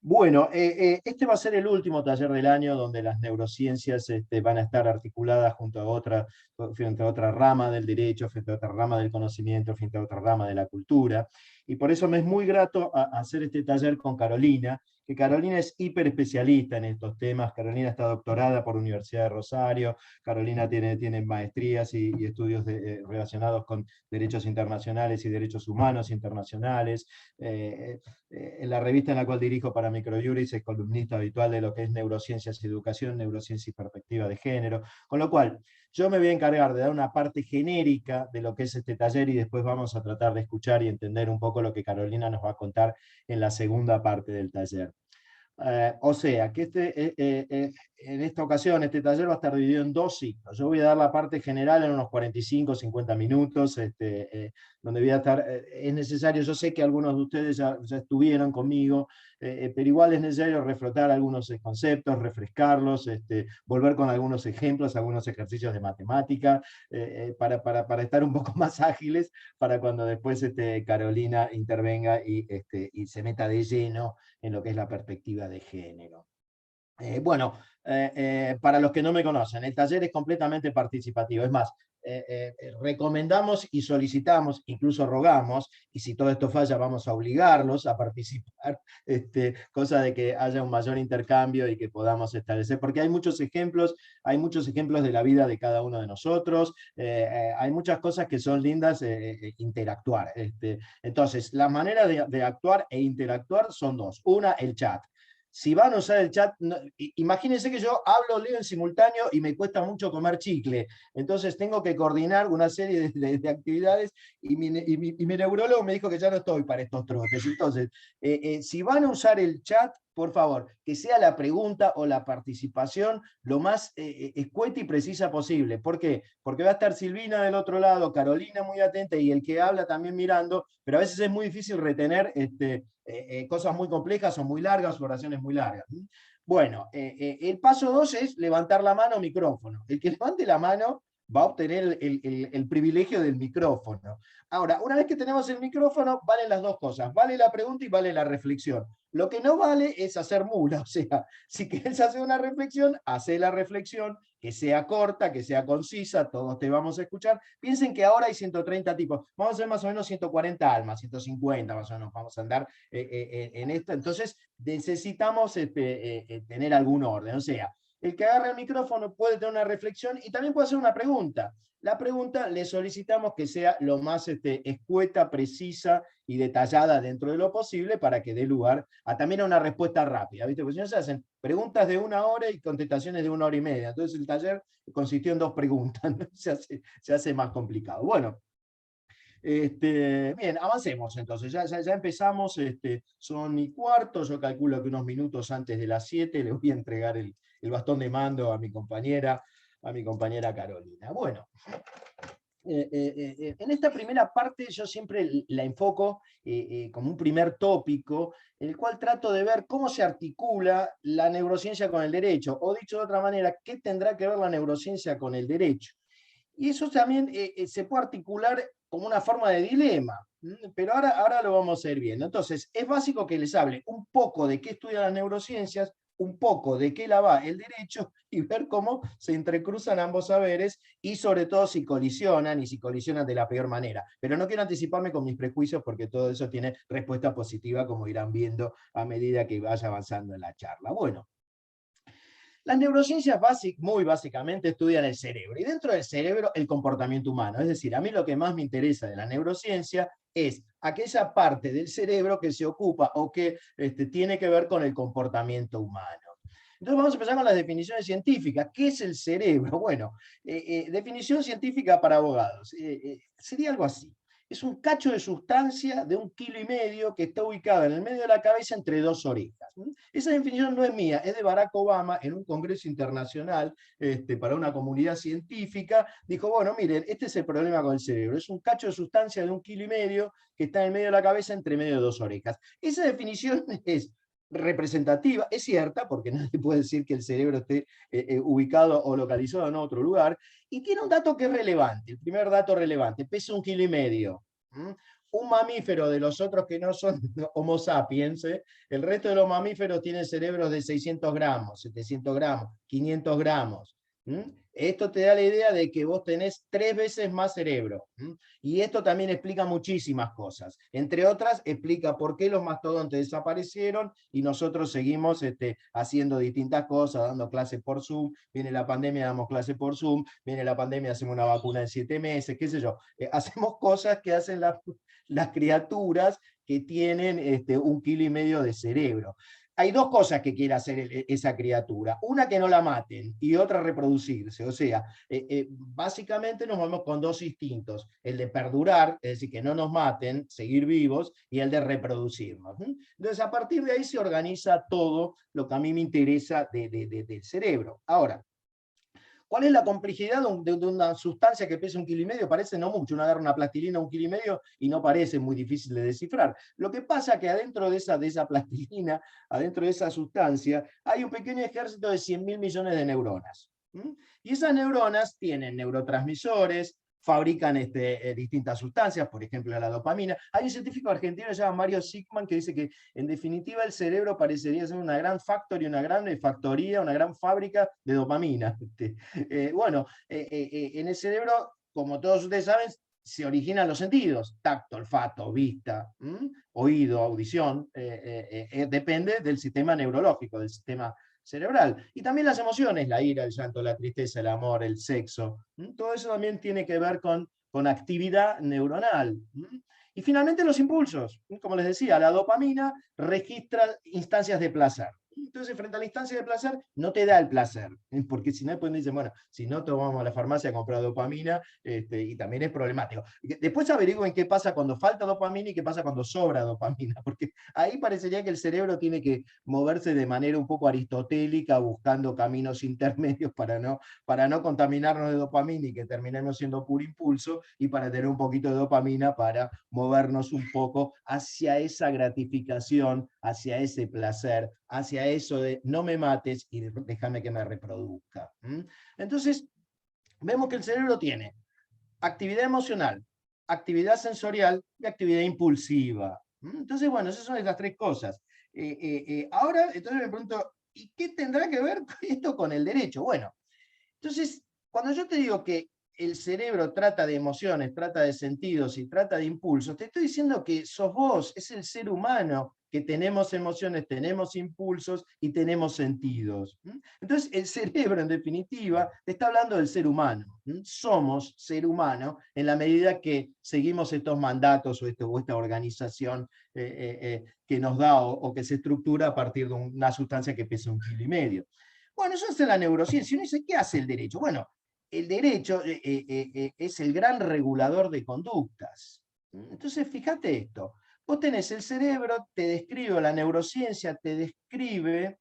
Bueno, este va a ser el último taller del año donde las neurociencias van a estar articuladas junto a frente a otra rama del derecho, frente a otra rama del conocimiento, frente a otra rama de la cultura. Y por eso me es muy grato hacer este taller con Carolina, que Carolina es hiper especialista en estos temas. Carolina está doctorada por la Universidad de Rosario. Carolina tiene maestrías y estudios relacionados con derechos internacionales y derechos humanos internacionales. En la revista en la cual dirijo para Microjuris es columnista habitual de lo que es neurociencias y educación, neurociencia y perspectiva de género, con lo cual yo me voy a encargar de dar una parte genérica de lo que es este taller y después vamos a tratar de escuchar y entender un poco lo que Carolina nos va a contar en la segunda parte del taller. O sea, que en esta ocasión este taller va a estar dividido en dos ciclos. Yo voy a dar la parte general en unos 45 o 50 minutos, donde voy a estar, es necesario, yo sé que algunos de ustedes ya estuvieron conmigo, pero igual es necesario reflotar algunos conceptos, refrescarlos, volver con algunos ejemplos, algunos ejercicios de matemática, para estar un poco más ágiles, para cuando después Carolina intervenga y se meta de lleno en lo que es la perspectiva de género. Bueno, para los que no me conocen, el taller es completamente participativo. Es más, recomendamos y solicitamos, incluso rogamos, y si todo esto falla vamos a obligarlos a participar, cosa de que haya un mayor intercambio y que podamos establecer, porque hay muchos ejemplos de la vida de cada uno de nosotros, hay muchas cosas que son lindas interactuar. Entonces, las maneras de actuar e interactuar son dos. Una, el chat. Si van a usar el chat, no, imagínense que yo hablo, leo en simultáneo y me cuesta mucho comer chicle. Entonces tengo que coordinar una serie de actividades y mi neurólogo me dijo que ya no estoy para estos trotes. Entonces, si van a usar el chat, por favor, que sea la pregunta o la participación lo más escueta y precisa posible. ¿Por qué? Porque va a estar Silvina del otro lado, Carolina muy atenta y el que habla también mirando, pero a veces es muy difícil retener cosas muy complejas o muy largas, oraciones muy largas. Bueno, el paso 2 es levantar la mano, micrófono. El que levante la mano va a obtener el privilegio del micrófono. Ahora, una vez que tenemos el micrófono, valen las dos cosas. Vale la pregunta y vale la reflexión. Lo que no vale es hacer mula. O sea, si querés hacer una reflexión, hace la reflexión, que sea corta, que sea concisa, todos te vamos a escuchar. Piensen que ahora hay 130 tipos. Vamos a hacer más o menos 140 almas, 150 más o menos. Vamos a andar en esto. Entonces, necesitamos tener algún orden. O sea, el que agarra el micrófono puede tener una reflexión y también puede hacer una pregunta. La pregunta le solicitamos que sea lo más escueta, precisa y detallada dentro de lo posible para que dé lugar a también a una respuesta rápida. ¿Viste? Porque si no se hacen preguntas de 1 hora y contestaciones de 1 hora y media. Entonces el taller consistió en 2 preguntas, ¿no? Se hace más complicado. Bueno, bien, avancemos entonces, ya empezamos, son y cuarto, yo calculo que unos minutos antes de las 7 le voy a entregar el bastón de mando a mi compañera Carolina. Bueno, en esta primera parte yo siempre la enfoco como un primer tópico, en el cual trato de ver cómo se articula la neurociencia con el derecho, o dicho de otra manera, qué tendrá que ver la neurociencia con el derecho. Y eso también se puede articular como una forma de dilema, pero ahora lo vamos a ir viendo. Entonces, es básico que les hable un poco de qué estudian las neurociencias, un poco de qué la va el derecho y ver cómo se entrecruzan ambos saberes y sobre todo si colisionan y si colisionan de la peor manera. Pero no quiero anticiparme con mis prejuicios porque todo eso tiene respuesta positiva, como irán viendo a medida que vaya avanzando en la charla. Bueno, las neurociencias muy básicamente estudian el cerebro y dentro del cerebro el comportamiento humano. Es decir, a mí lo que más me interesa de la neurociencia es aquella parte del cerebro que se ocupa o que tiene que ver con el comportamiento humano. Entonces vamos a empezar con las definiciones científicas. ¿Qué es el cerebro? Bueno, definición científica para abogados. Sería algo así. Es un cacho de sustancia de 1,5 kilos que está ubicado en el medio de la cabeza entre dos orejas. Esa definición no es mía, es de Barack Obama en un congreso internacional para una comunidad científica. Dijo, bueno, miren, este es el problema con el cerebro. Es un cacho de sustancia de 1,5 kilos que está en el medio de la cabeza entre medio de dos orejas. Esa definición es representativa, es cierta, porque nadie puede decir que el cerebro esté ubicado o localizado en otro lugar, y tiene un dato que es relevante, el primer dato relevante, pesa 1,5 kilos. un mamífero de los otros que no son Homo sapiens, el resto de los mamíferos tienen cerebros de 600 gramos, 700 gramos, 500 gramos. Esto te da la idea de que vos tenés 3 veces más cerebro. Y esto también explica muchísimas cosas. Entre otras, explica por qué los mastodontes desaparecieron y nosotros seguimos haciendo distintas cosas, dando clases por Zoom. Viene la pandemia, damos clases por Zoom. Viene la pandemia, hacemos una vacuna en 7 meses, qué sé yo. Hacemos cosas que hacen las criaturas que tienen 1,5 kilos de cerebro. Hay 2 cosas que quiere hacer esa criatura. Una, que no la maten, y otra, reproducirse. O sea, básicamente nos vamos con 2 instintos. El de perdurar, es decir, que no nos maten, seguir vivos, y el de reproducirnos. Entonces, a partir de ahí se organiza todo lo que a mí me interesa del cerebro. Ahora, ¿cuál es la complejidad de una sustancia que pesa 1,5 kilos? Parece no mucho, uno agarra una plastilina 1,5 kilos y no parece muy difícil de descifrar. Lo que pasa es que adentro de esa plastilina, adentro de esa sustancia, hay un pequeño ejército de 100.000 millones de neuronas. Y esas neuronas tienen neurotransmisores, fabrican distintas sustancias, por ejemplo la dopamina. Hay un científico argentino que se llama Mario Sigman que dice que en definitiva el cerebro parecería ser una gran factoría, una gran factoría, una gran fábrica de dopamina. Bueno, en el cerebro, como todos ustedes saben, se originan los sentidos: tacto, olfato, vista, oído, audición. Depende del sistema neurológico, del sistema cerebral. Y también las emociones: la ira, el llanto, la tristeza, el amor, el sexo. Todo eso también tiene que ver con actividad neuronal. Y finalmente los impulsos. Como les decía, la dopamina registra instancias de placer. Entonces, frente a la instancia de placer, no te da el placer, porque si no, después me dicen, bueno, si no, tomamos a la farmacia a comprar dopamina, y también es problemático. Después averigüen qué pasa cuando falta dopamina y qué pasa cuando sobra dopamina, porque ahí parecería que el cerebro tiene que moverse de manera un poco aristotélica, buscando caminos intermedios para no contaminarnos de dopamina y que terminemos siendo puro impulso, y para tener un poquito de dopamina para movernos un poco hacia esa gratificación, hacia ese placer, hacia eso de no me mates y déjame que me reproduzca. Entonces, vemos que el cerebro tiene actividad emocional, actividad sensorial y actividad impulsiva. Entonces, bueno, esas son las 3 cosas. Ahora, entonces me pregunto, ¿y qué tendrá que ver esto con el derecho? Bueno, entonces, cuando yo te digo que el cerebro trata de emociones, trata de sentidos y trata de impulsos, te estoy diciendo que sos vos, es el ser humano, que tenemos emociones, tenemos impulsos y tenemos sentidos. Entonces, el cerebro, en definitiva, te está hablando del ser humano. Somos ser humano en la medida que seguimos estos mandatos o esta organización que nos da o que se estructura a partir de una sustancia que pesa 1,5 kilos. Bueno, eso hace la neurociencia. Uno dice, ¿qué hace el derecho? Bueno, el derecho es el gran regulador de conductas. Entonces, fíjate esto. Vos tenés el cerebro, te describe, la neurociencia te describe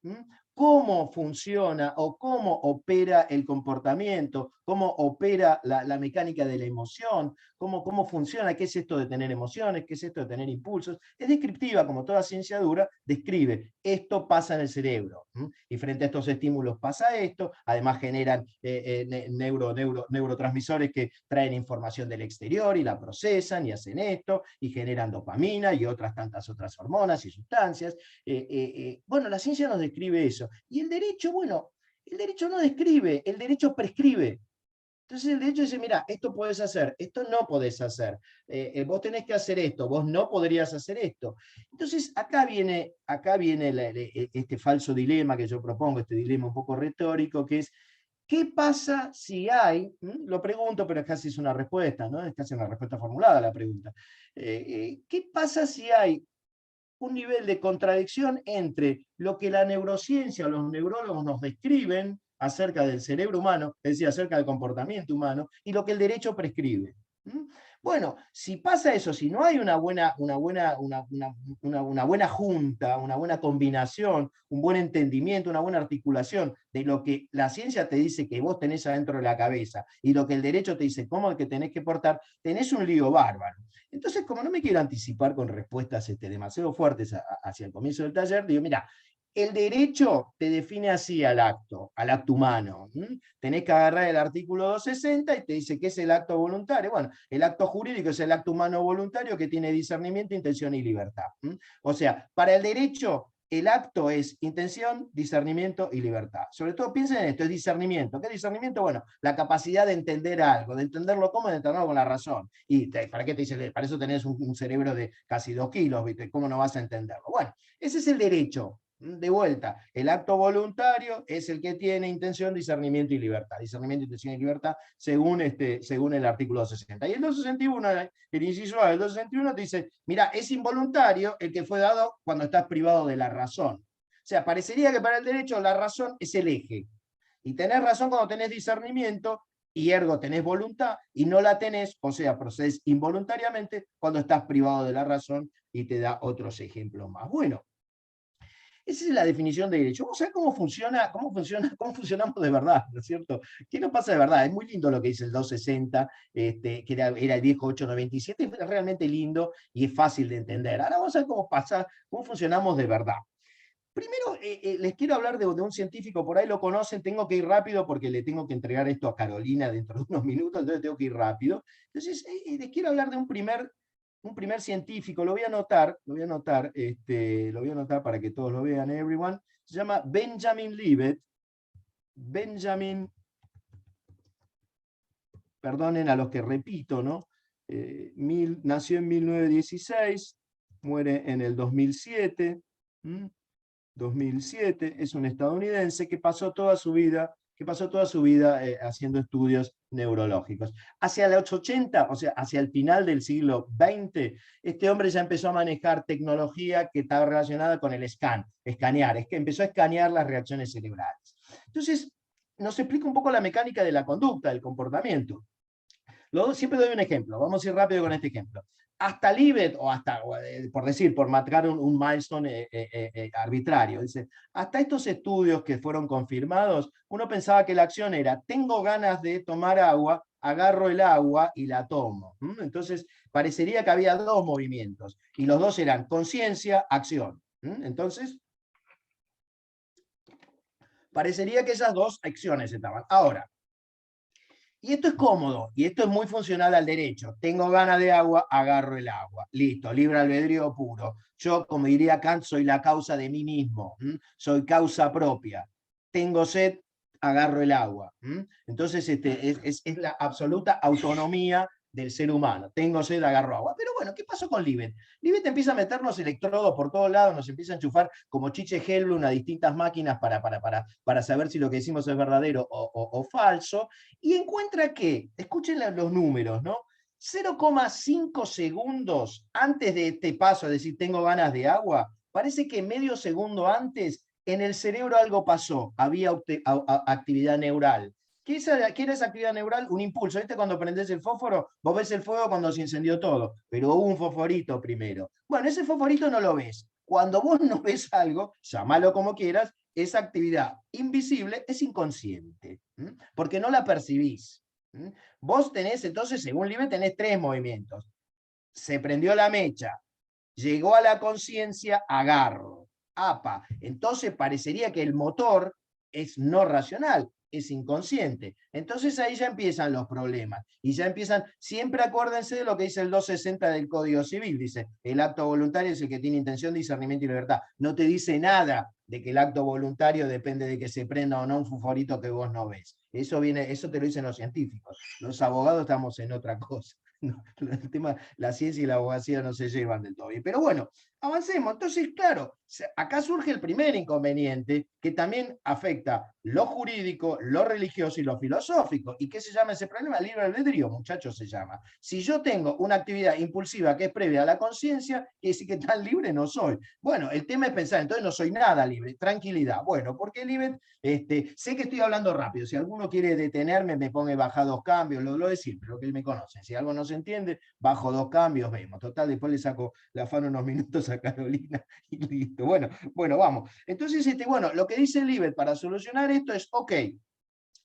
cómo funciona o cómo opera el comportamiento, cómo opera la mecánica de la emoción, cómo funciona, qué es esto de tener emociones, qué es esto de tener impulsos. Es descriptiva, como toda ciencia dura, describe, esto pasa en el cerebro, y frente a estos estímulos pasa esto, además generan neurotransmisores que traen información del exterior y la procesan y hacen esto, y generan dopamina y otras tantas otras hormonas y sustancias. Bueno, la ciencia nos describe eso. Y el derecho, bueno, el derecho no describe, el derecho prescribe. Entonces el derecho dice, mira, esto podés hacer, esto no podés hacer, vos tenés que hacer esto, vos no podrías hacer esto. Entonces acá viene este falso dilema que yo propongo, este dilema un poco retórico, que es, ¿qué pasa si hay, lo pregunto, pero es casi es una respuesta, ¿no? Es casi una respuesta formulada a la pregunta. ¿Qué pasa si hay un nivel de contradicción entre lo que la neurociencia o los neurólogos nos describen acerca del cerebro humano, es decir, acerca del comportamiento humano, y lo que el derecho prescribe? Bueno, si pasa eso, si no hay una buena junta, una buena combinación, un buen entendimiento, una buena articulación de lo que la ciencia te dice que vos tenés adentro de la cabeza y lo que el derecho te dice cómo es que tenés que portar, tenés un lío bárbaro. Entonces, como no me quiero anticipar con respuestas demasiado fuertes hacia el comienzo del taller, digo, mira, El derecho te define así al acto humano. Tenés que agarrar el artículo 260 y te dice qué es el acto voluntario. Bueno, el acto jurídico es el acto humano voluntario que tiene discernimiento, intención y libertad. O sea, para el derecho, el acto es intención, discernimiento y libertad. Sobre todo piensen en esto, es discernimiento. ¿Qué es discernimiento? Bueno, la capacidad de entender algo, de entenderlo cómo, de entenderlo con la razón. ¿Y para qué te dice? Para eso tenés un cerebro de casi 2 kilos, ¿viste? ¿Cómo no vas a entenderlo? Bueno, ese es el derecho. De vuelta, el acto voluntario es el que tiene intención, discernimiento y libertad. Discernimiento, intención y libertad según el artículo 60. Y el 261, el inciso A del 261 te dice, mira, es involuntario el que fue dado cuando estás privado de la razón. O sea, parecería que para el derecho la razón es el eje. Y tenés razón cuando tenés discernimiento, y ergo tenés voluntad, y no la tenés, o sea, procedes involuntariamente cuando estás privado de la razón, y te da otros ejemplos más. Bueno, esa es la definición de derecho. Vamos a ver cómo funcionamos de verdad, ¿no es cierto? ¿Qué nos pasa de verdad? Es muy lindo lo que dice el 260, que era el viejo 897, es realmente lindo y es fácil de entender. Ahora vamos a ver cómo funcionamos de verdad. Primero, les quiero hablar de un científico, por ahí lo conocen, tengo que ir rápido porque le tengo que entregar esto a Carolina dentro de unos minutos, entonces tengo que ir rápido. Entonces, les quiero hablar de un primer científico, lo voy a anotar, lo voy a anotar para que todos lo vean, everyone. Se llama Benjamin Libet. Perdonen a los que repito, ¿no? Nació en 1916, muere en el 2007. 2007, es un estadounidense que pasó toda su vida haciendo estudios neurológicos. Hacia los 80, o sea, hacia el final del siglo XX, este hombre ya empezó a manejar tecnología que estaba relacionada con el escanear, es que empezó a escanear las reacciones cerebrales. Entonces, nos explica un poco la mecánica de la conducta, del comportamiento. Siempre doy un ejemplo, vamos a ir rápido con este ejemplo. Hasta Libet, por marcar un milestone arbitrario, dice, hasta estos estudios que fueron confirmados, uno pensaba que la acción era, tengo ganas de tomar agua, agarro el agua y la tomo. Entonces, parecería que había dos movimientos, y los dos eran conciencia, acción. Entonces, parecería que esas dos acciones estaban. Ahora, y esto es cómodo, y esto es muy funcional al derecho. Tengo ganas de agua, agarro el agua. Listo, libre albedrío puro. Yo, como diría Kant, soy la causa de mí mismo. Soy causa propia. Tengo sed, agarro el agua. Entonces, es la absoluta autonomía del ser humano. Tengo sed, agarro agua. Pero bueno, ¿qué pasó con Libet? Libet empieza a meternos electrodos por todos lados, nos empieza a enchufar como Chiche Hellblum a distintas máquinas para saber si lo que decimos es verdadero o falso, y encuentra que, escuchen los números, ¿no? 0,5 segundos antes de este paso, es decir, tengo ganas de agua, parece que medio segundo antes en el cerebro algo pasó, había actividad neural. ¿Qué era esa actividad neural? Un impulso. ¿Viste cuando prendés el fósforo? Vos ves el fuego cuando se incendió todo, pero hubo un fosforito primero. Bueno, ese fosforito no lo ves. Cuando vos no ves algo, llámalo como quieras, esa actividad invisible es inconsciente, porque no la percibís. Vos tenés, entonces, según Libet, tenés tres movimientos. Se prendió la mecha, llegó a la conciencia, agarro. Apa, entonces parecería que el motor es no racional, es inconsciente. Entonces ahí ya empiezan los problemas. Y ya empiezan, siempre acuérdense de lo que dice el 260 del Código Civil. Dice, el acto voluntario es el que tiene intención, discernimiento y libertad. No te dice nada de que el acto voluntario depende de que se prenda o no un fosforito que vos no ves. Eso te lo dicen los científicos. Los abogados estamos en otra cosa. No, el tema, la ciencia y la abogacía no se llevan del todo bien. Pero bueno, avancemos. Entonces, claro, acá surge el primer inconveniente que también afecta lo jurídico, lo religioso y lo filosófico. ¿Y qué se llama ese problema? El libre albedrío, muchachos, se llama. Si yo tengo una actividad impulsiva que es previa a la conciencia, quiere decir que tan libre no soy. Bueno, el tema es pensar, entonces no soy nada libre, tranquilidad. Bueno, porque libre, sé que estoy hablando rápido, si alguno quiere detenerme, me pone baja 2 cambios, lo decir, pero que me conocen. Si algo no se entiende, bajo 2 cambios, vemos. Total, después le saco la afano unos minutos a Carolina y listo. Bueno, vamos. Entonces, bueno, lo que dice Libet para solucionar esto es, ok,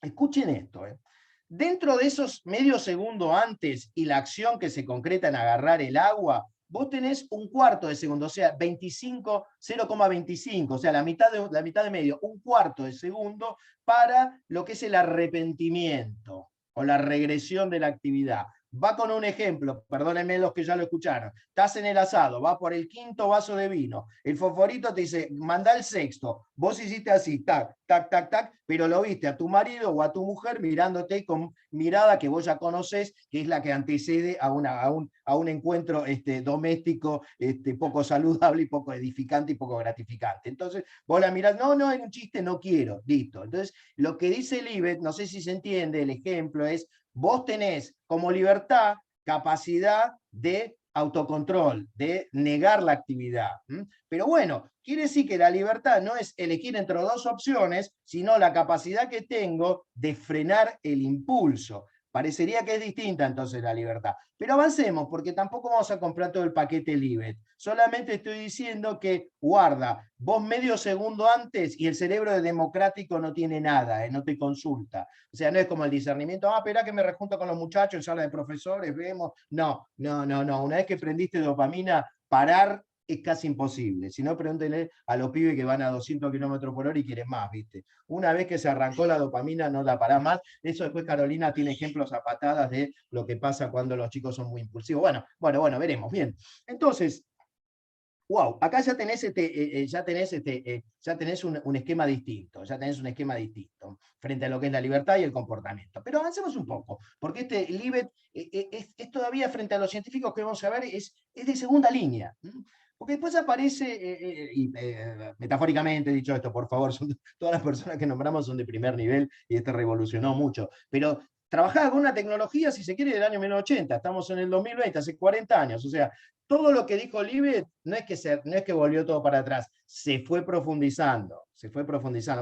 escuchen esto, dentro de esos medio segundo antes y la acción que se concreta en agarrar el agua, vos tenés un cuarto de segundo, o sea, 0,25, o sea, la mitad de medio, un cuarto de segundo para lo que es el arrepentimiento o la regresión de la actividad. Va con un ejemplo, perdónenme los que ya lo escucharon. Estás en el asado, va por el quinto vaso de vino. El fosforito te dice, manda el sexto. Vos hiciste así, tac, tac, tac, tac, pero lo viste a tu marido o a tu mujer mirándote con mirada que vos ya conocés, que es la que antecede a un encuentro doméstico poco saludable y poco edificante y poco gratificante. Entonces, vos la mirás, no, es un chiste, no quiero, listo. Entonces, lo que dice Libet, no sé si se entiende, el ejemplo es, vos tenés como libertad capacidad de autocontrol, de negar la actividad. Pero bueno, quiere decir que la libertad no es elegir entre dos opciones, sino la capacidad que tengo de frenar el impulso. Parecería que es distinta entonces la libertad. Pero avancemos, porque tampoco vamos a comprar todo el paquete Libet. Solamente estoy diciendo que, guarda, vos medio segundo antes y el cerebro democrático no tiene nada, no te consulta. O sea, no es como el discernimiento, espera que me rejunto con los muchachos en sala de profesores, vemos. No. Una vez que prendiste dopamina, parar es casi imposible. Si no, pregúntenle a los pibes que van a 200 kilómetros por hora y quieren más, ¿viste? Una vez que se arrancó la dopamina, no la parás más. Eso después Carolina tiene ejemplos a patadas de lo que pasa cuando los chicos son muy impulsivos. Bueno, veremos. Bien. Entonces, wow, acá ya tenés, ya tenés un esquema distinto, frente a lo que es la libertad y el comportamiento. Pero avancemos un poco, porque Libet es todavía frente a los científicos que vamos a ver, es de segunda línea. Porque después aparece, metafóricamente dicho esto, por favor, todas las personas que nombramos son de primer nivel y revolucionó mucho, pero trabajaba con una tecnología, si se quiere, del año 1980, estamos en el 2020, hace 40 años, o sea, todo lo que dijo Libet no es que volvió todo para atrás, se fue profundizando.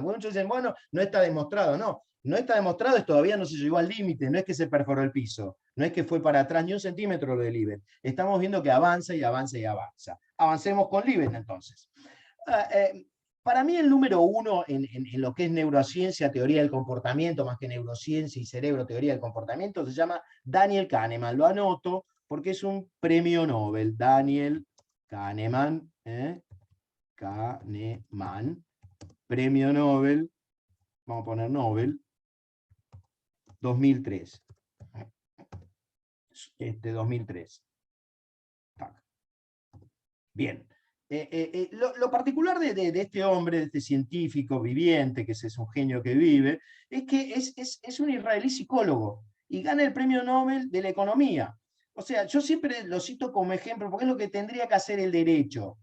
Muchos dicen, bueno, no está demostrado, no está demostrado, todavía no se llegó al límite, no es que se perforó el piso, no es que fue para atrás ni un centímetro lo de Libet. Estamos viendo que avanza y avanza y avanza. Avancemos con Libet entonces. Para mí el número uno en lo que es neurociencia, teoría del comportamiento, más que neurociencia y cerebro, teoría del comportamiento, se llama Daniel Kahneman. Lo anoto porque es un premio Nobel. Daniel Kahneman, Kahneman, premio Nobel, vamos a poner Nobel, 2003. 2003. Bien. Lo particular de este hombre, de este científico viviente, que es un genio que vive, es que es un israelí psicólogo y gana el premio Nobel de la economía. O sea, yo siempre lo cito como ejemplo porque es lo que tendría que hacer el derecho.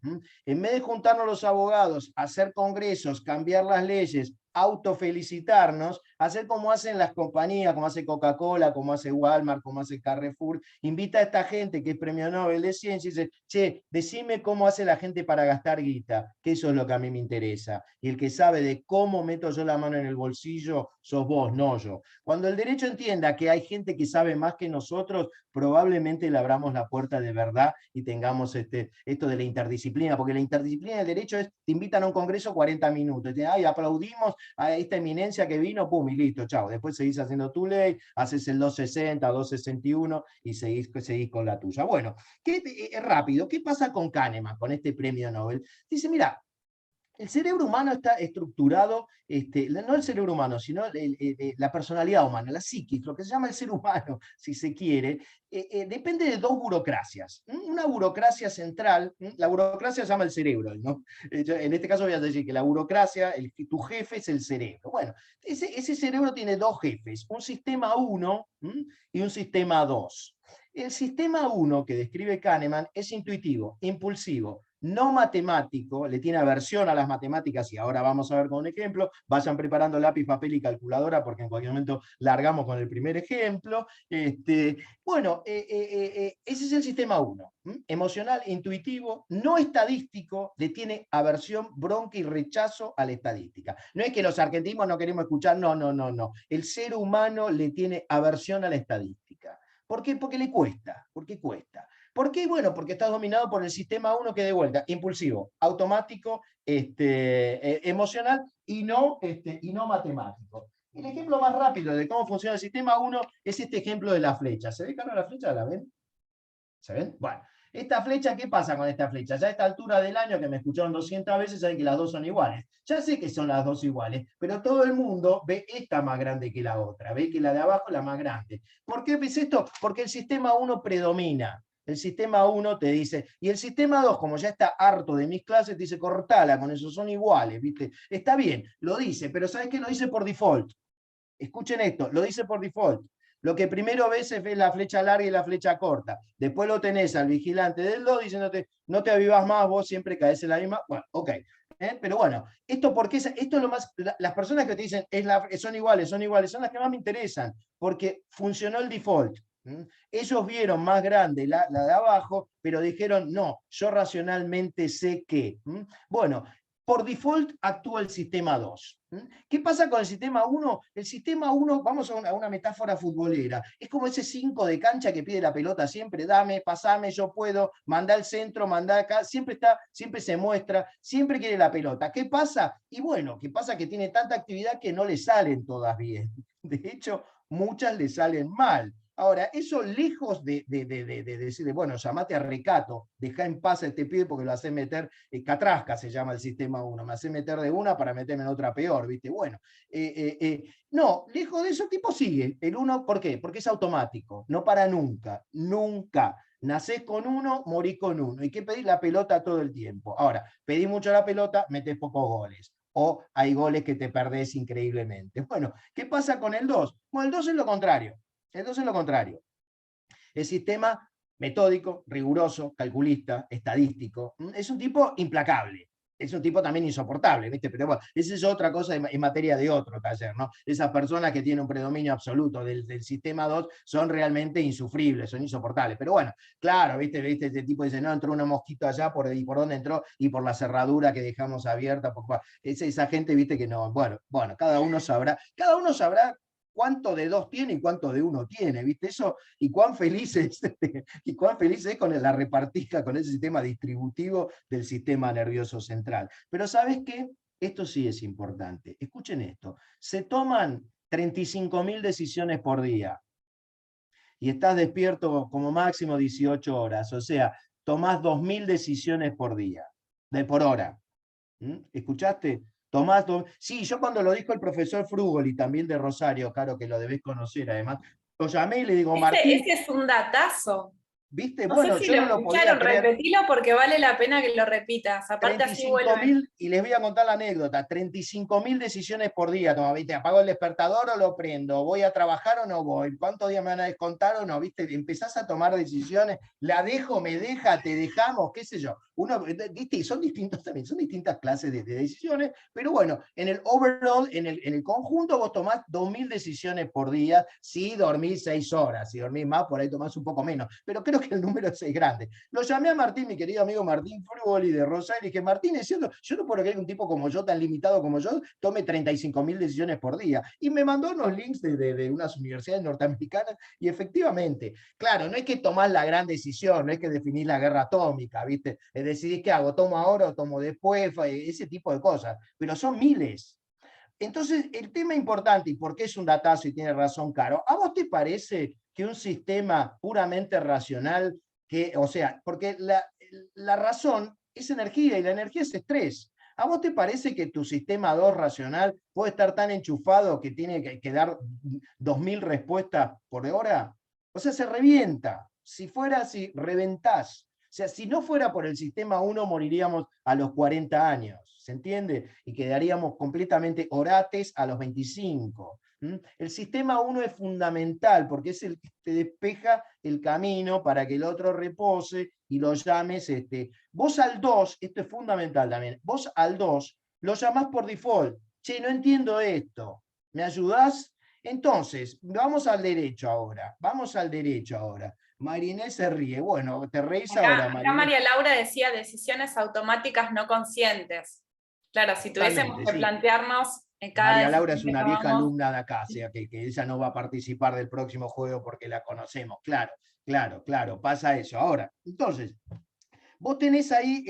En vez de juntarnos los abogados, hacer congresos, cambiar las leyes, autofelicitarnos, hacer como hacen las compañías, como hace Coca-Cola, como hace Walmart, como hace Carrefour, invita a esta gente que es premio Nobel de Ciencia y dice, che, decime cómo hace la gente para gastar guita, que eso es lo que a mí me interesa. Y el que sabe de cómo meto yo la mano en el bolsillo, sos vos, no yo. Cuando el derecho entienda que hay gente que sabe más que nosotros, probablemente le abramos la puerta de verdad y tengamos esto de la interdisciplina, porque la interdisciplina del derecho es, te invitan a un congreso 40 minutos, y te, ay, aplaudimos a esta eminencia que vino, pum, y listo, chao. Después seguís haciendo tu ley, haces el 260, 261 y seguís con la tuya. Bueno, es rápido. ¿Qué pasa con Kahneman, con este premio Nobel? Dice, mira, el cerebro humano está estructurado, no el cerebro humano, sino la personalidad humana, la psiquis, lo que se llama el ser humano, si se quiere, depende de dos burocracias. Una burocracia central, la burocracia se llama el cerebro, ¿no? En este caso voy a decir que la burocracia, tu jefe es el cerebro. Bueno, ese cerebro tiene dos jefes, un sistema 1 y un sistema 2. El sistema 1 que describe Kahneman es intuitivo, impulsivo, no matemático, le tiene aversión a las matemáticas y ahora vamos a ver con un ejemplo. Vayan preparando lápiz, papel y calculadora porque en cualquier momento largamos con el primer ejemplo. Bueno, ese es el sistema 1. Emocional, intuitivo, no estadístico, le tiene aversión, bronca y rechazo a la estadística. No es que los argentinos no queremos escuchar, no. El ser humano le tiene aversión a la estadística. ¿Por qué? Porque le cuesta, porque cuesta. ¿Por qué? Bueno, porque está dominado por el sistema 1 que de vuelta, impulsivo, automático, emocional y no matemático. El ejemplo más rápido de cómo funciona el sistema 1 es este ejemplo de la flecha. ¿Se ve, Carlos, la flecha? ¿La ven? ¿Se ven? Bueno, Esta flecha, ¿qué pasa con esta flecha? Ya a esta altura del año, que me escucharon 200 veces, saben que las dos son iguales. Ya sé que son las dos iguales, pero todo el mundo ve esta más grande que la otra, ve que la de abajo es la más grande. ¿Por qué ves esto? Porque el sistema 1 predomina. El sistema 1 te dice, y el sistema 2, como ya está harto de mis clases, te dice, cortala con eso, son iguales, ¿viste? Está bien, lo dice, pero ¿sabes qué? Lo dice por default. Escuchen esto, lo dice por default. Lo que primero ves es la flecha larga y la flecha corta. Después lo tenés al vigilante del 2 diciéndote, no te avivás más, vos siempre caes en la misma. Bueno, ok. Pero bueno, esto porque esto es lo más. Las personas que te dicen son iguales, son las que más me interesan, porque funcionó el default. Ellos vieron más grande la de abajo, pero dijeron, no, yo racionalmente sé que. Bueno, por default actúa el sistema 2. ¿Qué pasa con el sistema 1? El sistema 1, vamos a una metáfora futbolera, es como ese 5 de cancha que pide la pelota siempre, dame, pasame, yo puedo, manda al centro, manda acá, siempre se muestra, siempre quiere la pelota. ¿Qué pasa? Y bueno, ¿qué pasa? Que tiene tanta actividad que no le salen todas bien. De hecho, muchas le salen mal. Ahora, eso lejos de decirle, bueno, llamate a recato, deja en paz a este pibe porque lo hace meter, catrasca se llama el sistema 1, me hace meter de una para meterme en otra peor, ¿viste? Bueno, no, lejos de eso, el tipo sigue. El 1, ¿por qué? Porque es automático, no para nunca, nunca. Nacés con 1, morís con 1. ¿Y qué pedís? La pelota todo el tiempo. Ahora, pedís mucho la pelota, metés pocos goles. O hay goles que te perdés increíblemente. Bueno, ¿qué pasa con el 2? Bueno, el 2 es lo contrario. Entonces lo contrario. El sistema metódico, riguroso, calculista, estadístico, es un tipo implacable. Es un tipo también insoportable, ¿viste? Pero bueno, esa es otra cosa en materia de otro taller, ¿no? Esas personas que tienen un predominio absoluto del sistema 2 son realmente insufribles, son insoportables. Pero bueno, claro, ¿viste? Este tipo dice, no, entró un mosquito allá, ¿y por dónde entró? Y por la cerradura que dejamos abierta. Esa gente, ¿viste? Que no, bueno, cada uno sabrá cuánto de 2 tiene y cuánto de 1 tiene, ¿viste? Eso, y cuán feliz es con la repartija, con ese sistema distributivo del sistema nervioso central. Pero ¿sabes qué? Esto sí es importante. Escuchen esto. Se toman 35.000 decisiones por día y estás despierto como máximo 18 horas, o sea, tomás 2.000 decisiones por día, por hora. ¿Escuchaste? Tomás, sí, yo cuando lo dijo el profesor Frugoli, también de Rosario, claro que lo debés conocer además, lo llamé y le digo, Martín, Ese es un datazo. ¿viste? No sé Bueno, si yo lo no lo podía escucharon, creer. repetilo porque vale la pena que lo repitas. Aparte así vuelven. 35.000, y les voy a contar la anécdota, 35.000 decisiones por día, toma, ¿viste? ¿Apago el despertador o lo prendo? ¿Voy a trabajar o no voy? ¿Cuántos días me van a descontar o no? ¿Viste? Empezás a tomar decisiones, la dejo, me deja, te dejamos, qué sé yo. ¿Viste? Son distintos también, son distintas clases de decisiones, pero bueno, en el overall, en el conjunto, vos tomás 2.000 decisiones por día, si dormís 6 horas, si dormís más, por ahí tomás un poco menos, pero creo que el número es grande. Lo llamé a Martín, mi querido amigo Martín Frugoli de Rosario, y dije, Martín, es cierto, yo no puedo creer que un tipo como yo, tan limitado como yo, tome 35.000 decisiones por día. Y me mandó unos links de unas universidades norteamericanas, y efectivamente, claro, no es que tomás la gran decisión, no es que definís la guerra atómica, ¿viste? Decidís qué hago, tomo ahora o tomo después, ese tipo de cosas, pero son miles. Entonces, el tema importante, y por qué es un datazo y tiene razón Caro, ¿a vos te parece que un sistema puramente racional, o sea, porque la razón es energía y la energía es estrés? ¿A vos te parece que tu sistema 2 racional puede estar tan enchufado que tiene que dar 2.000 respuestas por hora? O sea, se revienta. Si fuera así, reventás. O sea, si no fuera por el sistema 1, moriríamos a los 40 años, ¿se entiende? Y quedaríamos completamente orates a los 25. El sistema 1 es fundamental porque es el que te despeja el camino para que el otro repose y lo llames. Vos al 2, esto es fundamental también, vos al 2 lo llamás por default. Che, no entiendo esto, ¿me ayudás? Entonces, vamos al derecho ahora, Marinés se ríe. Bueno, te reís ahora, Acá Marinés. María Laura decía decisiones automáticas no conscientes. Claro, si tuviésemos Totalmente, que sí. plantearnos cada María Laura es decisión que una vieja tomamos. alumna de acá, o sea que ella no va a participar del próximo juego porque la conocemos. Claro, claro, pasa eso. Ahora, entonces, vos tenés ahí,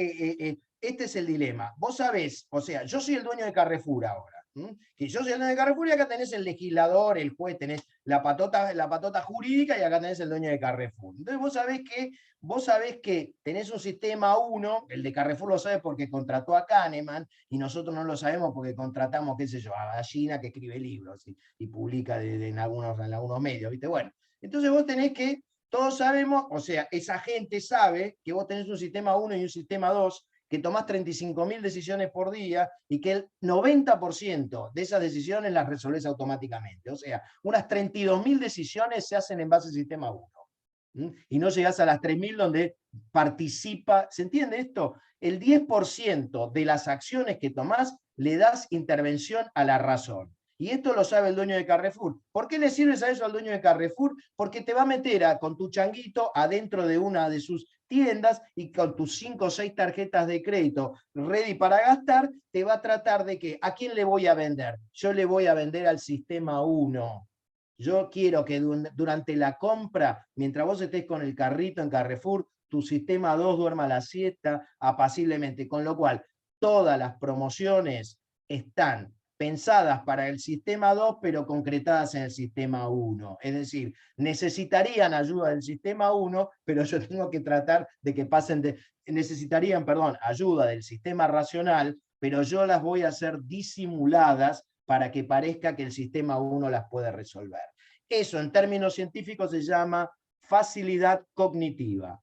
este es el dilema. Vos sabés, o sea, yo soy el dueño de Carrefour ahora. Que yo soy el dueño de Carrefour y acá tenés el legislador, el juez, tenés la patota jurídica y acá tenés el dueño de Carrefour. Entonces vos sabés que tenés un sistema 1, el de Carrefour lo sabe porque contrató a Kahneman, y nosotros no lo sabemos porque contratamos, qué sé yo, a Gallina que escribe libros y publica en algunos medios, ¿viste? Bueno, entonces vos tenés que, todos sabemos, o sea, esa gente sabe que vos tenés un sistema 1 y un sistema 2, que tomás 35.000 decisiones por día y que el 90% de esas decisiones las resolvés automáticamente. O sea, unas 32.000 decisiones se hacen en base al sistema 1. Y no llegás a las 3.000 donde participa. ¿Se entiende esto? El 10% de las acciones que tomás le das intervención a la razón. Y esto lo sabe el dueño de Carrefour. ¿Por qué le sirves a eso al dueño de Carrefour? Porque te va a meter con tu changuito adentro de una de sus tiendas y con tus 5 o 6 tarjetas de crédito ready para gastar, te va a tratar de que, ¿a quién le voy a vender? Yo le voy a vender al sistema 1. Yo quiero que durante la compra, mientras vos estés con el carrito en Carrefour, tu sistema 2 duerma la siesta apaciblemente, con lo cual todas las promociones están pensadas para el sistema 2, pero concretadas en el sistema 1. Es decir, necesitarían ayuda del sistema 1, pero yo tengo que tratar de que necesitarían, ayuda del sistema racional, pero yo las voy a hacer disimuladas para que parezca que el sistema 1 las puede resolver. Eso en términos científicos se llama facilidad cognitiva.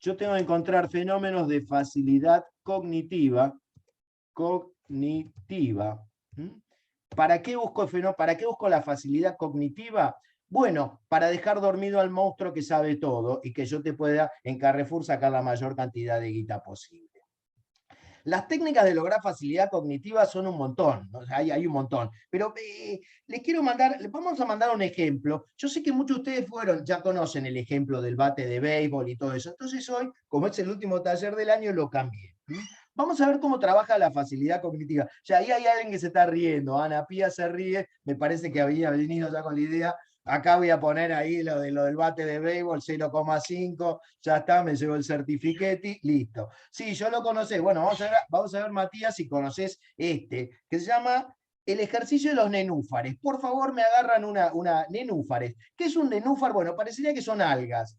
Yo tengo que encontrar fenómenos de facilidad cognitiva. ¿Para qué busco la facilidad cognitiva? Bueno, para dejar dormido al monstruo que sabe todo y que yo te pueda en Carrefour sacar la mayor cantidad de guita posible. Las técnicas de lograr facilidad cognitiva son un montón, ¿no? Hay un montón. Pero vamos a mandar un ejemplo. Yo sé que muchos de ustedes ya conocen el ejemplo del bate de béisbol y todo eso. Entonces hoy, como es el último taller del año, lo cambié. Vamos a ver cómo trabaja la facilidad cognitiva. Ya ahí hay alguien que se está riendo. Ana Pía se ríe, me parece que había venido ya con la idea. Acá voy a poner ahí lo del bate de béisbol, 0,5, ya está, me llevo el certificate, listo. Sí, yo lo conocés. Bueno, vamos a ver, Matías, si conocés que se llama el ejercicio de los nenúfares. Por favor, me agarran una nenúfares. ¿Qué es un nenúfar? Bueno, parecería que son algas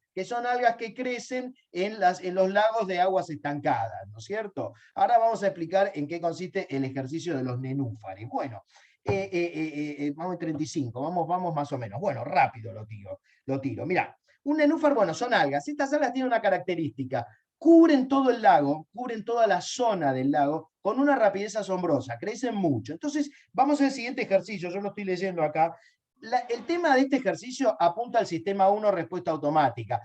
que crecen en los lagos de aguas estancadas, ¿no es cierto? Ahora vamos a explicar en qué consiste el ejercicio de los nenúfares. Bueno, vamos en 35, vamos más o menos. Bueno, rápido lo tiro. Mirá, un nenúfar, bueno, son algas. Estas algas tienen una característica. Cubren todo el lago, cubren toda la zona del lago con una rapidez asombrosa, crecen mucho. Entonces, vamos al siguiente ejercicio, yo lo estoy leyendo acá. El tema de este ejercicio apunta al sistema 1 respuesta automática.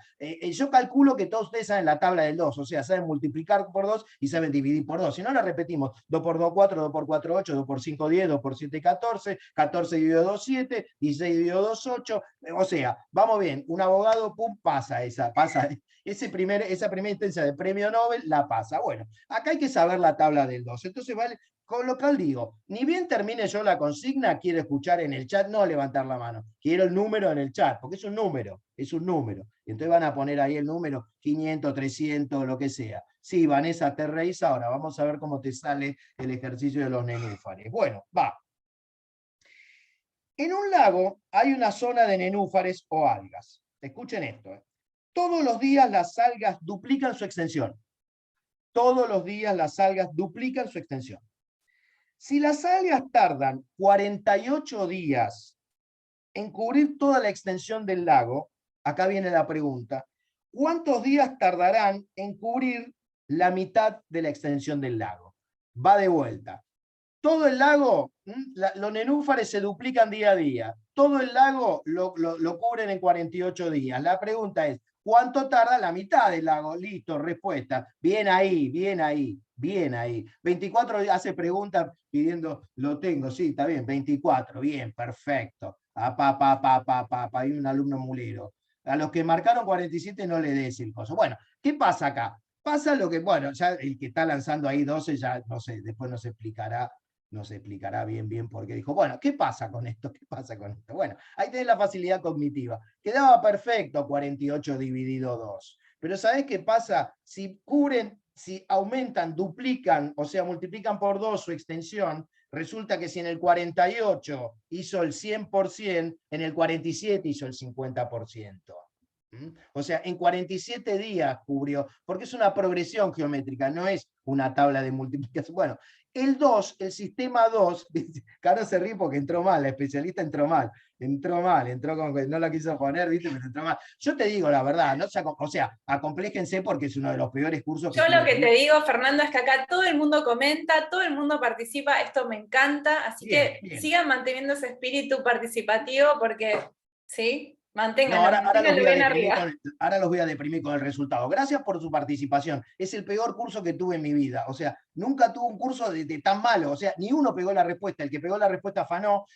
Yo calculo que todos ustedes saben la tabla del 2, o sea, saben multiplicar por 2 y saben dividir por 2. Si no, la repetimos: 2 por 2, 4, 2 por 4, 8, 2 por 5, 10, 2 por 7, 14, 14 dividido 2, 7, 16 dividido 2, 8. O sea, vamos bien, un abogado, pum, pasa esa primera instancia de premio Nobel, la pasa. Bueno, acá hay que saber la tabla del 2. Entonces, vale. Con lo cual digo, ni bien termine yo la consigna, quiero escuchar en el chat, no levantar la mano, quiero el número en el chat, porque es un número. Y entonces van a poner ahí el número 500, 300, lo que sea. Sí, Vanessa, te reís ahora, vamos a ver cómo te sale el ejercicio de los nenúfares. Bueno, va. En un lago hay una zona de nenúfares o algas. Escuchen esto. Todos los días las algas duplican su extensión. Todos los días las algas duplican su extensión. Si las algas tardan 48 días en cubrir toda la extensión del lago, acá viene la pregunta: ¿cuántos días tardarán en cubrir la mitad de la extensión del lago? Va de vuelta. Todo el lago, los nenúfares se duplican día a día. Todo el lago lo cubren en 48 días. La pregunta es: ¿cuánto tarda la mitad del lago? Listo, respuesta. Bien ahí, bien ahí, bien ahí. 24 hace preguntas pidiendo, lo tengo, sí, está bien, 24, bien, perfecto. Hay un alumno mulero. A los que marcaron 47 no le des el coso. Bueno, ¿qué pasa acá? Pasa lo que, bueno, ya el que está lanzando ahí 12, ya no sé, después nos explicará bien por qué. Dijo, bueno, ¿qué pasa con esto? ¿Qué pasa con esto? Bueno, ahí tenés la facilidad cognitiva. Quedaba perfecto 48 dividido 2. Pero ¿sabés qué pasa? Si aumentan, duplican, o sea, multiplican por 2 su extensión, resulta que si en el 48 hizo el 100%, en el 47 hizo el 50%. O sea, en 47 días cubrió, porque es una progresión geométrica, no es una tabla de multiplicación. Bueno, el 2, el sistema 2, Caro se ríe porque entró mal, la especialista entró mal, entró como que no la quiso poner, ¿viste? Pero entró mal. Yo te digo la verdad, no o sea, acompléjense porque es uno de los peores cursos que Yo lo tuve. que te digo, Fernando, es que acá todo el mundo comenta, todo el mundo participa, esto me encanta, así Bien, que bien. sigan manteniendo ese espíritu participativo porque, ¿sí? No, Manténganlo, manténganlo bien arriba. ahora los voy a deprimir con el resultado. Gracias por su participación. Es el peor curso que tuve en mi vida. O sea, nunca tuve un curso de tan malo. O sea, ni uno pegó la respuesta. El que pegó la respuesta afanó.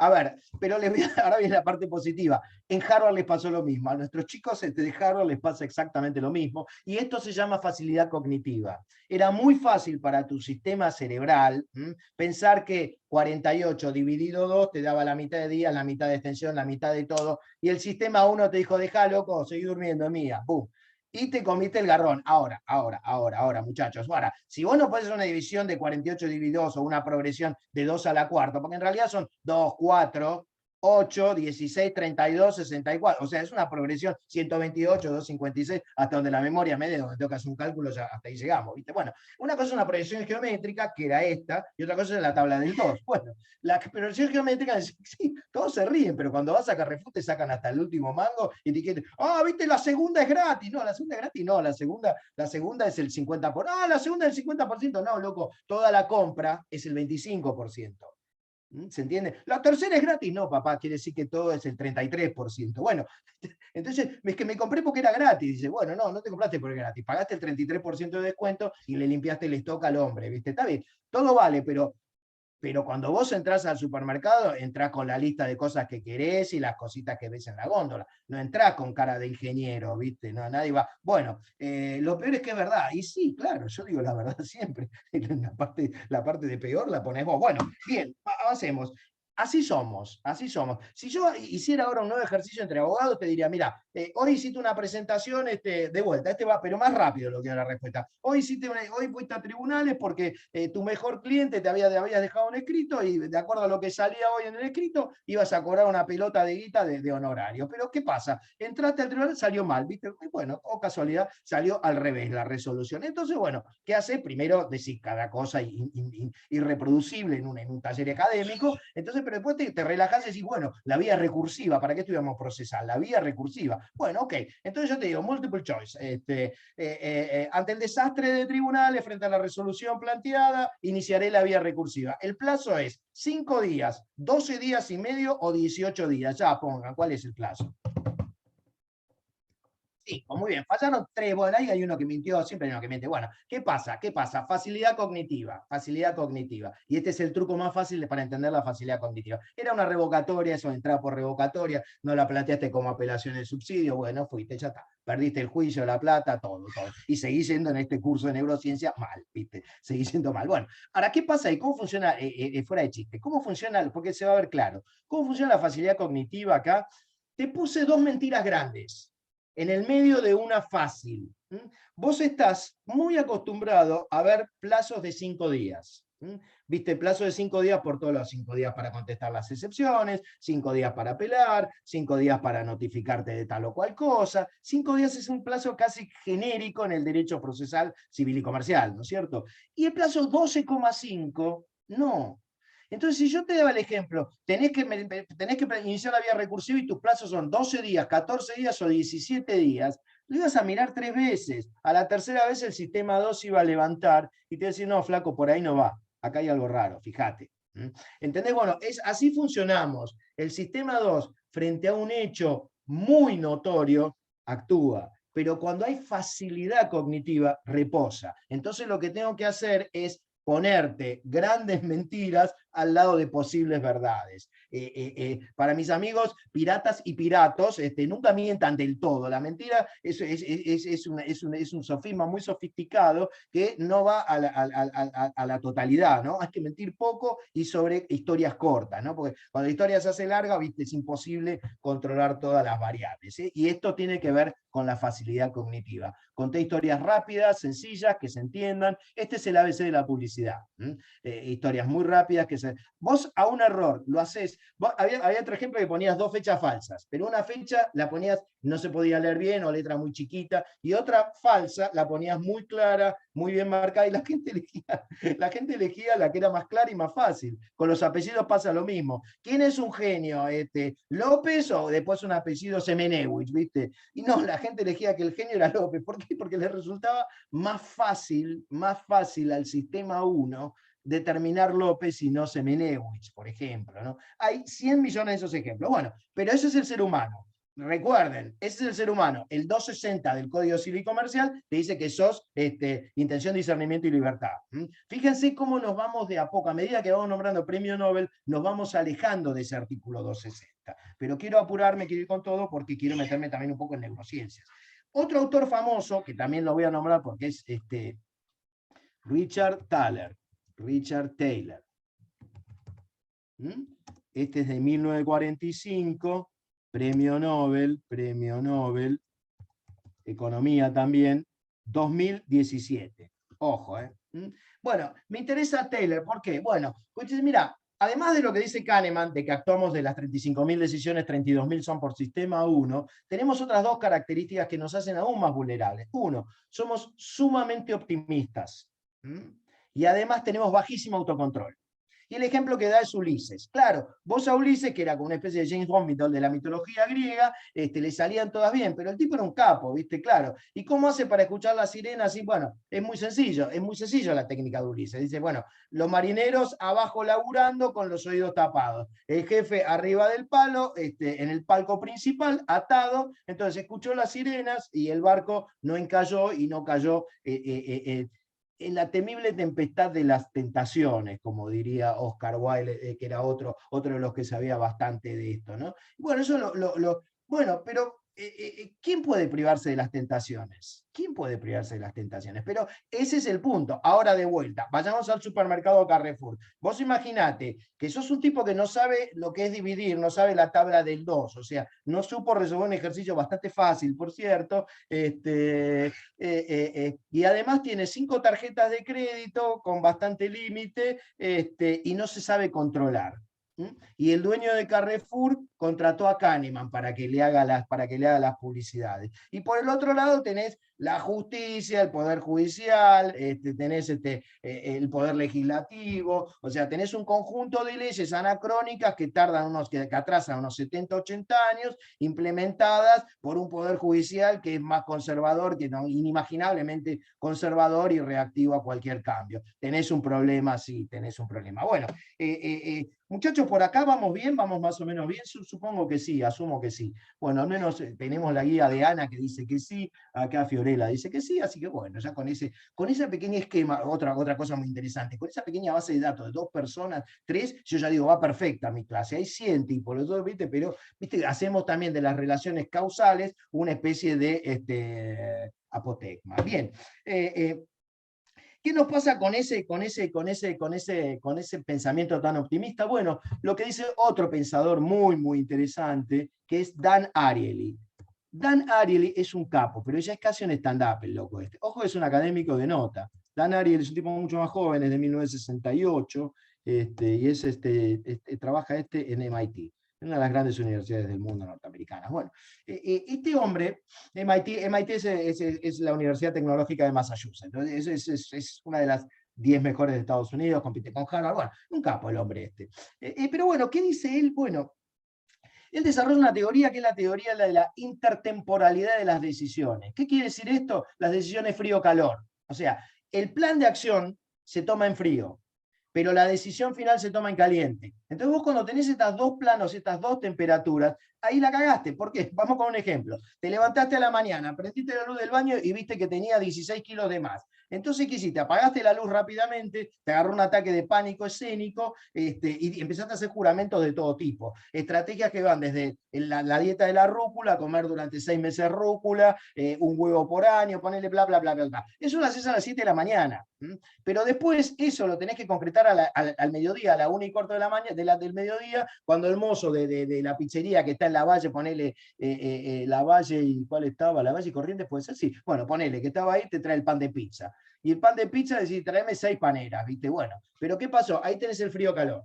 A ver, pero ahora viene la parte positiva. En Harvard les pasó lo mismo. A nuestros chicos de Harvard les pasa exactamente lo mismo. Y esto se llama facilidad cognitiva. Era muy fácil para tu sistema cerebral pensar que 48 dividido 2 te daba la mitad de día, la mitad de extensión, la mitad de todo, y el sistema 1 te dijo, dejá loco, seguí durmiendo, mía, ¡pum! Y te comiste el garrón. Ahora, muchachos. Ahora, si vos no podés hacer una división de 48 dividido 2 o una progresión de 2 a la cuarta, porque en realidad son 2, 4, 8, 16, 32, 64. O sea, es una progresión 128, 256, hasta donde la memoria me dé, donde tengo que hacer un cálculo, ya hasta ahí llegamos. ¿Viste? Bueno, una cosa es una proyección geométrica, que era esta, y otra cosa es la tabla del 2. Bueno, la proyección geométrica, sí, todos se ríen, pero cuando vas a Carrefour te sacan hasta el último mango y te dicen, viste, la segunda es gratis. No, la segunda es gratis, no, la segunda es el 50%. La segunda es el 50%. No, loco, toda la compra es el 25%. ¿Se entiende? La tercera es gratis. No, papá, quiere decir que todo es el 33%. Bueno, entonces es que me compré porque era gratis. Dice, bueno, no te compraste porque era gratis. Pagaste el 33% de descuento y le limpiaste el stock al hombre, ¿viste? Está bien, todo vale, pero cuando vos entrás al supermercado, entrás con la lista de cosas que querés y las cositas que ves en la góndola. No entrás con cara de ingeniero, ¿viste? No, nadie va. Bueno, lo peor es que es verdad. Y sí, claro, yo digo la verdad siempre. La parte de peor la ponés vos. Bueno, bien, avancemos. Así somos, así somos. Si yo hiciera ahora un nuevo ejercicio entre abogados, te diría, mira, hoy hiciste una presentación de vuelta, va, pero más rápido lo que era la respuesta. Hoy fuiste a tribunales porque tu mejor cliente te habías dejado un escrito y de acuerdo a lo que salía hoy en el escrito, ibas a cobrar una pelota de guita de honorario. Pero ¿qué pasa? Entraste al tribunal, salió mal, ¿viste? Y bueno, o casualidad, salió al revés la resolución. Entonces, bueno, ¿qué haces? Primero decís cada cosa irreproducible en un taller académico. Entonces, pero después te relajás y decís, bueno, la vía recursiva, ¿para qué estudiamos procesal? La vía recursiva. Bueno, ok, entonces yo te digo, multiple choice. Ante el desastre de tribunales, frente a la resolución planteada, iniciaré la vía recursiva. El plazo es 5 días, 12 días y medio o 18 días. Ya pongan, ¿cuál es el plazo? 5, muy bien, fallaron 3, bueno, ahí hay uno que mintió, siempre hay uno que miente. Bueno, ¿qué pasa? Facilidad cognitiva, y este es el truco más fácil para entender la facilidad cognitiva. Era una revocatoria, eso entraba por revocatoria, no la planteaste como apelación del subsidio, bueno, fuiste, ya está, perdiste el juicio, la plata, todo, y seguís yendo en este curso de neurociencia mal, ¿viste? Seguís yendo mal. Bueno, ahora, ¿qué pasa y cómo funciona, fuera de chiste, cómo funciona, porque se va a ver claro, cómo funciona la facilidad cognitiva acá? Te puse 2 mentiras grandes en el medio de una fácil. Vos estás muy acostumbrado a ver plazos de 5 días. Viste, plazo de 5 días por todos los 5 días para contestar las excepciones, 5 días para apelar, 5 días para notificarte de tal o cual cosa. 5 días es un plazo casi genérico en el derecho procesal civil y comercial, ¿no es cierto? Y el plazo 12,5, no. Entonces, si yo te daba el ejemplo, tenés que iniciar la vía recursiva y tus plazos son 12 días, 14 días o 17 días, lo ibas a mirar 3 veces. A la tercera vez el sistema 2 iba a levantar y te iba a decir, no, flaco, por ahí no va. Acá hay algo raro, fíjate. ¿Entendés? Bueno, así funcionamos. El sistema 2, frente a un hecho muy notorio, actúa. Pero cuando hay facilidad cognitiva, reposa. Entonces lo que tengo que hacer es ponerte grandes mentiras al lado de posibles verdades. Para mis amigos piratas y piratos, nunca mientan del todo. La mentira es un sofisma muy sofisticado que no va a la totalidad, ¿no? Hay que mentir poco y sobre historias cortas, ¿no? Porque cuando la historia se hace larga, ¿viste? Es imposible controlar todas las variables, ¿eh? Y esto tiene que ver con la facilidad cognitiva. Conté historias rápidas, sencillas, que se entiendan. Este es el ABC de la publicidad. publicidad. Historias muy rápidas vos a un error lo haces. Había otro ejemplo que ponías 2 fechas falsas, pero una fecha la ponías, no se podía leer bien o letra muy chiquita, y otra falsa la ponías muy clara, muy bien marcada, y la gente elegía la que era más clara y más fácil. Con los apellidos pasa lo mismo. ¿Quién es un genio? ¿López o después un apellido Semenewich, ¿viste? Y no, la gente elegía que el genio era López. ¿Por qué? Porque le resultaba más fácil al sistema 1 determinar López y no Semenewich, por ejemplo, ¿no? Hay 100 millones de esos ejemplos. Bueno, pero ese es el ser humano. Recuerden, ese es el ser humano. El 260 del Código Civil y Comercial te dice que sos intención, discernimiento y libertad. Fíjense cómo nos vamos de a poco, a medida que vamos nombrando premio Nobel, nos vamos alejando de ese artículo 260. Pero quiero apurarme, quiero ir con todo, porque quiero meterme también un poco en neurociencias. Otro autor famoso, que también lo voy a nombrar porque es Richard Thaler. Richard Taylor. Este es de 1945, premio Nobel, economía también, 2017. Ojo, Bueno, me interesa Taylor, ¿por qué? Bueno, pues mira, además de lo que dice Kahneman, de que actuamos de las 35.000 decisiones, 32.000 son por sistema 1, tenemos otras 2 características que nos hacen aún más vulnerables. Uno, somos sumamente optimistas. Y además tenemos bajísimo autocontrol. Y el ejemplo que da es Ulises. Claro, vos a Ulises, que era como una especie de James Bond de la mitología griega, le salían todas bien, pero el tipo era un capo, ¿viste? Claro. ¿Y cómo hace para escuchar las sirenas? Y bueno, es muy sencillo la técnica de Ulises. Dice, bueno, los marineros abajo laburando con los oídos tapados. El jefe arriba del palo, en el palco principal, atado, entonces escuchó las sirenas y el barco no encalló y no cayó en la temible tempestad de las tentaciones, como diría Oscar Wilde, que era otro de los que sabía bastante de esto, ¿no? Bueno, eso bueno, pero ¿quién puede privarse de las tentaciones? ¿Quién puede privarse de las tentaciones? Pero ese es el punto. Ahora de vuelta, vayamos al supermercado Carrefour. Vos imaginate que sos un tipo que no sabe lo que es dividir, no sabe la tabla del 2, o sea, no supo resolver un ejercicio bastante fácil, por cierto, y además tiene 5 tarjetas de crédito con bastante límite, y no se sabe controlar. Y el dueño de Carrefour contrató a Kahneman para que le haga las publicidades. Y por el otro lado tenés la justicia, el poder judicial, tenés el poder legislativo, o sea, tenés un conjunto de leyes anacrónicas que atrasan unos 70, 80 años, implementadas por un poder judicial que es más conservador, inimaginablemente conservador y reactivo a cualquier cambio. Tenés un problema, sí, tenés un problema. Bueno, muchachos, por acá vamos bien, vamos más o menos bien, supongo que sí, asumo que sí. Bueno, al menos tenemos la guía de Ana que dice que sí, acá Fiorella dice que sí, así que bueno, ya con ese pequeño esquema, otra cosa muy interesante, con esa pequeña base de datos de 2 personas, 3, yo ya digo, va perfecta mi clase, hay 100 tipos, los dos, ¿viste? Pero ¿viste? Hacemos también de las relaciones causales una especie de apotecma. Bien, ¿qué nos pasa con ese pensamiento tan optimista? Bueno, lo que dice otro pensador muy, muy interesante, que es Dan Ariely. Dan Ariely es un capo, pero ya es casi un stand-up el loco este. Ojo, es un académico de nota. Dan Ariely es un tipo mucho más joven, es de 1968, y trabaja en MIT, en una de las grandes universidades del mundo norteamericanas. Bueno, este hombre, MIT es la Universidad Tecnológica de Massachusetts, entonces es una de las 10 mejores de Estados Unidos, compite con Harvard, bueno, un capo el hombre este. Pero bueno, ¿qué dice él? Bueno, él desarrolla una teoría que es la teoría de la intertemporalidad de las decisiones. ¿Qué quiere decir esto? Las decisiones frío-calor. O sea, el plan de acción se toma en frío, pero la decisión final se toma en caliente. Entonces vos cuando tenés estas 2 planos, estas 2 temperaturas, ahí la cagaste. ¿Por qué? Vamos con un ejemplo. Te levantaste a la mañana, prendiste la luz del baño y viste que tenía 16 kilos de más. Entonces, ¿qué hiciste? Apagaste la luz rápidamente, te agarró un ataque de pánico escénico, y empezaste a hacer juramentos de todo tipo. Estrategias que van desde la dieta de la rúcula, comer durante 6 meses rúcula, un huevo por año, ponerle bla, bla, bla, bla, bla. Eso lo haces a las 7 de la mañana. Pero después eso lo tenés que concretar al mediodía, a la 1:15 de la mañana, del mediodía, cuando el mozo de la pizzería que está en la Valle, ponele la Valle, ¿y cuál estaba? La Valle y Corrientes, puede ser, sí. Bueno, ponele que estaba ahí, te trae el pan de pizza. Y el pan de pizza decís, tráeme 6 paneras, ¿viste? Bueno, pero ¿qué pasó? Ahí tenés el frío-calor.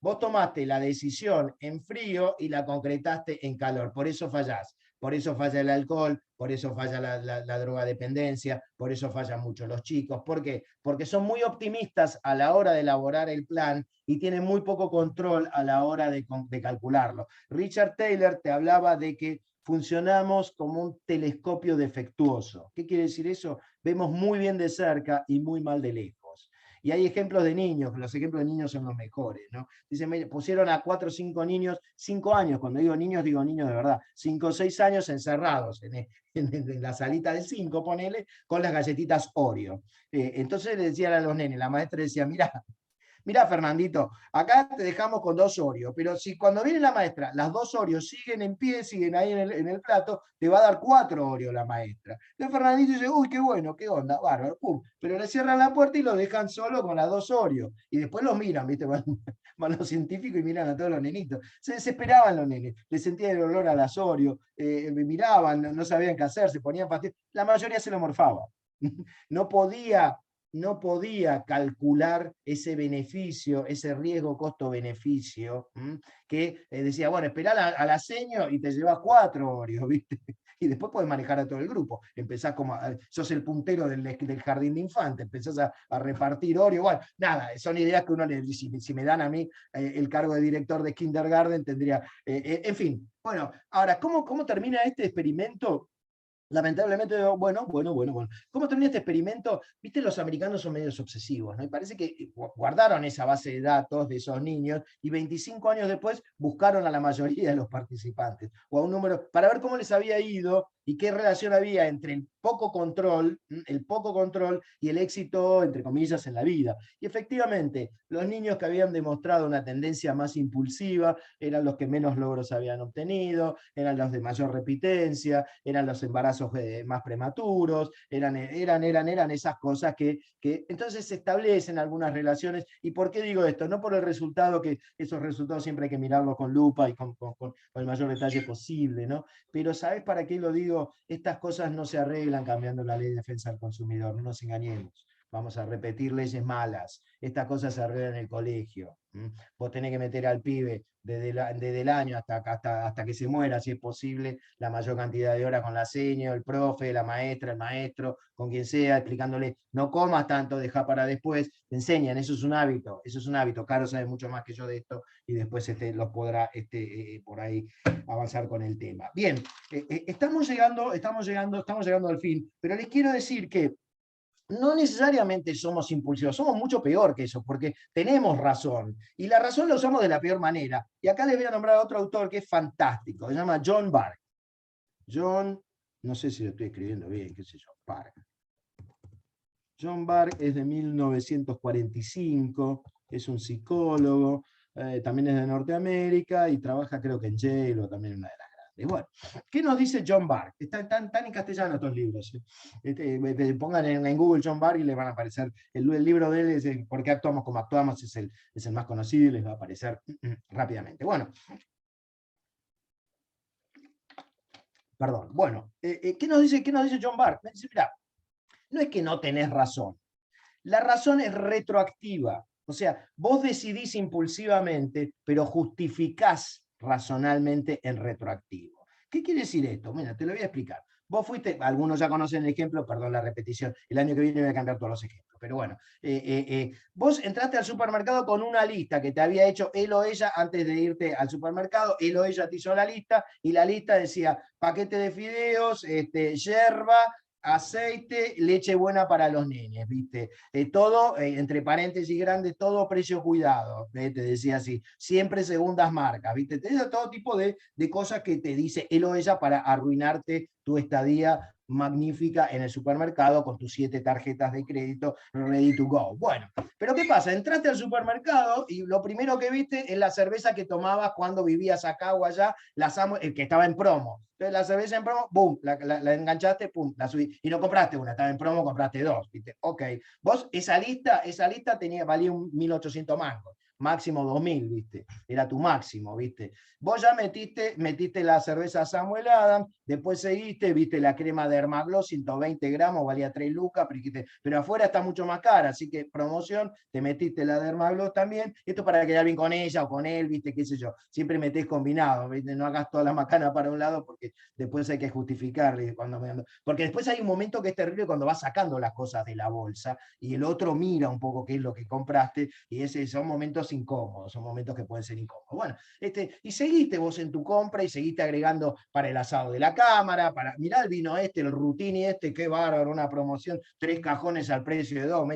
Vos tomaste la decisión en frío y la concretaste en calor, por eso fallás. Por eso falla el alcohol, por eso falla la drogadependencia, por eso fallan mucho los chicos. ¿Por qué? Porque son muy optimistas a la hora de elaborar el plan y tienen muy poco control a la hora de calcularlo. Richard Taylor te hablaba de que funcionamos como un telescopio defectuoso. ¿Qué quiere decir eso? Vemos muy bien de cerca y muy mal de lejos. Y hay ejemplos de niños, los ejemplos de niños son los mejores, ¿no? Dicen, me pusieron a 4 o 5 niños, 5 años, cuando digo niños de verdad, 5 o 6 años encerrados en la salita del 5, ponele, con las galletitas Oreo. Entonces le decían a los nenes, la maestra decía, mirá, Fernandito, acá te dejamos con 2 Oreos, pero si cuando viene la maestra, las 2 Oreos siguen en pie, siguen ahí en el plato, te va a dar 4 Oreos la maestra. Entonces Fernandito dice, uy, qué bueno, qué onda, bárbaro, pum. Pero le cierran la puerta y lo dejan solo con las 2 Oreos. Y después los miran, ¿viste? Van los científicos y miran a todos los nenitos. Se desesperaban los nenes, les sentían el olor a las Oreos, miraban, no sabían qué hacer, se ponían pastillas. La mayoría se lo morfaba. No podía calcular ese beneficio, ese riesgo costo-beneficio, que decía, bueno, esperá a la seño y te llevas 4 Oreos, ¿viste? Y después podés manejar a todo el grupo. Empezás como, sos el puntero del jardín de infantes, empezás a repartir Oreo. Bueno, nada, son ideas que uno le dice, si me dan a mí el cargo de director de kindergarten, tendría, en fin. Bueno, ahora, ¿cómo termina este experimento? Lamentablemente, bueno. ¿Cómo termina este experimento? Viste, los americanos son medios obsesivos, ¿no? Y parece que guardaron esa base de datos de esos niños y 25 años después buscaron a la mayoría de los participantes, o a un número, para ver cómo les había ido y qué relación había entre el poco control y el éxito, entre comillas, en la vida. Y efectivamente, los niños que habían demostrado una tendencia más impulsiva eran los que menos logros habían obtenido, eran los de mayor repitencia, eran los embarazos más prematuros, eran esas cosas que entonces se establecen algunas relaciones. ¿Y por qué digo esto? No por el resultado, que esos resultados siempre hay que mirarlos con lupa y con el mayor detalle posible, ¿no? Pero ¿sabes para qué lo digo? Estas cosas no se arreglan cambiando la ley de defensa del consumidor, no nos engañemos. Vamos a repetir leyes malas. Estas cosas se arreglan en el colegio. Vos tenés que meter al pibe desde el año hasta que se muera, si es posible, la mayor cantidad de horas con la seño, el profe, la maestra, el maestro, con quien sea, explicándole, no comas tanto, deja para después. Te enseñan, eso es un hábito. Caro sabe mucho más que yo de esto y después los podrá por ahí avanzar con el tema. Bien, estamos llegando al fin, pero les quiero decir que no necesariamente somos impulsivos, somos mucho peor que eso, porque tenemos razón, y la razón la usamos de la peor manera. Y acá les voy a nombrar a otro autor que es fantástico, se llama John Bargh. No sé si lo estoy escribiendo bien, qué sé yo, Bargh. John Bargh es de 1945, es un psicólogo, también es de Norteamérica, y trabaja creo que en Yale o también en una de las. Y bueno, ¿qué nos dice John Bargh? Están en castellano estos libros. Pongan en Google John Bargh y les van a aparecer. El libro de él es ¿Por qué actuamos como actuamos? Es el más conocido y les va a aparecer rápidamente. Bueno. Perdón. Bueno, ¿qué nos dice John Bargh? Me dice, mirá, no es que no tenés razón. La razón es retroactiva. O sea, vos decidís impulsivamente, pero justificás razonalmente en retroactivo. ¿Qué quiere decir esto? Mira, te lo voy a explicar. Vos fuiste, algunos ya conocen el ejemplo, perdón la repetición, el año que viene voy a cambiar todos los ejemplos, pero bueno, vos entraste al supermercado con una lista que te había hecho él o ella antes de irte al supermercado, él o ella te hizo la lista, y la lista decía paquete de fideos, yerba, aceite, leche buena para los nenes, ¿viste? Todo, entre paréntesis grandes, todo precio cuidado, te decía así, siempre segundas marcas, ¿viste? Te da todo tipo de cosas que te dice él o ella para arruinarte tu estadía magnífica en el supermercado con tus 7 tarjetas de crédito ready to go. Bueno, pero ¿qué pasa? Entraste al supermercado y lo primero que viste es la cerveza que tomabas cuando vivías acá o allá, que estaba en promo. Entonces la cerveza en promo, boom, la enganchaste, pum, la subí. Y no compraste una, estaba en promo, compraste 2. ¿Viste? Ok. Vos, esa lista valía 1.800 mangos. máximo 2000, ¿viste? Era tu máximo, ¿viste? Vos ya metiste la cerveza Samuel Adams, después seguiste, viste la crema de Hermagloss, 120 gramos, valía 3 lucas, pero afuera está mucho más cara, así que promoción, te metiste la de Hermagloss también, esto para quedar bien con ella o con él, viste, qué sé yo, siempre metés combinado, ¿viste? No hagas toda la macana para un lado porque después hay que justificarle, porque después hay un momento que es terrible cuando vas sacando las cosas de la bolsa y el otro mira un poco qué es lo que compraste, y son momentos incómodos, son momentos que pueden ser incómodos. Bueno, y seguiste vos en tu compra y seguiste agregando para el asado de la cámara, mirá el vino el Rutini qué bárbaro, una promoción, 3 cajones al precio de 2,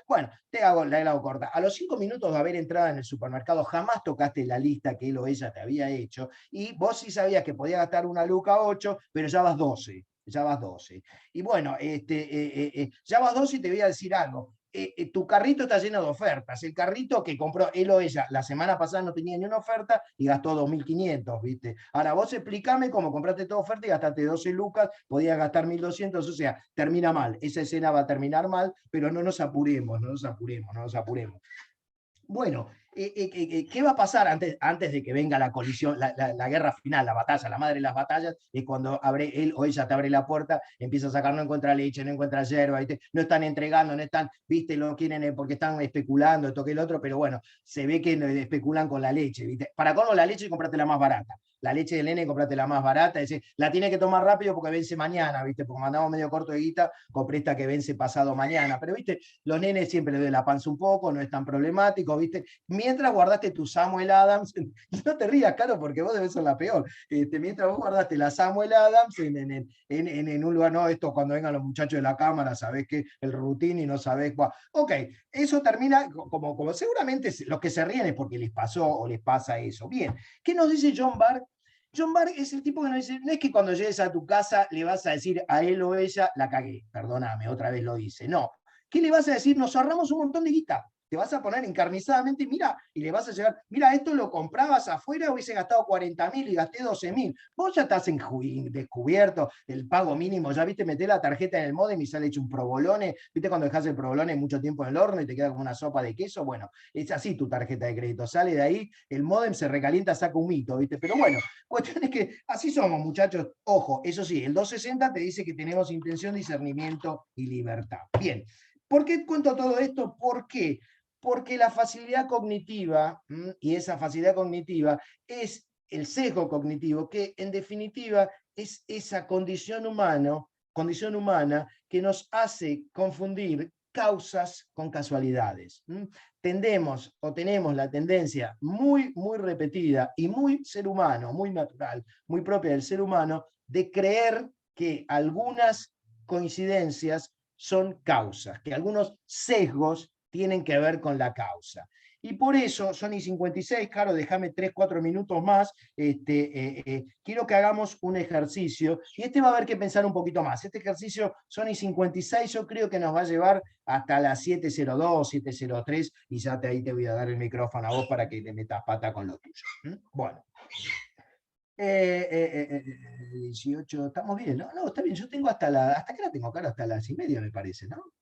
bueno, te hago la helado corta. A los 5 minutos de haber entrado en el supermercado, jamás tocaste la lista que él o ella te había hecho, y vos sí sabías que podías gastar 1,8 lucas, pero ya vas 12. Ya vas 12. Y bueno, ya vas 12 y te voy a decir algo. Tu carrito está lleno de ofertas. El carrito que compró él o ella la semana pasada no tenía ni una oferta y gastó 2.500, ¿viste? Ahora vos explícame cómo compraste toda oferta y gastaste 12 lucas, podías gastar 1.200, o sea, termina mal. Esa escena va a terminar mal, pero no nos apuremos, no nos apuremos, no nos apuremos. Bueno, ¿qué va a pasar antes de que venga la colisión, la guerra final, la batalla, la madre de las batallas? Es cuando él o ella te abre la puerta, empieza a sacar, no encuentra leche, no encuentra yerba, ¿viste? No están entregando, no están, ¿viste? Lo quieren porque están especulando, esto que el otro, pero bueno, se ve que especulan con la leche, ¿viste? Para colmo, la leche comprate la más barata. La leche del nene, comprate la más barata, es decir, la tiene que tomar rápido porque vence mañana, ¿viste? Porque mandamos medio corto de guita, compré esta que vence pasado mañana, pero ¿viste? Los nenes siempre les duele la panza un poco, no es tan problemático, ¿viste? Mientras guardaste tu Samuel Adams, no te rías, Caro, porque vos debes ser la peor, mientras vos guardaste la Samuel Adams en un lugar, no, esto cuando vengan los muchachos de la cámara, sabés que el Rutini, no sabés, bueno, ok, eso termina, como seguramente los que se ríen es porque les pasó o les pasa eso. Bien, ¿qué nos dice John Barr? John Barr es el tipo que nos dice, no es que cuando llegues a tu casa le vas a decir a él o ella, la cagué, perdóname, otra vez lo dice, no. ¿Qué le vas a decir? Nos ahorramos un montón de guita. Te vas a poner encarnizadamente, mira, y le vas a llegar, mira, esto lo comprabas afuera, hubiese gastado 40.000 y gasté 12.000. Vos ya estás descubierto el pago mínimo, ya viste, metés la tarjeta en el módem y sale hecho un provolone, viste cuando dejas el provolone mucho tiempo en el horno y te queda como una sopa de queso, bueno, es así tu tarjeta de crédito, sale de ahí, el módem se recalienta, saca un mito, viste, pero bueno, cuestión es que así somos, muchachos, ojo, eso sí, el 260 te dice que tenemos intención, discernimiento y libertad. Bien, ¿por qué cuento todo esto? ¿Por qué? Porque la facilidad cognitiva, y esa facilidad cognitiva es el sesgo cognitivo, que en definitiva es esa condición humana que nos hace confundir causas con casualidades. Tendemos o tenemos la tendencia muy, muy repetida y muy ser humano, muy natural, muy propia del ser humano, de creer que algunas coincidencias son causas, que algunos sesgos tienen que ver con la causa. Y por eso, son y 56, Caro, déjame 3, 4 minutos más, quiero que hagamos un ejercicio, y va a haber que pensar un poquito más. Este ejercicio, son y 56, yo creo que nos va a llevar hasta las 7:02, 7:03, y ya ahí te voy a dar el micrófono a vos para que le metas pata con lo tuyo. Bueno. 18, estamos bien, ¿no? No, está bien, yo tengo ¿hasta qué la tengo, Caro? Hasta las 1:30 me parece, ¿no?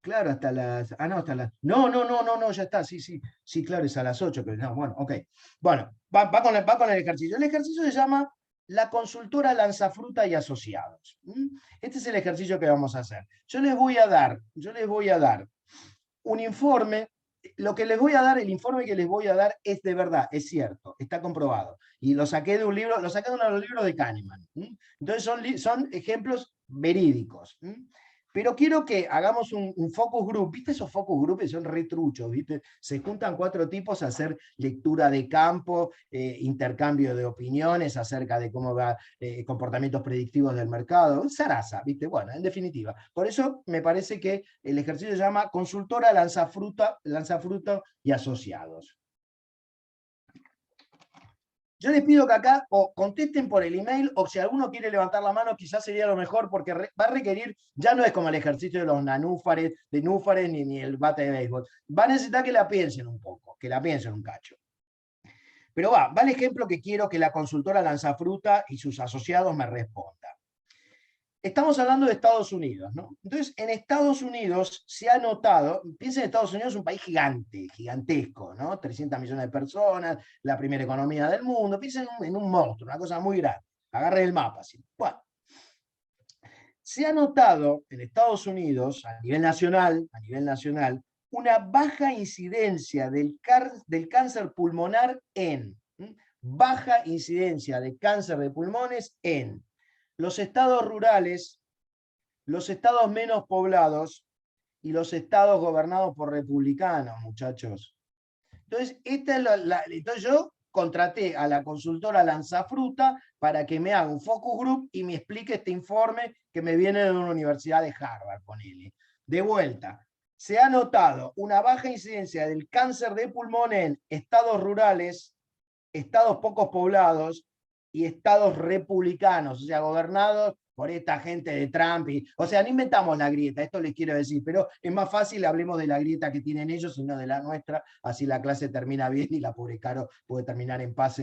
Claro, hasta las. No, hasta las. No, ya está, sí, claro, es a las 8, pero no, bueno, ok. Bueno, va con el ejercicio. El ejercicio se llama la consultora Lanzafruta y Asociados. Este es el ejercicio que vamos a hacer. Yo les voy a dar un informe. Lo que les voy a dar, el informe que les voy a dar es de verdad, es cierto, está comprobado. Y lo saqué de un libro, lo saqué de uno de los libros de Kahneman. Entonces son ejemplos verídicos. Pero quiero que hagamos un focus group. ¿Viste esos focus groups que son retruchos? ¿Viste? Se juntan 4 tipos a hacer lectura de campo, intercambio de opiniones acerca de cómo va comportamientos predictivos del mercado. Zaraza, ¿viste? Bueno, en definitiva. Por eso me parece que el ejercicio se llama Consultora Lanzafruta y Asociados. Yo les pido que acá o contesten por el email, o si alguno quiere levantar la mano, quizás sería lo mejor, porque va a requerir, ya no es como el ejercicio de los nanúfares, ni el bate de béisbol. Va a necesitar que la piensen un poco, que la piensen un cacho. Pero va el ejemplo que quiero que la consultora Lanzafruta y sus asociados me respondan. estamos hablando de Estados Unidos, ¿no? Entonces, en Estados Unidos se ha notado, piensen en Estados Unidos, es un país gigante, gigantesco, ¿no? 300 millones de personas, la primera economía del mundo, piensen en un monstruo, una cosa muy grande. Agarren el mapa, así. Bueno, se ha notado en Estados Unidos, a nivel nacional, una baja incidencia del cáncer pulmonar baja incidencia de cáncer de pulmones en los estados rurales, los estados menos poblados y los estados gobernados por republicanos, muchachos. Entonces, entonces yo contraté a la consultora Lanzafruta para que me haga un focus group y me explique este informe que me viene de una universidad de Harvard, ponele. De vuelta, se ha notado una baja incidencia del cáncer de pulmón en estados rurales, estados pocos poblados y estados republicanos, o sea, gobernados por esta gente de Trump. O sea, no inventamos la grieta, esto les quiero decir, pero es más fácil, hablemos de la grieta que tienen ellos y no de la nuestra, así la clase termina bien y la pobre Caro puede terminar en paz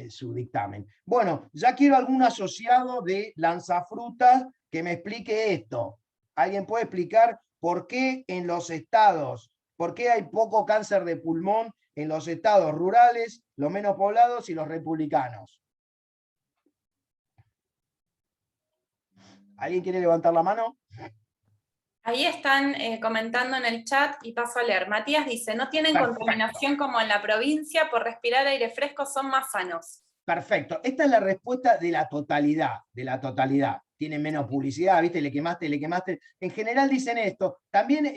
su dictamen. Bueno, ya quiero algún asociado de Lanzafrutas que me explique esto. ¿Alguien puede explicar por qué en los estados, por qué hay poco cáncer de pulmón en los estados rurales, los menos poblados y los republicanos? ¿Alguien quiere levantar la mano? Ahí están comentando en el chat y paso a leer. Matías dice, no tienen Perfecto. contaminación como en la provincia, por respirar aire fresco son más sanos. Perfecto. Esta es la respuesta de la totalidad, Tienen menos publicidad, ¿viste? Le quemaste. En general dicen esto. También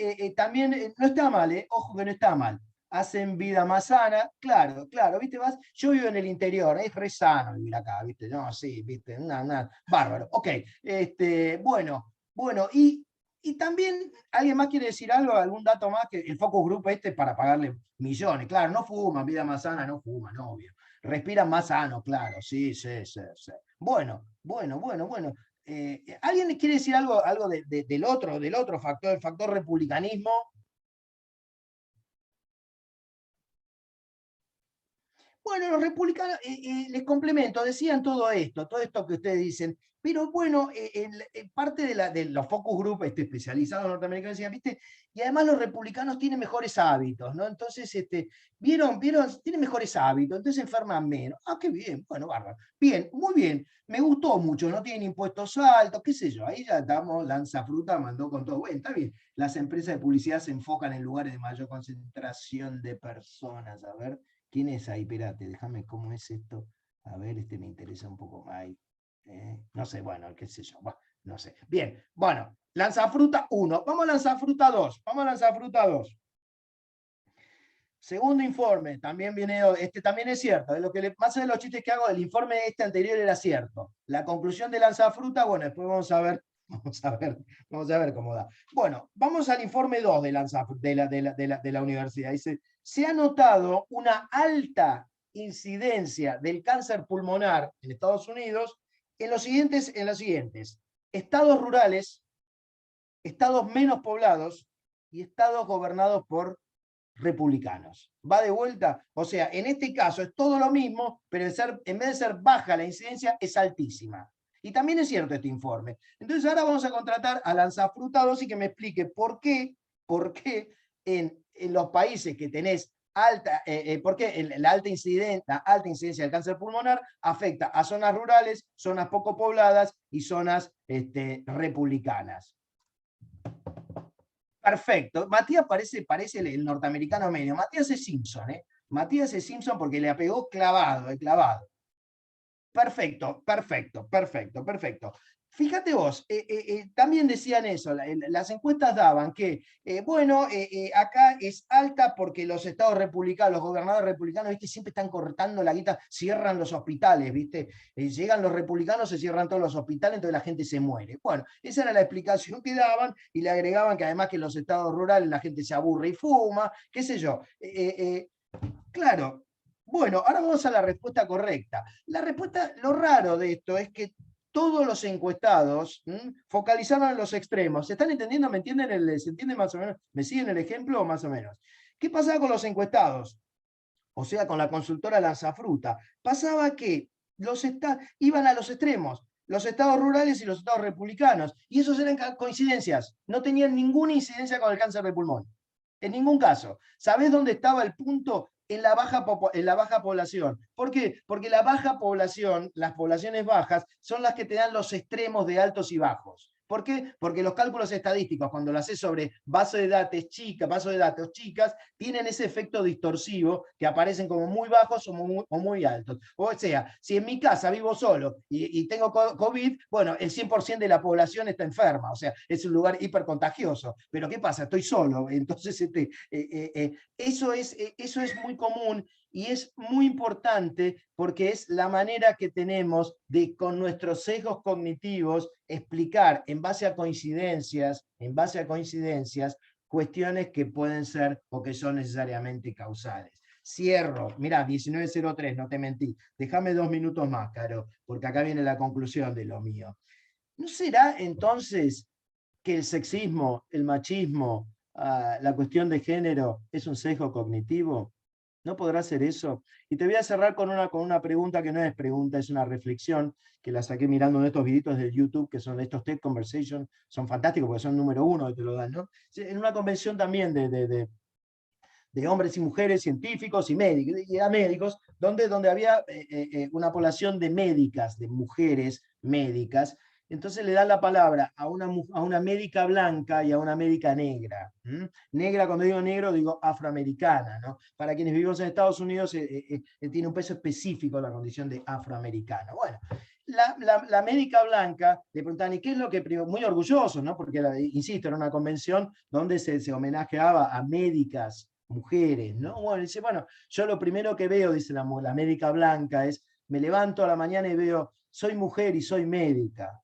no está mal, ojo que no está mal. Hacen vida más sana, claro, ¿viste? Yo vivo en el interior, es re sano vivir acá, ¿viste? No, sí, ¿viste? Bárbaro. Ok, bueno, y también, ¿alguien más quiere decir algo? ¿Algún dato más? Que el focus group para pagarle millones, claro, no fuman, vida más sana, no fuman, obvio. Respiran más sano, claro, sí. Bueno. ¿Alguien quiere decir algo del otro factor, el factor republicanismo? Bueno, los republicanos, les complemento, decían todo esto que ustedes dicen, pero bueno, parte de los focus group especializados norteamericanos decían, ¿viste? Y además los republicanos tienen mejores hábitos, ¿no? Entonces, ¿vieron? Tienen mejores hábitos, entonces enferman menos. Ah, qué bien, bueno, bárbaro. Bien, muy bien, me gustó mucho, no tienen impuestos altos, qué sé yo, ahí ya estamos, Lanzafruta mandó con todo. Bueno, está bien, las empresas de publicidad se enfocan en lugares de mayor concentración de personas, a ver. ¿Quién es ahí? Espérate, déjame, ¿cómo es esto? A ver, me interesa un poco más. No sé, bueno, qué sé yo. Bueno, no sé. Bien, bueno, Lanzafruta 1. Vamos a Lanzafruta 2. Segundo informe, también viene, también es cierto, de lo que más de los chistes que hago, el informe anterior era cierto. La conclusión de Lanzafruta, bueno, después vamos a ver cómo da. Bueno, vamos al informe 2 de la universidad. Dice, se ha notado una alta incidencia del cáncer pulmonar en Estados Unidos en los siguientes estados rurales, estados menos poblados y estados gobernados por republicanos. Va de vuelta, o sea, en este caso es todo lo mismo, pero en vez de ser baja la incidencia, es altísima. Y también es cierto este informe. Entonces ahora vamos a contratar a Lanzafruta 2 y que me explique por qué en los países que tenés por qué la alta incidencia del cáncer pulmonar afecta a zonas rurales, zonas poco pobladas y zonas republicanas. Perfecto. Matías parece el norteamericano medio. Matías es Simpson, ¿eh? Matías es Simpson porque le apegó clavado. Perfecto. Fíjate vos, también decían eso, las encuestas daban que, acá es alta porque los estados republicanos, los gobernadores republicanos, ¿viste? Siempre están cortando la guita, cierran los hospitales, ¿viste? Llegan los republicanos, se cierran todos los hospitales, entonces la gente se muere. Bueno, esa era la explicación que daban, y le agregaban que además que en los estados rurales la gente se aburre y fuma, qué sé yo. Claro. Bueno, ahora vamos a la respuesta correcta. Lo raro de esto es que todos los encuestados focalizaron en los extremos. ¿Se están entendiendo? ¿Me entienden? ¿Se entiende más o menos? ¿Me siguen el ejemplo o más o menos? ¿Qué pasaba con los encuestados? O sea, con la consultora Lanzafruta. Pasaba que iban a los extremos. los estados rurales y los estados republicanos. Y esos eran coincidencias, no tenían ninguna incidencia con el cáncer de pulmón. En ningún caso. ¿Sabés dónde estaba el punto? En la baja población. ¿Por qué? Porque la baja población, las poblaciones bajas, son las que te dan los extremos de altos y bajos. ¿Por qué? Porque los cálculos estadísticos, cuando lo haces sobre base de datos chicas, tienen ese efecto distorsivo que aparecen como muy bajos o muy altos. O sea, si en mi casa vivo solo y tengo COVID, bueno, el 100% de la población está enferma, o sea, es un lugar hipercontagioso. Pero ¿qué pasa? Estoy solo. Entonces, eso es muy común. Y es muy importante porque es la manera que tenemos de, con nuestros sesgos cognitivos, explicar en base a coincidencias, cuestiones que pueden ser o que son necesariamente causales. Cierro, mirá, 19:03, no te mentí. Déjame 2 minutos más, Caro, porque acá viene la conclusión de lo mío. ¿No será entonces que el sexismo, el machismo, la cuestión de género es un sesgo cognitivo? ¿No podrá ser eso? Y te voy a cerrar con una pregunta que no es pregunta, es una reflexión, que la saqué mirando de estos videitos de YouTube, que son estos Tech Conversation, son fantásticos porque son número 1 que te lo dan, ¿no? En una convención también de hombres y mujeres científicos y médicos, donde había una población de médicas, de mujeres médicas. Entonces le dan la palabra a una médica blanca y a una médica negra. Negra, cuando digo negro, digo afroamericana, ¿no? Para quienes vivimos en Estados Unidos, tiene un peso específico la condición de afroamericano. Bueno, la médica blanca le preguntaban, ¿y qué es lo que muy orgulloso, ¿no? Porque, insisto, era una convención donde se homenajeaba a médicas mujeres, ¿no? Bueno, dice, bueno, yo lo primero que veo, dice la médica blanca, es, me levanto a la mañana y veo, soy mujer y soy médica.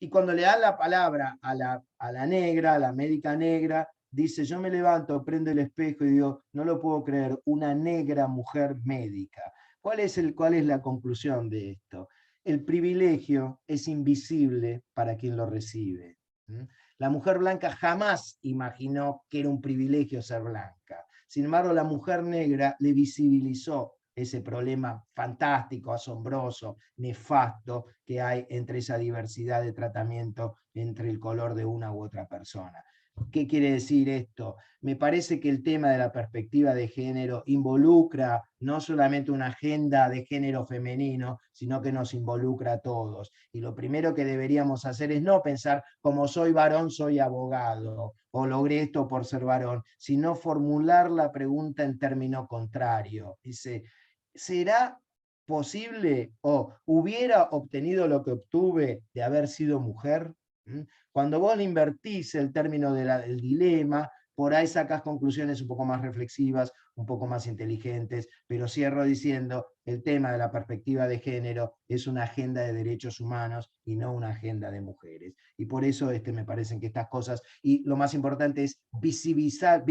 Y cuando le dan la palabra a la negra, a la médica negra, dice, yo me levanto, prendo el espejo y digo, no lo puedo creer, una negra mujer médica. ¿Cuál es la conclusión de esto? El privilegio es invisible para quien lo recibe. La mujer blanca jamás imaginó que era un privilegio ser blanca. Sin embargo, la mujer negra le visibilizó ese problema fantástico, asombroso, nefasto que hay entre esa diversidad de tratamiento entre el color de una u otra persona. ¿Qué quiere decir esto? Me parece que el tema de la perspectiva de género involucra no solamente una agenda de género femenino, sino que nos involucra a todos. Y lo primero que deberíamos hacer es no pensar, como soy varón, soy abogado, o logré esto por ser varón, sino formular la pregunta en término contrario. Dice, ¿será posible o hubiera obtenido lo que obtuve de haber sido mujer? Cuando vos le invertís el término del dilema, por ahí sacás conclusiones un poco más reflexivas, un poco más inteligentes, pero cierro diciendo, el tema de la perspectiva de género es una agenda de derechos humanos y no una agenda de mujeres. Y por eso me parecen que estas cosas, y lo más importante es visibilizar,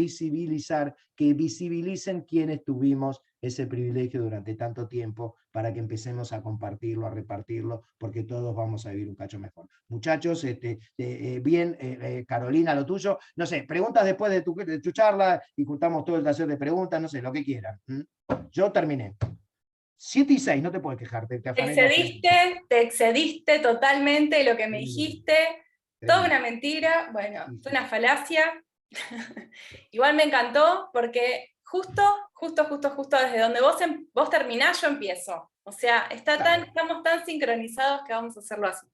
que visibilicen quienes tuvimos ese privilegio durante tanto tiempo, para que empecemos a compartirlo, a repartirlo, porque todos vamos a vivir un cacho mejor. Muchachos, Carolina, lo tuyo, no sé, preguntas después de tu charla y juntamos todo el taller de preguntas, no sé, lo que quieran. Yo terminé. 7:06, no te puedes quejarte. Te excediste totalmente de lo que me dijiste, toda una mentira, bueno, fue una falacia. Igual me encantó porque justo desde donde vos terminás, yo empiezo. O sea, estamos tan sincronizados que vamos a hacerlo así.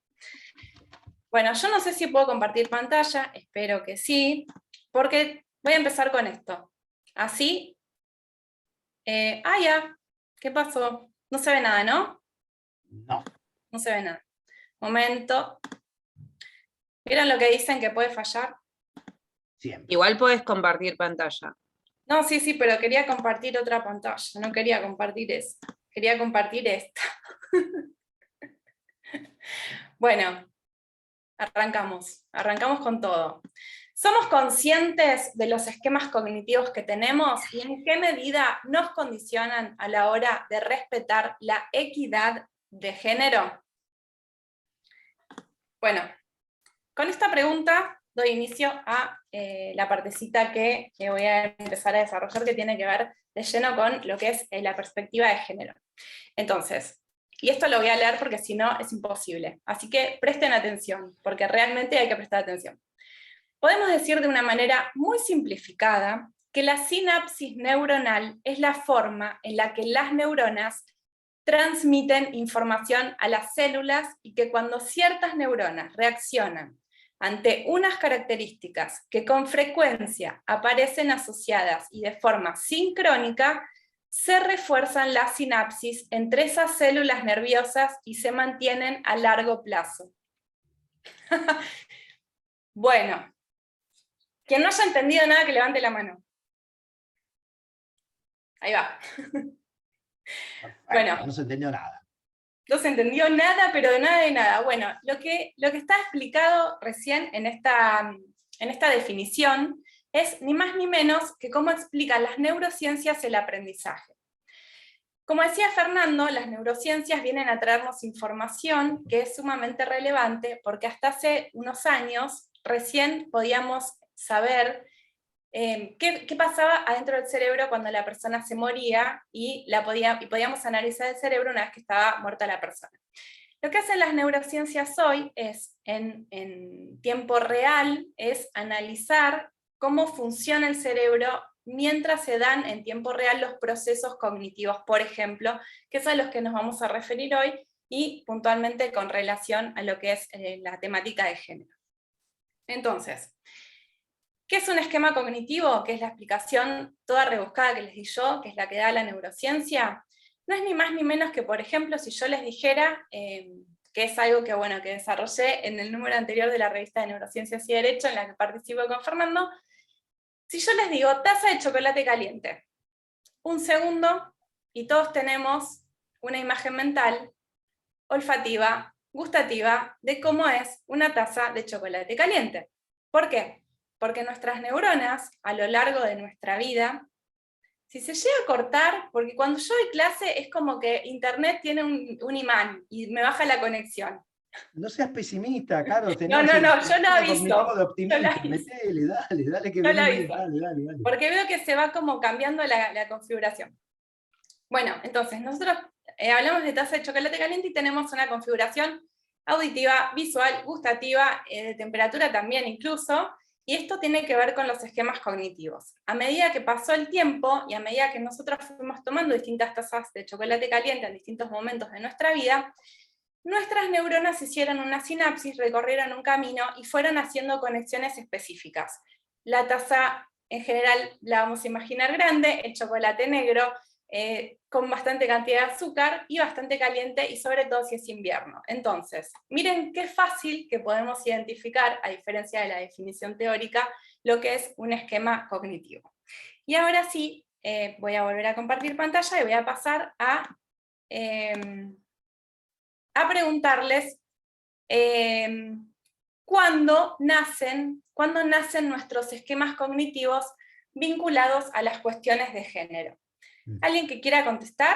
Bueno, yo no sé si puedo compartir pantalla, espero que sí, porque voy a empezar con esto. Así. Ya. ¿Qué pasó? No se ve nada, ¿no? No. No se ve nada. Momento. ¿Vieron lo que dicen que puede fallar? Siempre. Igual podés compartir pantalla. No, sí, pero quería compartir otra pantalla. No quería compartir esta. Quería compartir esta. Bueno, arrancamos con todo. ¿Somos conscientes de los esquemas cognitivos que tenemos y en qué medida nos condicionan a la hora de respetar la equidad de género? Bueno, con esta pregunta doy inicio a la partecita que voy a empezar a desarrollar, que tiene que ver de lleno con lo que es la perspectiva de género. Entonces, Y esto lo voy a leer porque si no es imposible. Así que presten atención, porque realmente hay que prestar atención. Podemos decir de una manera muy simplificada que la sinapsis neuronal es la forma en la que las neuronas transmiten información a las células y que cuando ciertas neuronas reaccionan ante unas características que con frecuencia aparecen asociadas y de forma sincrónica, se refuerzan las sinapsis entre esas células nerviosas y se mantienen a largo plazo. Bueno, quien no haya entendido nada que levante la mano. Ahí va. Bueno. No se entendió nada. No se entendió nada, pero de nada de nada. Bueno, lo que está explicado recién en esta definición es ni más ni menos que cómo explican las neurociencias el aprendizaje. Como decía Fernando, las neurociencias vienen a traernos información que es sumamente relevante porque hasta hace unos años recién podíamos saber qué pasaba adentro del cerebro cuando la persona se moría y podíamos analizar el cerebro una vez que estaba muerta la persona. Lo que hacen las neurociencias hoy es, en tiempo real, es analizar cómo funciona el cerebro mientras se dan en tiempo real los procesos cognitivos, por ejemplo, que son los que nos vamos a referir hoy, y puntualmente con relación a lo que es la temática de género. Entonces, ¿qué es un esquema cognitivo? Que es la explicación toda rebuscada que les di yo, que es la que da la neurociencia. No es ni más ni menos que, por ejemplo, si yo les dijera, que es algo que desarrollé en el número anterior de la revista de Neurociencias y Derecho, en la que participo con Fernando, si yo les digo taza de chocolate caliente, un segundo, y todos tenemos una imagen mental, olfativa, gustativa, de cómo es una taza de chocolate caliente. ¿Por qué? Porque nuestras neuronas, a lo largo de nuestra vida, si se llega a cortar, porque cuando yo doy clase es como que internet tiene un imán y me baja la conexión. No seas pesimista, Caro. No, yo lo aviso. De optimista. Metele, dale, que viene bien. Dale. Porque veo que se va como cambiando la configuración. Bueno, entonces, nosotros hablamos de taza de chocolate caliente y tenemos una configuración auditiva, visual, gustativa, de temperatura también incluso, y esto tiene que ver con los esquemas cognitivos. A medida que pasó el tiempo y a medida que nosotros fuimos tomando distintas tazas de chocolate caliente en distintos momentos de nuestra vida, nuestras neuronas hicieron una sinapsis, recorrieron un camino y fueron haciendo conexiones específicas. La taza en general la vamos a imaginar grande, el chocolate negro, con bastante cantidad de azúcar y bastante caliente, y sobre todo si es invierno. Entonces, miren qué fácil que podemos identificar, a diferencia de la definición teórica, lo que es un esquema cognitivo. Y ahora sí, voy a volver a compartir pantalla y voy a pasar a preguntarles ¿cuándo nacen nuestros esquemas cognitivos vinculados a las cuestiones de género? ¿Alguien que quiera contestar?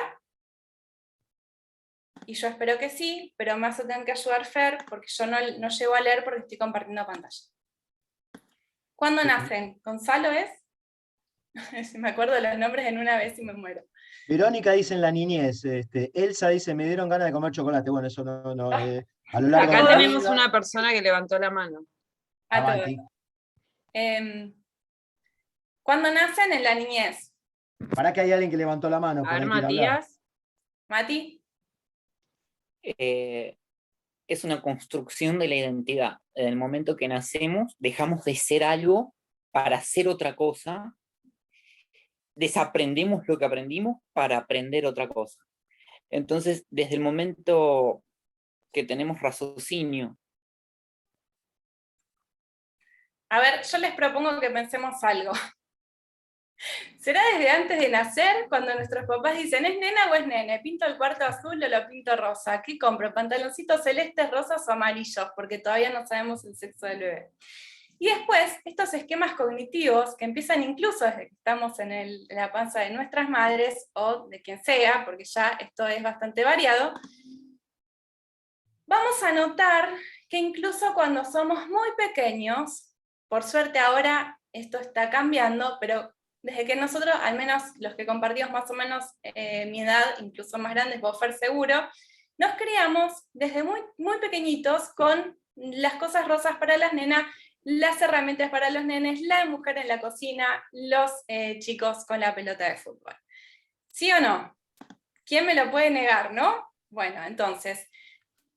Y yo espero que sí, pero me vas a tener que ayudar, Fer, porque yo no llego a leer porque estoy compartiendo pantalla. ¿Cuándo nacen? ¿Gonzalo es? Me acuerdo de los nombres en una vez y me muero. Verónica dice en la niñez, Elsa dice, me dieron ganas de comer chocolate. Bueno, eso no a lo largo Acá de la tenemos vida, una persona que levantó la mano. Avanti. ¿Cuándo nacen? En la niñez. ¿Para que hay alguien que levantó la mano? A ver, Matías. Mati. Es una construcción de la identidad. En el momento que nacemos, dejamos de ser algo para ser otra cosa, desaprendemos lo que aprendimos para aprender otra cosa. Entonces, desde el momento que tenemos raciocinio. A ver, yo les propongo que pensemos algo. ¿Será desde antes de nacer, cuando nuestros papás dicen, ¿es nena o es nene? ¿Pinto el cuarto azul o lo pinto rosa? ¿Qué compro? ¿Pantaloncitos celestes, rosas o amarillos? Porque todavía no sabemos el sexo del bebé. Y después, estos esquemas cognitivos, que empiezan incluso desde que estamos en la panza de nuestras madres, o de quien sea, porque ya esto es bastante variado, vamos a notar que incluso cuando somos muy pequeños, por suerte ahora esto está cambiando, pero desde que nosotros, al menos los que compartimos más o menos mi edad, incluso más grandes, vos Fer seguro, nos criamos desde muy, muy pequeñitos con las cosas rosas para las nenas, las herramientas para los nenes, la mujer en la cocina, los chicos con la pelota de fútbol. ¿Sí o no? ¿Quién me lo puede negar, no? Bueno, entonces,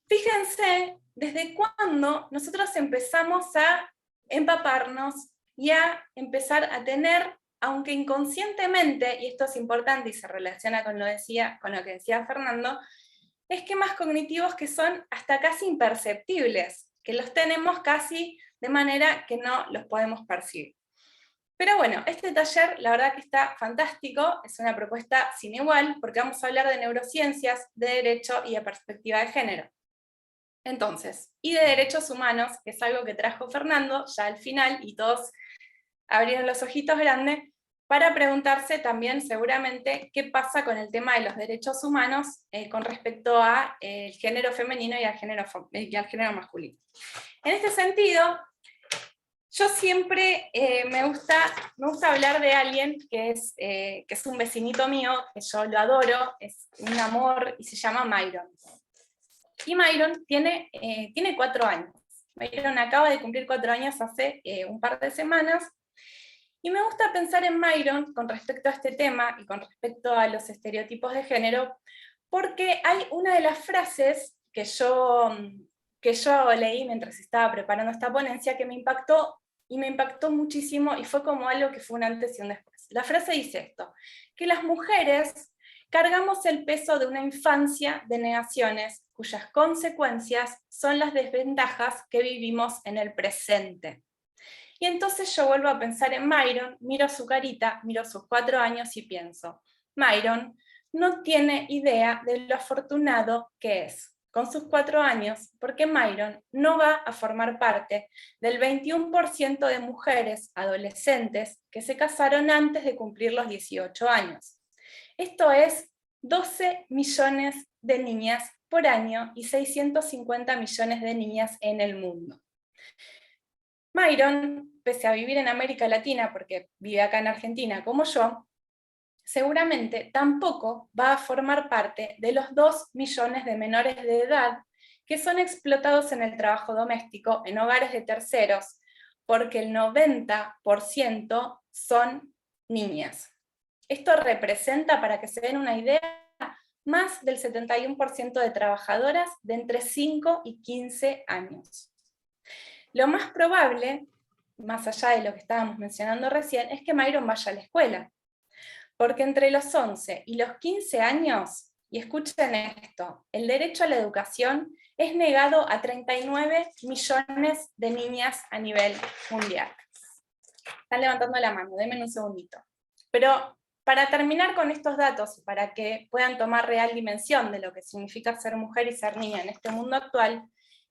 fíjense desde cuándo nosotros empezamos a empaparnos y a empezar a tener, aunque inconscientemente, y esto es importante y se relaciona con lo que decía Fernando, esquemas cognitivos que son hasta casi imperceptibles, que los tenemos casi de manera que no los podemos percibir. Pero bueno, este taller la verdad que está fantástico, es una propuesta sin igual, porque vamos a hablar de neurociencias, de derecho y de perspectiva de género. Entonces, y de derechos humanos, que es algo que trajo Fernando ya al final, y todos abrieron los ojitos grandes, para preguntarse también seguramente qué pasa con el tema de los derechos humanos con respecto al género femenino y al género masculino. En este sentido, yo siempre me gusta hablar de alguien que es un vecinito mío, que yo lo adoro, es un amor, y se llama Myron. Y Myron tiene 4 años. Myron acaba de cumplir 4 años hace un par de semanas, y me gusta pensar en Myron con respecto a este tema y con respecto a los estereotipos de género, porque hay una de las frases que yo leí mientras estaba preparando esta ponencia que me impactó, y me impactó muchísimo, y fue como algo que fue un antes y un después. La frase dice esto, que las mujeres cargamos el peso de una infancia de negaciones cuyas consecuencias son las desventajas que vivimos en el presente. Y entonces yo vuelvo a pensar en Myron, miro su carita, miro sus 4 años y pienso, Myron no tiene idea de lo afortunado que es con sus 4 años, porque Myron no va a formar parte del 21% de mujeres adolescentes que se casaron antes de cumplir los 18 años. Esto es 12 millones de niñas por año y 650 millones de niñas en el mundo. Myron, pese a vivir en América Latina, porque vive acá en Argentina como yo, seguramente tampoco va a formar parte de los 2 millones de menores de edad que son explotados en el trabajo doméstico en hogares de terceros, porque el 90% son niñas. Esto representa, para que se den una idea, más del 71% de trabajadoras de entre 5 y 15 años. Lo más probable, más allá de lo que estábamos mencionando recién, es que Myron vaya a la escuela. Porque entre los 11 y los 15 años, y escuchen esto, el derecho a la educación es negado a 39 millones de niñas a nivel mundial. Están levantando la mano, denme un segundito. Pero para terminar con estos datos, para que puedan tomar real dimensión de lo que significa ser mujer y ser niña en este mundo actual,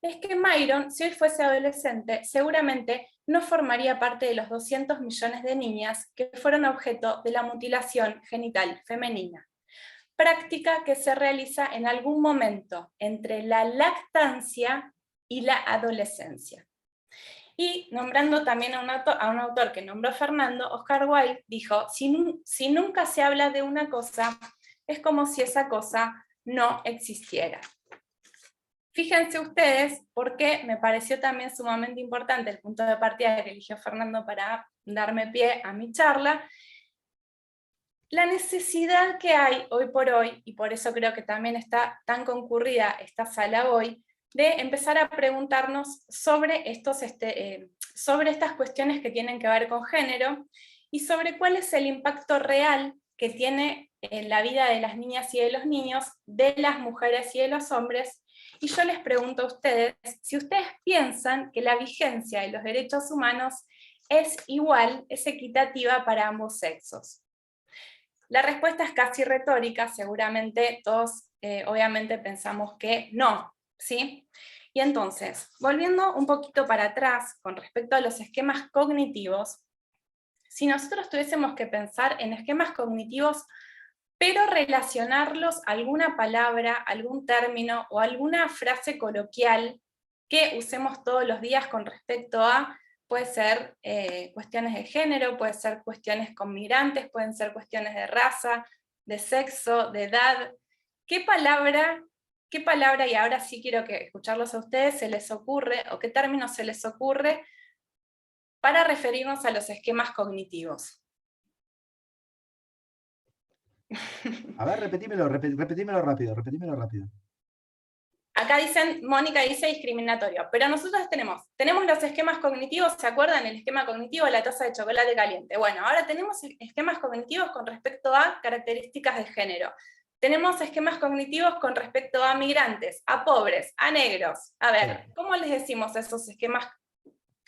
es que Myron, si hoy fuese adolescente, seguramente no formaría parte de los 200 millones de niñas que fueron objeto de la mutilación genital femenina, práctica que se realiza en algún momento entre la lactancia y la adolescencia. Y nombrando también a un autor que nombró Fernando, Oscar Wilde dijo, si nunca se habla de una cosa, es como si esa cosa no existiera. Fíjense ustedes, porque me pareció también sumamente importante el punto de partida que eligió Fernando para darme pie a mi charla, la necesidad que hay hoy por hoy, y por eso creo que también está tan concurrida esta sala hoy, de empezar a preguntarnos sobre estas cuestiones que tienen que ver con género, y sobre cuál es el impacto real que tiene en la vida de las niñas y de los niños, de las mujeres y de los hombres. Y yo les pregunto a ustedes, si ustedes piensan que la vigencia de los derechos humanos es igual, es equitativa para ambos sexos. La respuesta es casi retórica, seguramente todos obviamente pensamos que no, ¿sí? Y entonces, volviendo un poquito para atrás con respecto a los esquemas cognitivos, si nosotros tuviésemos que pensar en esquemas cognitivos, pero relacionarlos a alguna palabra, algún término o alguna frase coloquial que usemos todos los días con respecto a, puede ser cuestiones de género, puede ser cuestiones con migrantes, pueden ser cuestiones de raza, de sexo, de edad. ¿Qué palabra ¿qué palabra, y ahora sí quiero que escucharlos a ustedes, se les ocurre, o qué término se les ocurre para referirnos a los esquemas cognitivos? A ver, repetímelo rápido, repetímelo rápido. Acá dicen, Mónica dice discriminatorio, pero nosotros tenemos los esquemas cognitivos, ¿se acuerdan? El esquema cognitivo de la taza de chocolate caliente. Bueno, ahora tenemos esquemas cognitivos con respecto a características de género. Tenemos esquemas cognitivos con respecto a migrantes, a pobres, a negros. A ver, ¿cómo les decimos esos esquemas?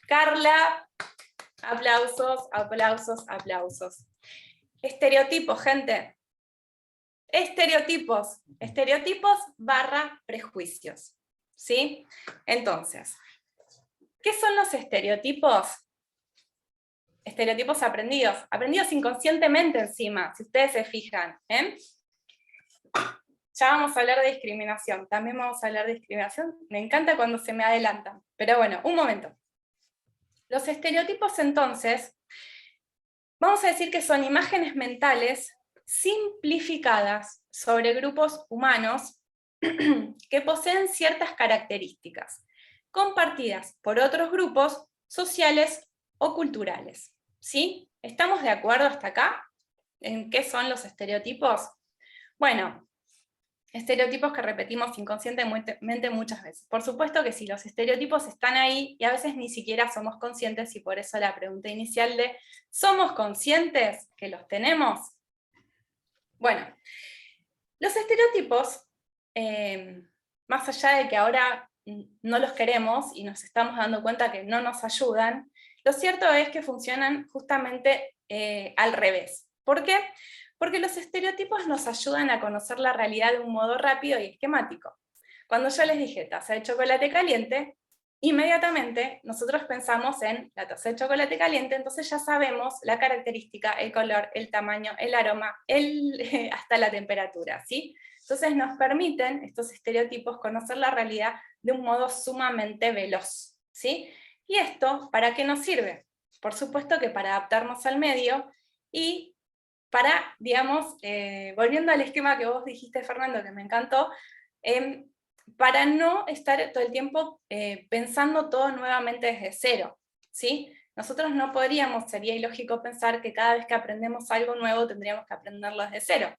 Carla, aplausos, aplausos, aplausos. Estereotipos, gente. Estereotipos / prejuicios, ¿sí? Entonces, ¿qué son los estereotipos? Estereotipos aprendidos inconscientemente encima, si ustedes se fijan, ¿eh? Ya vamos a hablar de discriminación, también vamos a hablar de discriminación, me encanta cuando se me adelantan, pero bueno, un momento. Los estereotipos entonces, vamos a decir que son imágenes mentales simplificadas sobre grupos humanos que poseen ciertas características, compartidas por otros grupos sociales o culturales. ¿Sí? ¿Estamos de acuerdo hasta acá? ¿En qué son los estereotipos? Bueno, estereotipos que repetimos inconscientemente muchas veces. Por supuesto que sí, los estereotipos están ahí y a veces ni siquiera somos conscientes, y por eso la pregunta inicial de ¿somos conscientes que los tenemos? Bueno, los estereotipos, más allá de que ahora no los queremos y nos estamos dando cuenta que no nos ayudan, lo cierto es que funcionan justamente al revés. ¿Por qué? Porque los estereotipos nos ayudan a conocer la realidad de un modo rápido y esquemático. Cuando yo les dije taza de chocolate caliente, inmediatamente nosotros pensamos en la taza de chocolate caliente, entonces ya sabemos la característica, el color, el tamaño, el aroma, hasta la temperatura, ¿sí? Entonces nos permiten estos estereotipos conocer la realidad de un modo sumamente veloz, ¿sí? ¿Y esto para qué nos sirve? Por supuesto que para adaptarnos al medio y para, digamos, volviendo al esquema que vos dijiste, Fernando, que me encantó, para no estar todo el tiempo pensando todo nuevamente desde cero, ¿sí? Nosotros no podríamos, sería ilógico pensar que cada vez que aprendemos algo nuevo tendríamos que aprenderlo desde cero.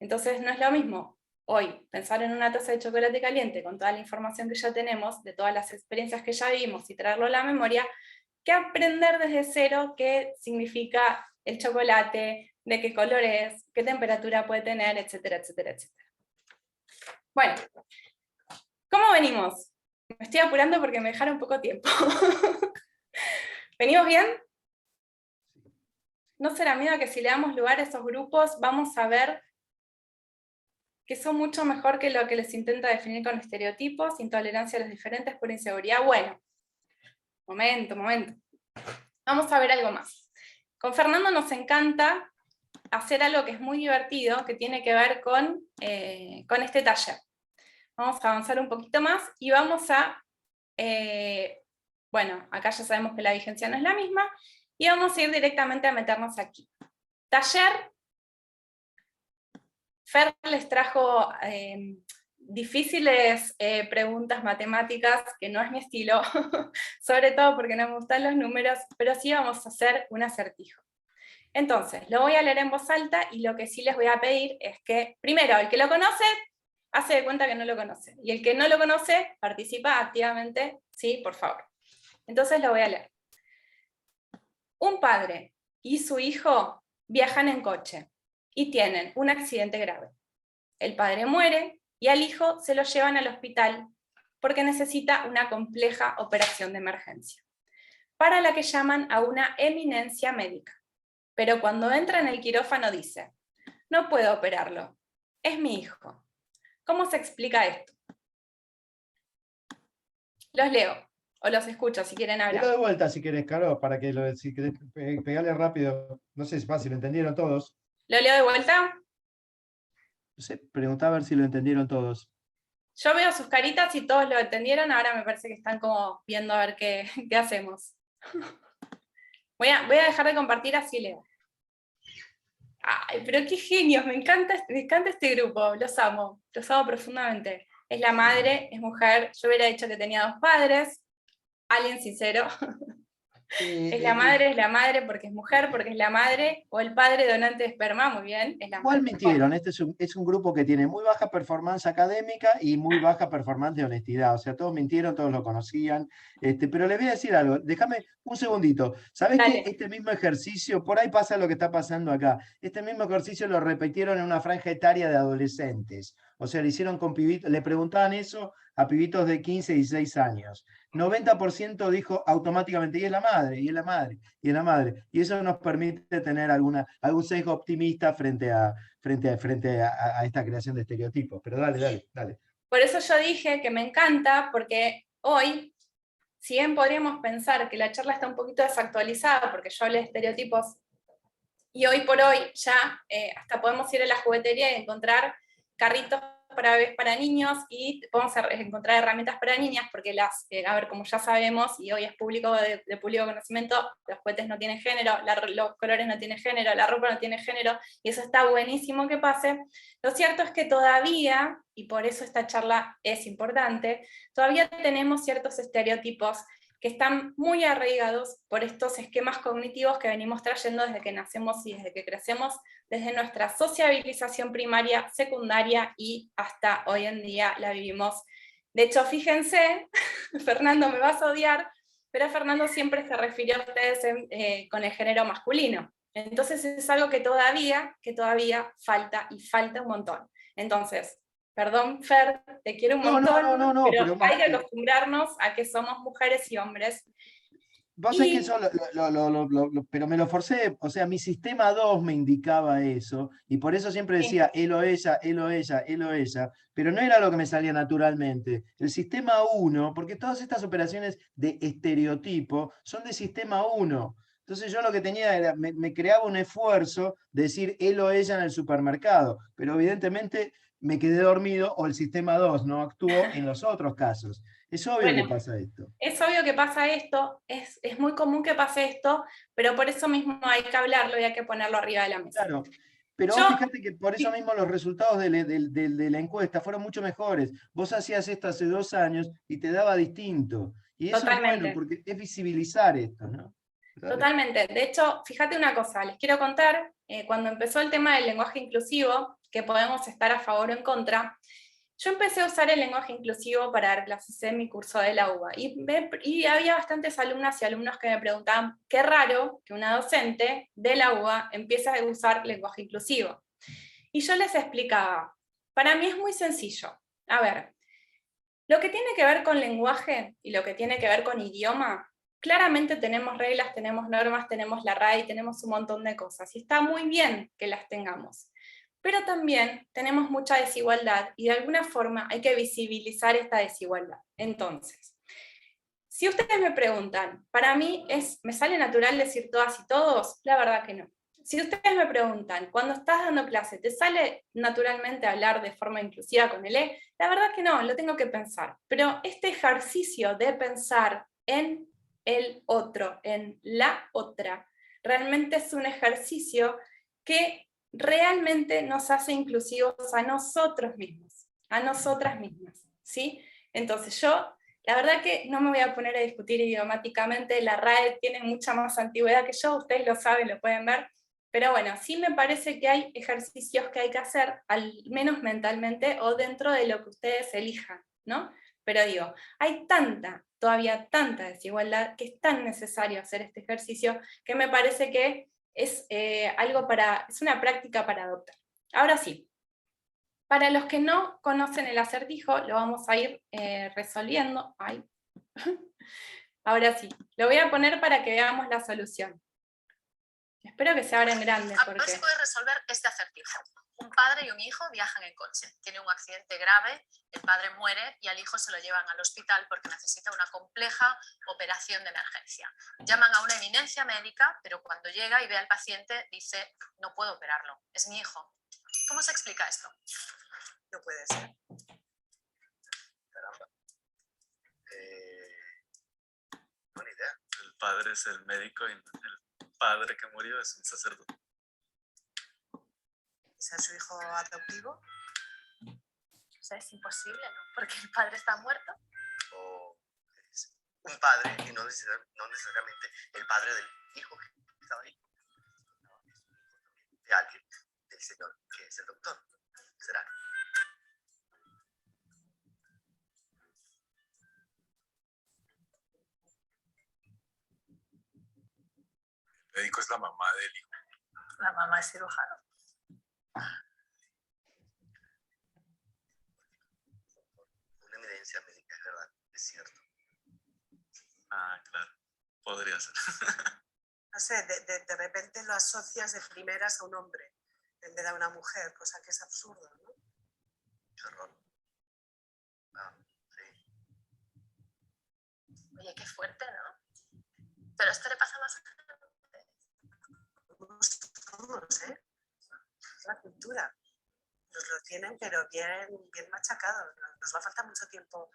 Entonces no es lo mismo hoy pensar en una taza de chocolate caliente con toda la información que ya tenemos, de todas las experiencias que ya vimos y traerlo a la memoria, que aprender desde cero qué significa el chocolate, de qué color es, qué temperatura puede tener, etcétera, etcétera, etcétera. Bueno, ¿cómo venimos? Me estoy apurando porque me dejaron poco tiempo. ¿Venimos bien? ¿No será miedo que si le damos lugar a esos grupos vamos a ver que son mucho mejor que lo que les intenta definir con estereotipos, intolerancia a los diferentes por inseguridad? Bueno, momento. Vamos a ver algo más. Con Fernando nos encanta hacer algo que es muy divertido, que tiene que ver con este taller. Vamos a avanzar un poquito más y vamos a, bueno, acá ya sabemos que la vigencia no es la misma, y vamos a ir directamente a meternos aquí. Taller. Fer les trajo difíciles preguntas matemáticas, que no es mi estilo, sobre todo porque no me gustan los números, pero sí vamos a hacer un acertijo. Entonces, lo voy a leer en voz alta y lo que sí les voy a pedir es que, primero, el que lo conoce, hace de cuenta que no lo conoce, y el que no lo conoce, participa activamente, sí, por favor. Entonces lo voy a leer. Un padre y su hijo viajan en coche y tienen un accidente grave. El padre muere y al hijo se lo llevan al hospital porque necesita una compleja operación de emergencia, para la que llaman a una eminencia médica. Pero cuando entra en el quirófano dice: no puedo operarlo, es mi hijo. ¿Cómo se explica esto? Los leo, o los escucho si quieren hablar. Léelo de vuelta si querés, Caro, para que si querés pegarle rápido. No sé si lo entendieron todos. ¿Lo leo de vuelta? No sé, preguntaba a ver si lo entendieron todos. Yo veo sus caritas y todos lo entendieron, ahora me parece que están como viendo a ver qué hacemos. Voy a dejar de compartir, así leo. Ay, pero qué genios, me encanta este grupo, los amo profundamente. es la madre, es mujer. Yo hubiera dicho que tenía 2 padres, alguien sincero. Es la madre porque es mujer, porque es la madre, o el padre donante de esperma, muy bien, es la Igual madre. mintieron, este es un grupo que tiene muy baja performance académica y muy baja performance de honestidad. O sea, todos mintieron, todos lo conocían. Pero les voy a decir algo, déjame un segundito. ¿Sabés que Dale. este mismo ejercicio, por ahí pasa lo que está pasando acá? Este mismo ejercicio lo repitieron en una franja etaria de adolescentes. O sea, le hicieron con pibitos, le preguntaban eso a pibitos de 15 y 16 años. 90% dijo automáticamente, y es la madre, y es la madre, y es la madre. Y eso nos permite tener algún sesgo optimista frente a esta creación de estereotipos. Pero dale. Por eso yo dije que me encanta, porque hoy, si bien podríamos pensar que la charla está un poquito desactualizada, porque yo hablé de estereotipos, y hoy por hoy ya hasta podemos ir a la juguetería y encontrar carritos para bebés para niños, y podemos encontrar herramientas para niñas, porque a ver, como ya sabemos, y hoy es público de público conocimiento, los juguetes no tienen género, los colores no tienen género, la ropa no tiene género, y eso está buenísimo que pase. Lo cierto es que todavía, y por eso esta charla es importante, todavía tenemos ciertos estereotipos que están muy arraigados por estos esquemas cognitivos que venimos trayendo desde que nacemos y desde que crecemos, desde nuestra sociabilización primaria, secundaria y hasta hoy en día la vivimos. De hecho, fíjense, Fernando, me vas a odiar, pero Fernando siempre se refirió a ustedes con el género masculino. Entonces es algo que todavía falta, y falta un montón. Entonces, perdón, Fer, te quiero un montón, No, pero hay que acostumbrarnos a que somos mujeres y hombres. Vos sabés que eso, pero me lo forcé, o sea, mi sistema 2 me indicaba eso, y por eso siempre decía él o ella, él o ella, él o ella, pero no era lo que me salía naturalmente. El sistema 1, porque todas estas operaciones de estereotipo son de sistema 1. Entonces yo lo que tenía era, me creaba un esfuerzo de decir él o ella en el supermercado, pero evidentemente me quedé dormido o el sistema 2 no actuó en los otros casos. Es obvio que pasa esto. Es obvio que pasa esto, es muy común que pase esto, pero por eso mismo hay que hablarlo y hay que ponerlo arriba de la mesa. Claro, pero vos fíjate que por eso mismo los resultados de la encuesta fueron mucho mejores. Vos hacías esto hace 2 años y te daba distinto. Y eso es bueno, porque es visibilizar esto, ¿no? Totalmente. De hecho, fíjate una cosa, les quiero contar, cuando empezó el tema del lenguaje inclusivo, que podemos estar a favor o en contra, yo empecé a usar el lenguaje inclusivo para dar clases en mi curso de la UBA, y había bastantes alumnas y alumnos que me preguntaban, qué raro que una docente de la UBA empiece a usar lenguaje inclusivo. Y yo les explicaba, para mí es muy sencillo. A ver, lo que tiene que ver con lenguaje y lo que tiene que ver con idioma, claramente tenemos reglas, tenemos normas, tenemos la RAE, tenemos un montón de cosas, y está muy bien que las tengamos. Pero también tenemos mucha desigualdad, y de alguna forma hay que visibilizar esta desigualdad. Entonces, si ustedes me preguntan, para mí ¿me sale natural decir todas y todos? La verdad que no. Si ustedes me preguntan, cuando estás dando clase, ¿te sale naturalmente hablar de forma inclusiva con el E? La verdad que no, lo tengo que pensar. Pero este ejercicio de pensar en el otro, en la otra, realmente es un ejercicio que realmente nos hace inclusivos a nosotros mismos, a nosotras mismas, ¿sí? Entonces la verdad que no me voy a poner a discutir idiomáticamente, la RAE tiene mucha más antigüedad que yo, ustedes lo saben, lo pueden ver, pero bueno, sí me parece que hay ejercicios que hay que hacer, al menos mentalmente, o dentro de lo que ustedes elijan, ¿no? Pero digo, hay todavía tanta desigualdad, que es tan necesario hacer este ejercicio, que me parece que es es una práctica para adoptar. Ahora sí, para los que no conocen el acertijo, lo vamos a ir resolviendo. Ay. Ahora sí, lo voy a poner para que veamos la solución. Espero que se abran grandes. A ver si puedes resolver este acertijo. Un padre y un hijo viajan en coche. Tiene un accidente grave, el padre muere y al hijo se lo llevan al hospital porque necesita una compleja operación de emergencia. Llaman a una eminencia médica, pero cuando llega y ve al paciente dice, no puedo operarlo, es mi hijo. ¿Cómo se explica esto? No puede ser. Caramba. Buena idea. El padre es el médico y el padre que murió es un sacerdote. ¿Ser su hijo adoptivo? O sea, es imposible, ¿no? Porque el padre está muerto. O es un padre y no necesariamente el padre del hijo que estaba ahí. De alguien, del señor que es el doctor. ¿Será? El médico es la mamá del hijo. La mamá es cirujano. Una evidencia médica, es verdad, es cierto. Ah, claro. Podría ser. No sé, de repente lo asocias de primeras a un hombre en vez de a una mujer, cosa que es absurdo, ¿no? Qué horror. Ah, sí. Oye, qué fuerte, ¿no? Pero esto le pasa más a Todos, ¿eh? Es la cultura. Nos lo tienen, pero bien, bien machacado. Nos va a faltar mucho tiempo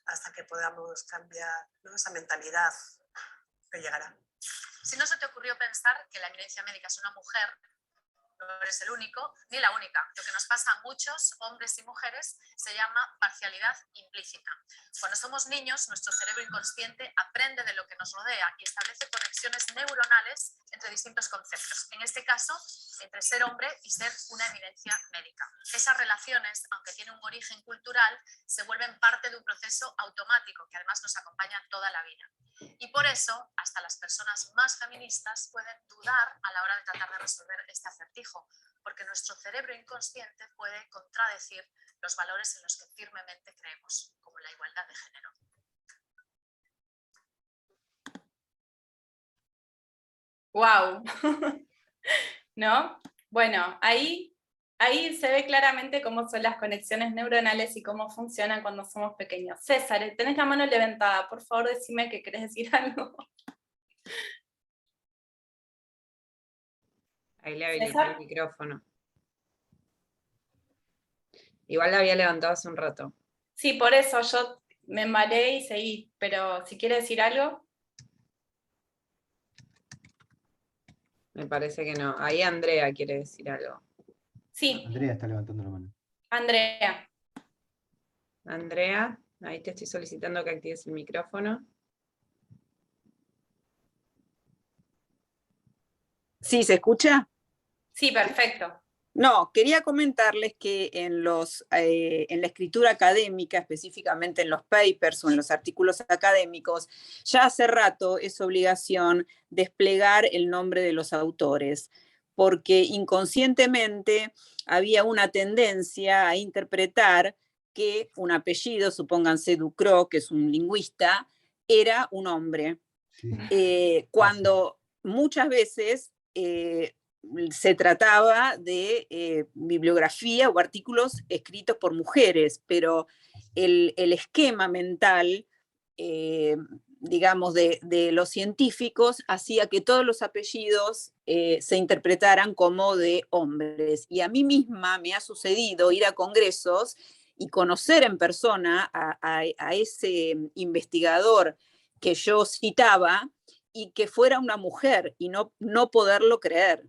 hasta que podamos cambiar, ¿no?, esa mentalidad, que llegará. Si no se te ocurrió pensar que la eminencia médica es una mujer, no eres el único ni la única. Lo que nos pasa a muchos hombres y mujeres se llama parcialidad implícita. Cuando somos niños, nuestro cerebro inconsciente aprende de lo que nos rodea y establece conexiones neuronales entre distintos conceptos. En este caso, entre ser hombre y ser una eminencia médica. Esas relaciones, aunque tienen un origen cultural, se vuelven parte de un proceso automático que además nos acompaña toda la vida. Y por eso, hasta las personas más feministas pueden dudar a la hora de tratar de resolver este acertijo, porque nuestro cerebro inconsciente puede contradecir los valores en los que firmemente creemos, como la igualdad de género. ¡Wow! ¿No? Bueno, ahí se ve claramente cómo son las conexiones neuronales y cómo funcionan cuando somos pequeños. César, tenés la mano levantada, por favor decime que querés decir algo. Ahí le habilité ¿César? el micrófono. Igual la había levantado hace un rato. Sí, por eso yo me embalé y seguí, pero si quiere decir algo. Me parece que no. Ahí Andrea quiere decir algo. Sí, Andrea está levantando la mano. Andrea. Andrea, ahí te estoy solicitando que actives el micrófono. ¿Sí se escucha? Sí, perfecto. No, quería comentarles que en la escritura académica, específicamente en los papers o en los artículos académicos, ya hace rato es obligación desplegar el nombre de los autores, porque inconscientemente había una tendencia a interpretar que un apellido, supónganse Ducrot, que es un lingüista, era un hombre. Sí. Cuando muchas veces se trataba de bibliografía o artículos escritos por mujeres, pero el esquema mental, digamos, de los científicos hacía que todos los apellidos se interpretaran como de hombres. Y a mí misma me ha sucedido ir a congresos y conocer en persona a ese investigador que yo citaba y que fuera una mujer y no poderlo creer.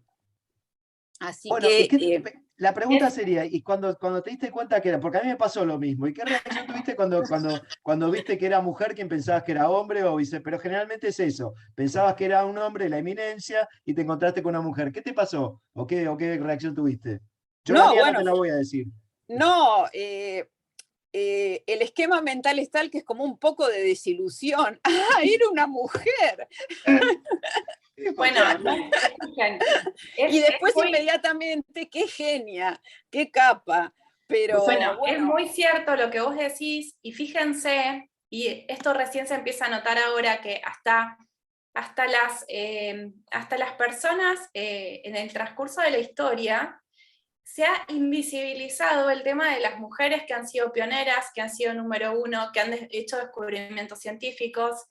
Así Bueno, que... la pregunta sería, ¿y cuando te diste cuenta que era? Porque a mí me pasó lo mismo. ¿Y qué reacción tuviste cuando viste que era mujer quien pensabas que era hombre? Pero generalmente es eso. Pensabas que era un hombre, la eminencia, y te encontraste con una mujer. ¿Qué te pasó? ¿O qué reacción tuviste? Yo la No, mía bueno, no te la voy a decir. no, el esquema mental es tal que es como un poco de desilusión. ¡Ah, era una mujer! Bueno, escuchen, Y después muy, inmediatamente, qué genia, qué capa. Pero bueno, es bueno, muy cierto lo que vos decís, y fíjense, y esto recién se empieza a notar ahora, que hasta las personas en el transcurso de la historia se ha invisibilizado el tema de las mujeres que han sido pioneras, que han sido número uno, que han hecho descubrimientos científicos.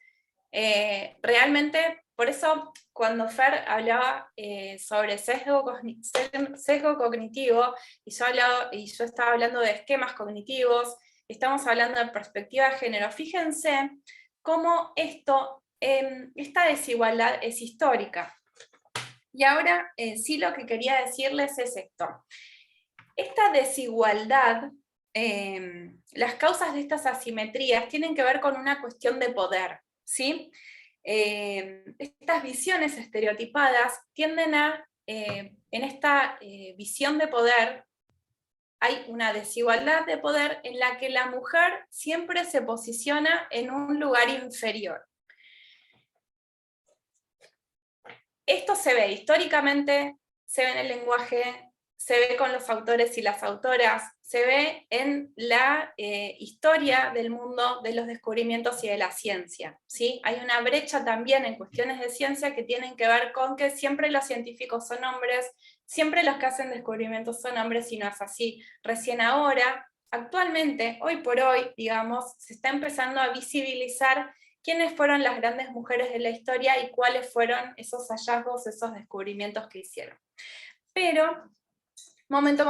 Realmente, por eso cuando Fer hablaba sobre sesgo cognitivo, y yo estaba hablando de esquemas cognitivos, estamos hablando de perspectiva de género, fíjense cómo esta desigualdad es histórica. Y ahora sí lo que quería decirles es esto. Esta desigualdad las causas de estas asimetrías tienen que ver con una cuestión de poder, ¿sí? Estas visiones estereotipadas tienden a, en esta visión de poder, hay una desigualdad de poder en la que la mujer siempre se posiciona en un lugar inferior. Esto se ve históricamente, se ve en el lenguaje, se ve con los autores y las autoras, se ve en la historia del mundo de los descubrimientos y de la ciencia, ¿sí? Hay una brecha también en cuestiones de ciencia que tienen que ver con que siempre los científicos son hombres, siempre los que hacen descubrimientos son hombres, y no es así. Recién ahora, actualmente, hoy por hoy, digamos, se está empezando a visibilizar quiénes fueron las grandes mujeres de la historia y cuáles fueron esos hallazgos, esos descubrimientos que hicieron. Pero, momento,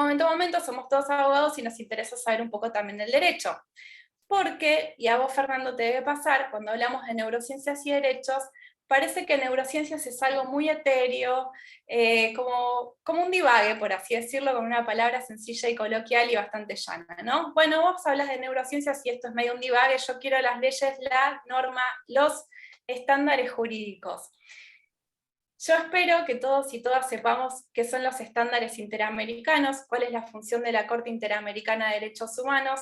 somos todos abogados y nos interesa saber un poco también del derecho. Porque, y a vos, Fernando, te debe pasar, cuando hablamos de neurociencias y derechos, parece que neurociencias es algo muy etéreo, como un divague, por así decirlo, con una palabra sencilla y coloquial y bastante llana, ¿no? Bueno, vos hablas de neurociencias y esto es medio un divague, yo quiero las leyes, la norma, los estándares jurídicos. Yo espero que todos y todas sepamos qué son los estándares interamericanos, cuál es la función de la Corte Interamericana de Derechos Humanos,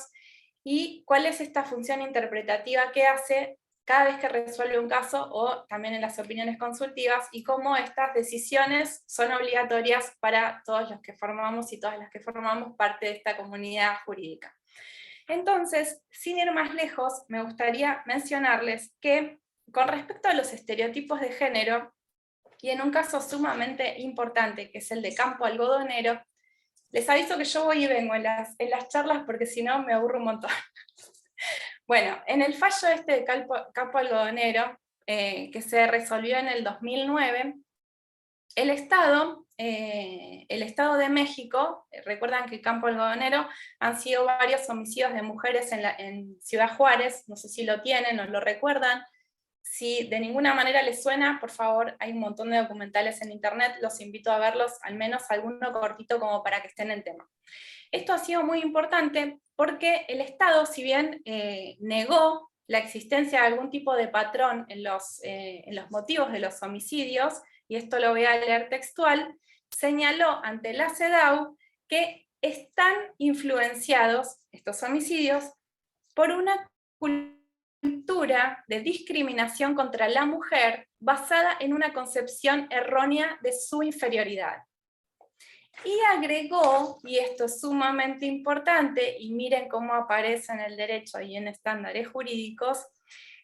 y cuál es esta función interpretativa que hace cada vez que resuelve un caso, o también en las opiniones consultivas, y cómo estas decisiones son obligatorias para todos los que formamos y todas las que formamos parte de esta comunidad jurídica. Entonces, sin ir más lejos, me gustaría mencionarles que, con respecto a los estereotipos de género, y en un caso sumamente importante, que es el de campo algodonero, les aviso que yo voy y vengo en las charlas porque si no me aburro un montón. Bueno, en el fallo este de campo algodonero, que se resolvió en el 2009, el Estado de México, recuerdan que Campo Algodonero han sido varios homicidios de mujeres en Ciudad Juárez, no sé si lo tienen o lo recuerdan. Si de ninguna manera les suena, por favor, hay un montón de documentales en internet, los invito a verlos, al menos alguno cortito como para que estén en tema. Esto ha sido muy importante porque el Estado, si bien negó la existencia de algún tipo de patrón en los motivos de los homicidios, y esto lo voy a leer textual, señaló ante la CEDAW que están influenciados, estos homicidios, por una cultura de discriminación contra la mujer basada en una concepción errónea de su inferioridad. Y agregó, y esto es sumamente importante, y miren cómo aparece en el derecho y en estándares jurídicos,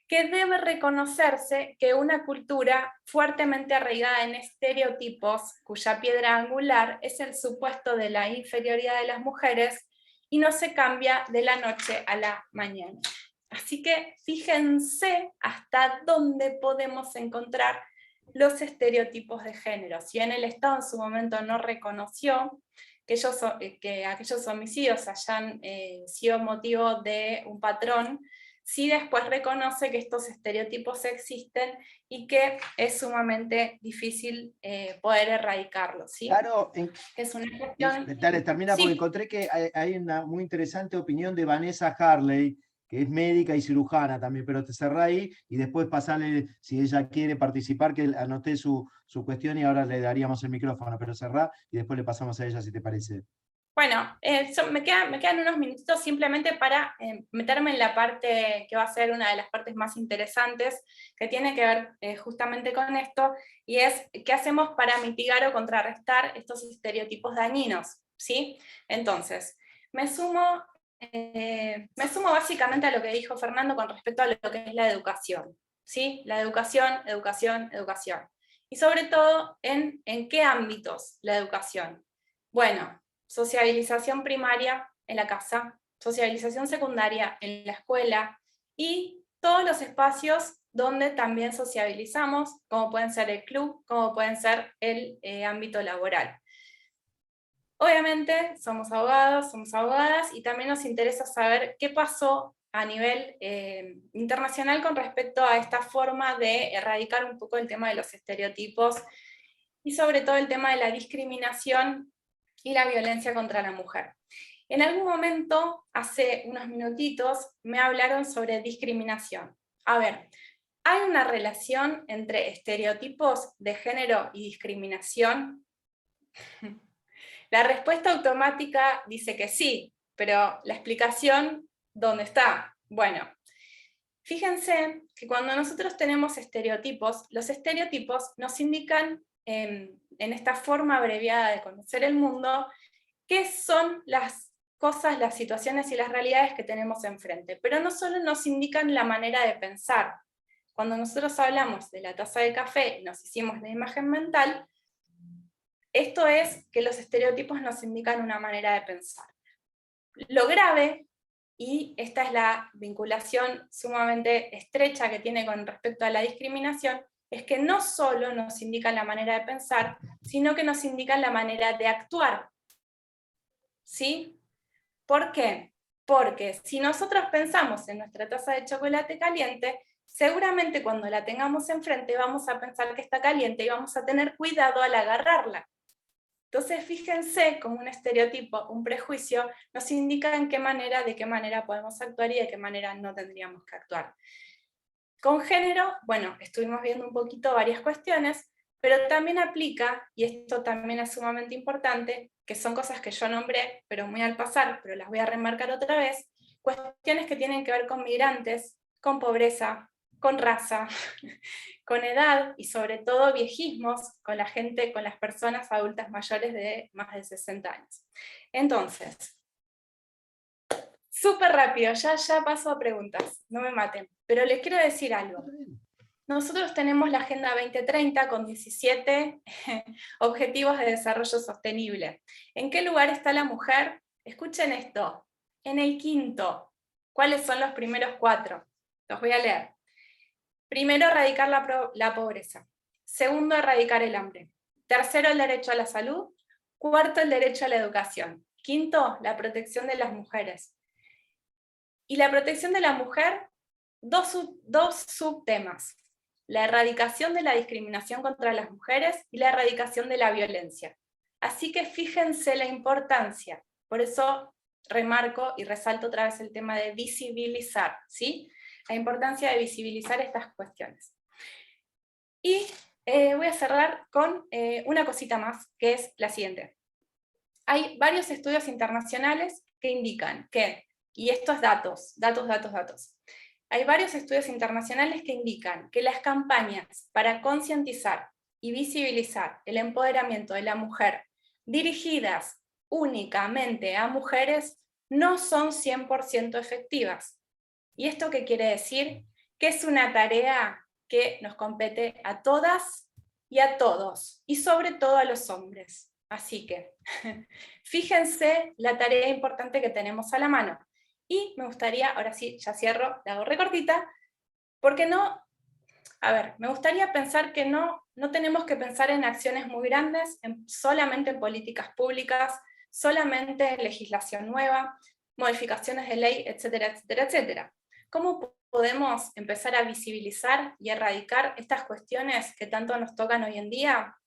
que debe reconocerse que una cultura fuertemente arraigada en estereotipos, cuya piedra angular es el supuesto de la inferioridad de las mujeres, y no se cambia de la noche a la mañana. Así que fíjense hasta dónde podemos encontrar los estereotipos de género. Si bien el Estado en su momento no reconoció que aquellos homicidios hayan sido motivo de un patrón, sí después reconoce que estos estereotipos existen y que es sumamente difícil poder erradicarlos, ¿sí? Claro, es una cuestión... dale, termina, sí. porque encontré que hay una muy interesante opinión de Vanessa Harley, que es médica y cirujana también, pero te cerrá ahí y después pasarle, si ella quiere participar, que anoté su cuestión y ahora le daríamos el micrófono, pero cerrá y después le pasamos a ella, si te parece. Bueno, me quedan unos minutitos simplemente para meterme en la parte que va a ser una de las partes más interesantes, que tiene que ver justamente con esto, y es qué hacemos para mitigar o contrarrestar estos estereotipos dañinos, ¿sí? Entonces, me sumo básicamente a lo que dijo Fernando con respecto a lo que es la educación, ¿sí? La educación. Y sobre todo, ¿en qué ámbitos la educación? Bueno, sociabilización primaria en la casa, sociabilización secundaria en la escuela, y todos los espacios donde también sociabilizamos, como pueden ser el club, como pueden ser el ámbito laboral. Obviamente somos abogados, somos abogadas, y también nos interesa saber qué pasó a nivel internacional con respecto a esta forma de erradicar un poco el tema de los estereotipos, y sobre todo el tema de la discriminación y la violencia contra la mujer. En algún momento, hace unos minutitos, me hablaron sobre discriminación. A ver, ¿hay una relación entre estereotipos de género y discriminación? La respuesta automática dice que sí, pero la explicación, ¿dónde está? Bueno, fíjense que cuando nosotros tenemos estereotipos, los estereotipos nos indican en esta forma abreviada de conocer el mundo, qué son las cosas, las situaciones y las realidades que tenemos enfrente, pero no solo nos indican la manera de pensar. Cuando nosotros hablamos de la taza de café y nos hicimos la imagen mental, esto es que los estereotipos nos indican una manera de pensar. Lo grave, y esta es la vinculación sumamente estrecha que tiene con respecto a la discriminación, es que no solo nos indican la manera de pensar, sino que nos indican la manera de actuar. ¿Sí? ¿Por qué? Porque si nosotros pensamos en nuestra taza de chocolate caliente, seguramente cuando la tengamos enfrente vamos a pensar que está caliente y vamos a tener cuidado al agarrarla. Entonces fíjense como un estereotipo, un prejuicio, nos indica de qué manera podemos actuar y de qué manera no tendríamos que actuar. Con género, bueno, estuvimos viendo un poquito varias cuestiones, pero también aplica, y esto también es sumamente importante, que son cosas que yo nombré, pero muy al pasar, pero las voy a remarcar otra vez, cuestiones que tienen que ver con migrantes, con pobreza, con raza, con edad y sobre todo viejismos, con la gente, con las personas adultas mayores de más de 60 años. Entonces, súper rápido, ya paso a preguntas, no me maten, pero les quiero decir algo. Nosotros tenemos la Agenda 2030 con 17 Objetivos de Desarrollo Sostenible. ¿En qué lugar está la mujer? Escuchen esto, en el 5º. ¿Cuáles son los primeros 4? Los voy a leer. Primero, erradicar la pobreza. Segundo, erradicar el hambre. Tercero, el derecho a la salud. Cuarto, el derecho a la educación. Quinto, la protección de las mujeres. Y la protección de la mujer, dos subtemas. La erradicación de la discriminación contra las mujeres y la erradicación de la violencia. Así que fíjense la importancia. Por eso remarco y resalto otra vez el tema de visibilizar, ¿sí? La importancia de visibilizar estas cuestiones. Y voy a cerrar con una cosita más, que es la siguiente. Hay varios estudios internacionales que indican que, y esto es datos. Hay varios estudios internacionales que indican que las campañas para concientizar y visibilizar el empoderamiento de la mujer dirigidas únicamente a mujeres no son 100% efectivas. ¿Y esto qué quiere decir? Que es una tarea que nos compete a todas y a todos, y sobre todo a los hombres. Así que, fíjense la tarea importante que tenemos a la mano. Y me gustaría, ahora sí, ya cierro, la hago recortita, porque me gustaría pensar que no tenemos que pensar en acciones muy grandes, solamente en políticas públicas, solamente en legislación nueva, modificaciones de ley, etcétera, etcétera, etcétera. ¿Cómo podemos empezar a visibilizar y erradicar estas cuestiones que tanto nos tocan hoy en día?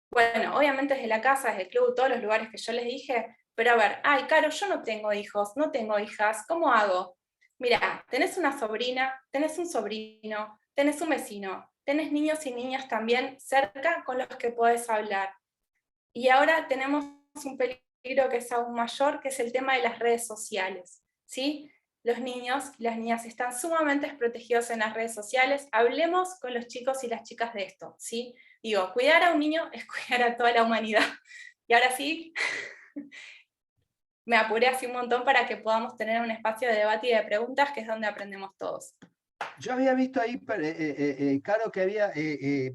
Bueno, obviamente desde la casa, desde el club, todos los lugares que yo les dije, pero a ver, Caro, yo no tengo hijos, no tengo hijas, ¿cómo hago? Mira, tenés una sobrina, tenés un sobrino, tenés un vecino, tenés niños y niñas también cerca con los que podés hablar. Y ahora tenemos un peligro que es aún mayor, que es el tema de las redes sociales, ¿sí? Los niños y las niñas están sumamente desprotegidos en las redes sociales. Hablemos con los chicos y las chicas de esto, ¿sí? Digo, cuidar a un niño es cuidar a toda la humanidad. Y ahora sí, me apuré así un montón para que podamos tener un espacio de debate y de preguntas, que es donde aprendemos todos. Yo había visto ahí, Caro, que había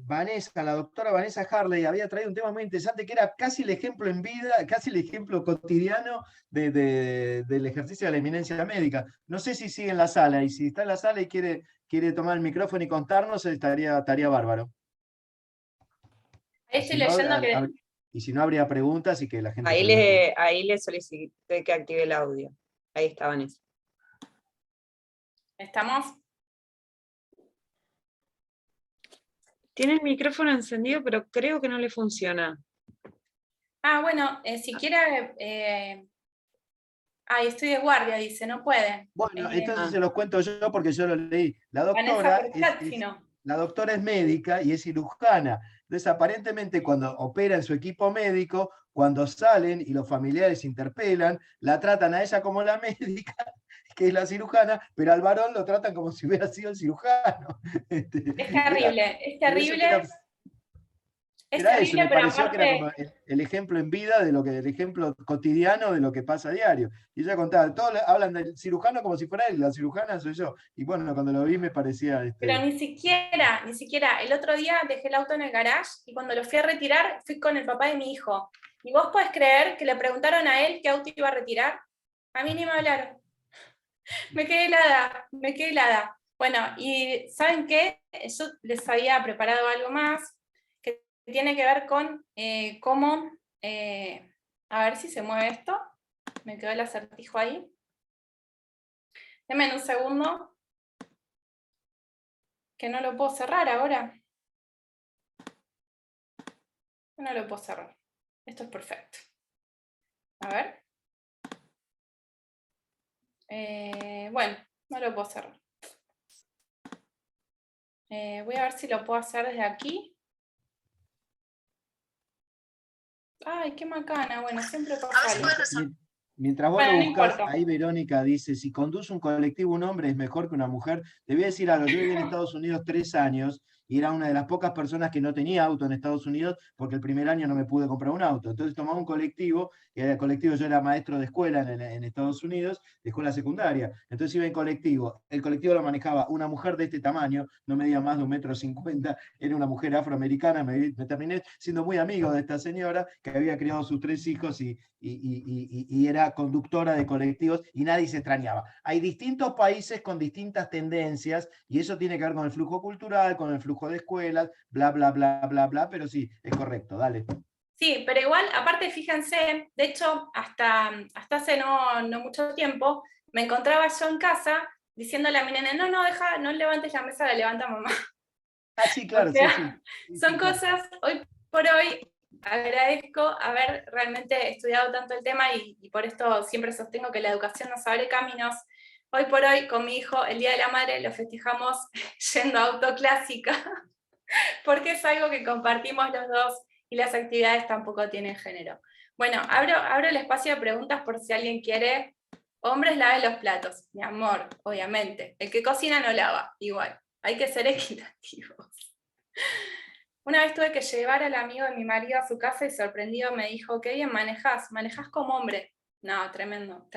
Vanessa, la doctora Vanessa Harley, había traído un tema muy interesante que era casi el ejemplo en vida, casi el ejemplo cotidiano del ejercicio de la eminencia médica. No sé si sigue en la sala, y si está en la sala y quiere tomar el micrófono y contarnos, estaría bárbaro. Ahí estoy leyendo que... Y si no, habría preguntas y que la gente... Ahí le solicité que active el audio. Ahí está Vanessa. ¿Estamos? Tiene el micrófono encendido, pero creo que no le funciona. Bueno, si quiere Ay, estoy de guardia, dice, no puede. Bueno, entonces se los cuento yo porque yo lo leí. La Vanessa doctora Perchat, no. la doctora es médica y es cirujana. Entonces, aparentemente, cuando opera en su equipo médico, cuando salen y los familiares interpelan, la tratan a ella como la médica, que es la cirujana, pero al varón lo tratan como si hubiera sido el cirujano. Es terrible, es terrible. Es Era eso, terrible, me pero pareció que era como aparte, el ejemplo en vida de lo que, el ejemplo cotidiano de lo que pasa a diario. Y ella contaba, todos hablan del cirujano como si fuera él, la cirujana soy yo. Y bueno, cuando lo vi me parecía. pero ni siquiera. El otro día dejé el auto en el garage y cuando lo fui a retirar, fui con el papá de mi hijo. ¿Y vos podés creer que le preguntaron a él qué auto iba a retirar? A mí ni me hablaron. Me quedé helada. Bueno, y ¿saben qué? Yo les había preparado algo más que tiene que ver con cómo, a ver si se mueve esto, me quedó el acertijo ahí. Denme un segundo, que no lo puedo cerrar ahora. No lo puedo cerrar. Esto es perfecto. A ver. Bueno, no lo puedo cerrar. Voy a ver si lo puedo hacer desde aquí. Ay, qué macana. Bueno, siempre pasa algo. Mientras vos Bueno, lo no buscas, importa. ahí Verónica dice, si conduce un colectivo un hombre es mejor que una mujer. Te voy a decir algo, yo viví en Estados Unidos 3 años y era una de las pocas personas que no tenía auto en Estados Unidos porque el primer año no me pude comprar un auto. Entonces tomaba un colectivo, y el colectivo yo era maestro de escuela en Estados Unidos, de escuela secundaria. Entonces iba en colectivo. El colectivo lo manejaba una mujer de este tamaño, no medía más de 1,50 m, era una mujer afroamericana, me terminé siendo muy amigo de esta señora que había criado sus 3 hijos y era conductora de colectivos y nadie se extrañaba. Hay distintos países con distintas tendencias y eso tiene que ver con el flujo cultural, con el flujo de escuelas, bla, bla, bla, bla, bla, pero sí, es correcto, dale. Sí, pero igual, aparte, fíjense, de hecho, hasta hace no mucho tiempo, me encontraba yo en casa diciéndole a mi nene, no levantes la mesa, la levanta mamá. Ah, sí, claro, O sea, sí. son cosas, hoy por hoy, agradezco haber realmente estudiado tanto el tema y por esto siempre sostengo que la educación nos abre caminos. Hoy por hoy, con mi hijo, el Día de la Madre lo festejamos yendo a autoclásica, porque es algo que compartimos los dos y las actividades tampoco tienen género. Bueno, abro el espacio de preguntas por si alguien quiere. Hombres, laven los platos. Mi amor, obviamente. El que cocina no lava, igual. Hay que ser equitativos. Una vez tuve que llevar al amigo de mi marido a su casa y sorprendido me dijo, qué bien manejás como hombre. No, tremendo.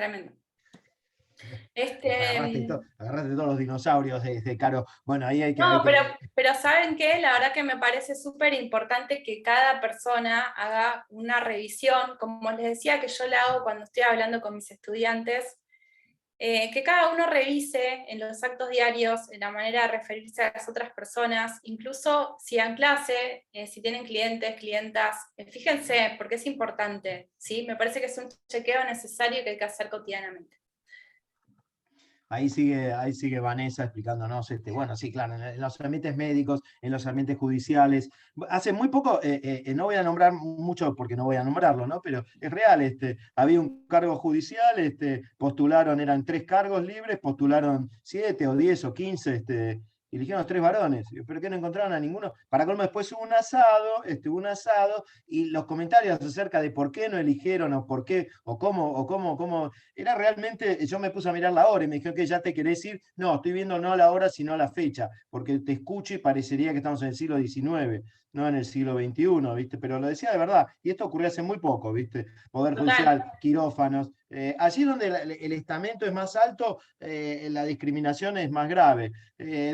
Agarraste todos los dinosaurios de Caro. Bueno, ahí hay que... No, pero ¿saben qué? La verdad que me parece súper importante que cada persona haga una revisión, como les decía que yo la hago cuando estoy hablando con mis estudiantes, que cada uno revise en los actos diarios, en la manera de referirse a las otras personas, incluso si dan clase, si tienen clientes, clientas, fíjense, porque es importante, ¿sí? Me parece que es un chequeo necesario que hay que hacer cotidianamente. Ahí sigue Vanessa explicándonos, bueno, sí, claro, en los ambientes médicos, en los ambientes judiciales. Hace muy poco, no voy a nombrar mucho porque no voy a nombrarlo, ¿no? Pero es real, había un cargo judicial, postularon, eran 3 cargos libres, postularon 7 o 10 o 15, y eligieron los 3 varones. ¿Pero qué no encontraron a ninguno? Para colmo, después hubo un asado, y los comentarios acerca de por qué no eligieron, o por qué, o cómo, era realmente, yo me puse a mirar la hora y me dijeron que ya te querés ir. No, estoy viendo no la hora, sino la fecha, porque te escucho y parecería que estamos en el siglo XIX, no en el siglo XXI, ¿viste? Pero lo decía de verdad, y esto ocurrió hace muy poco, ¿viste? Poder judicial, quirófanos. Allí donde el estamento es más alto, la discriminación es más grave.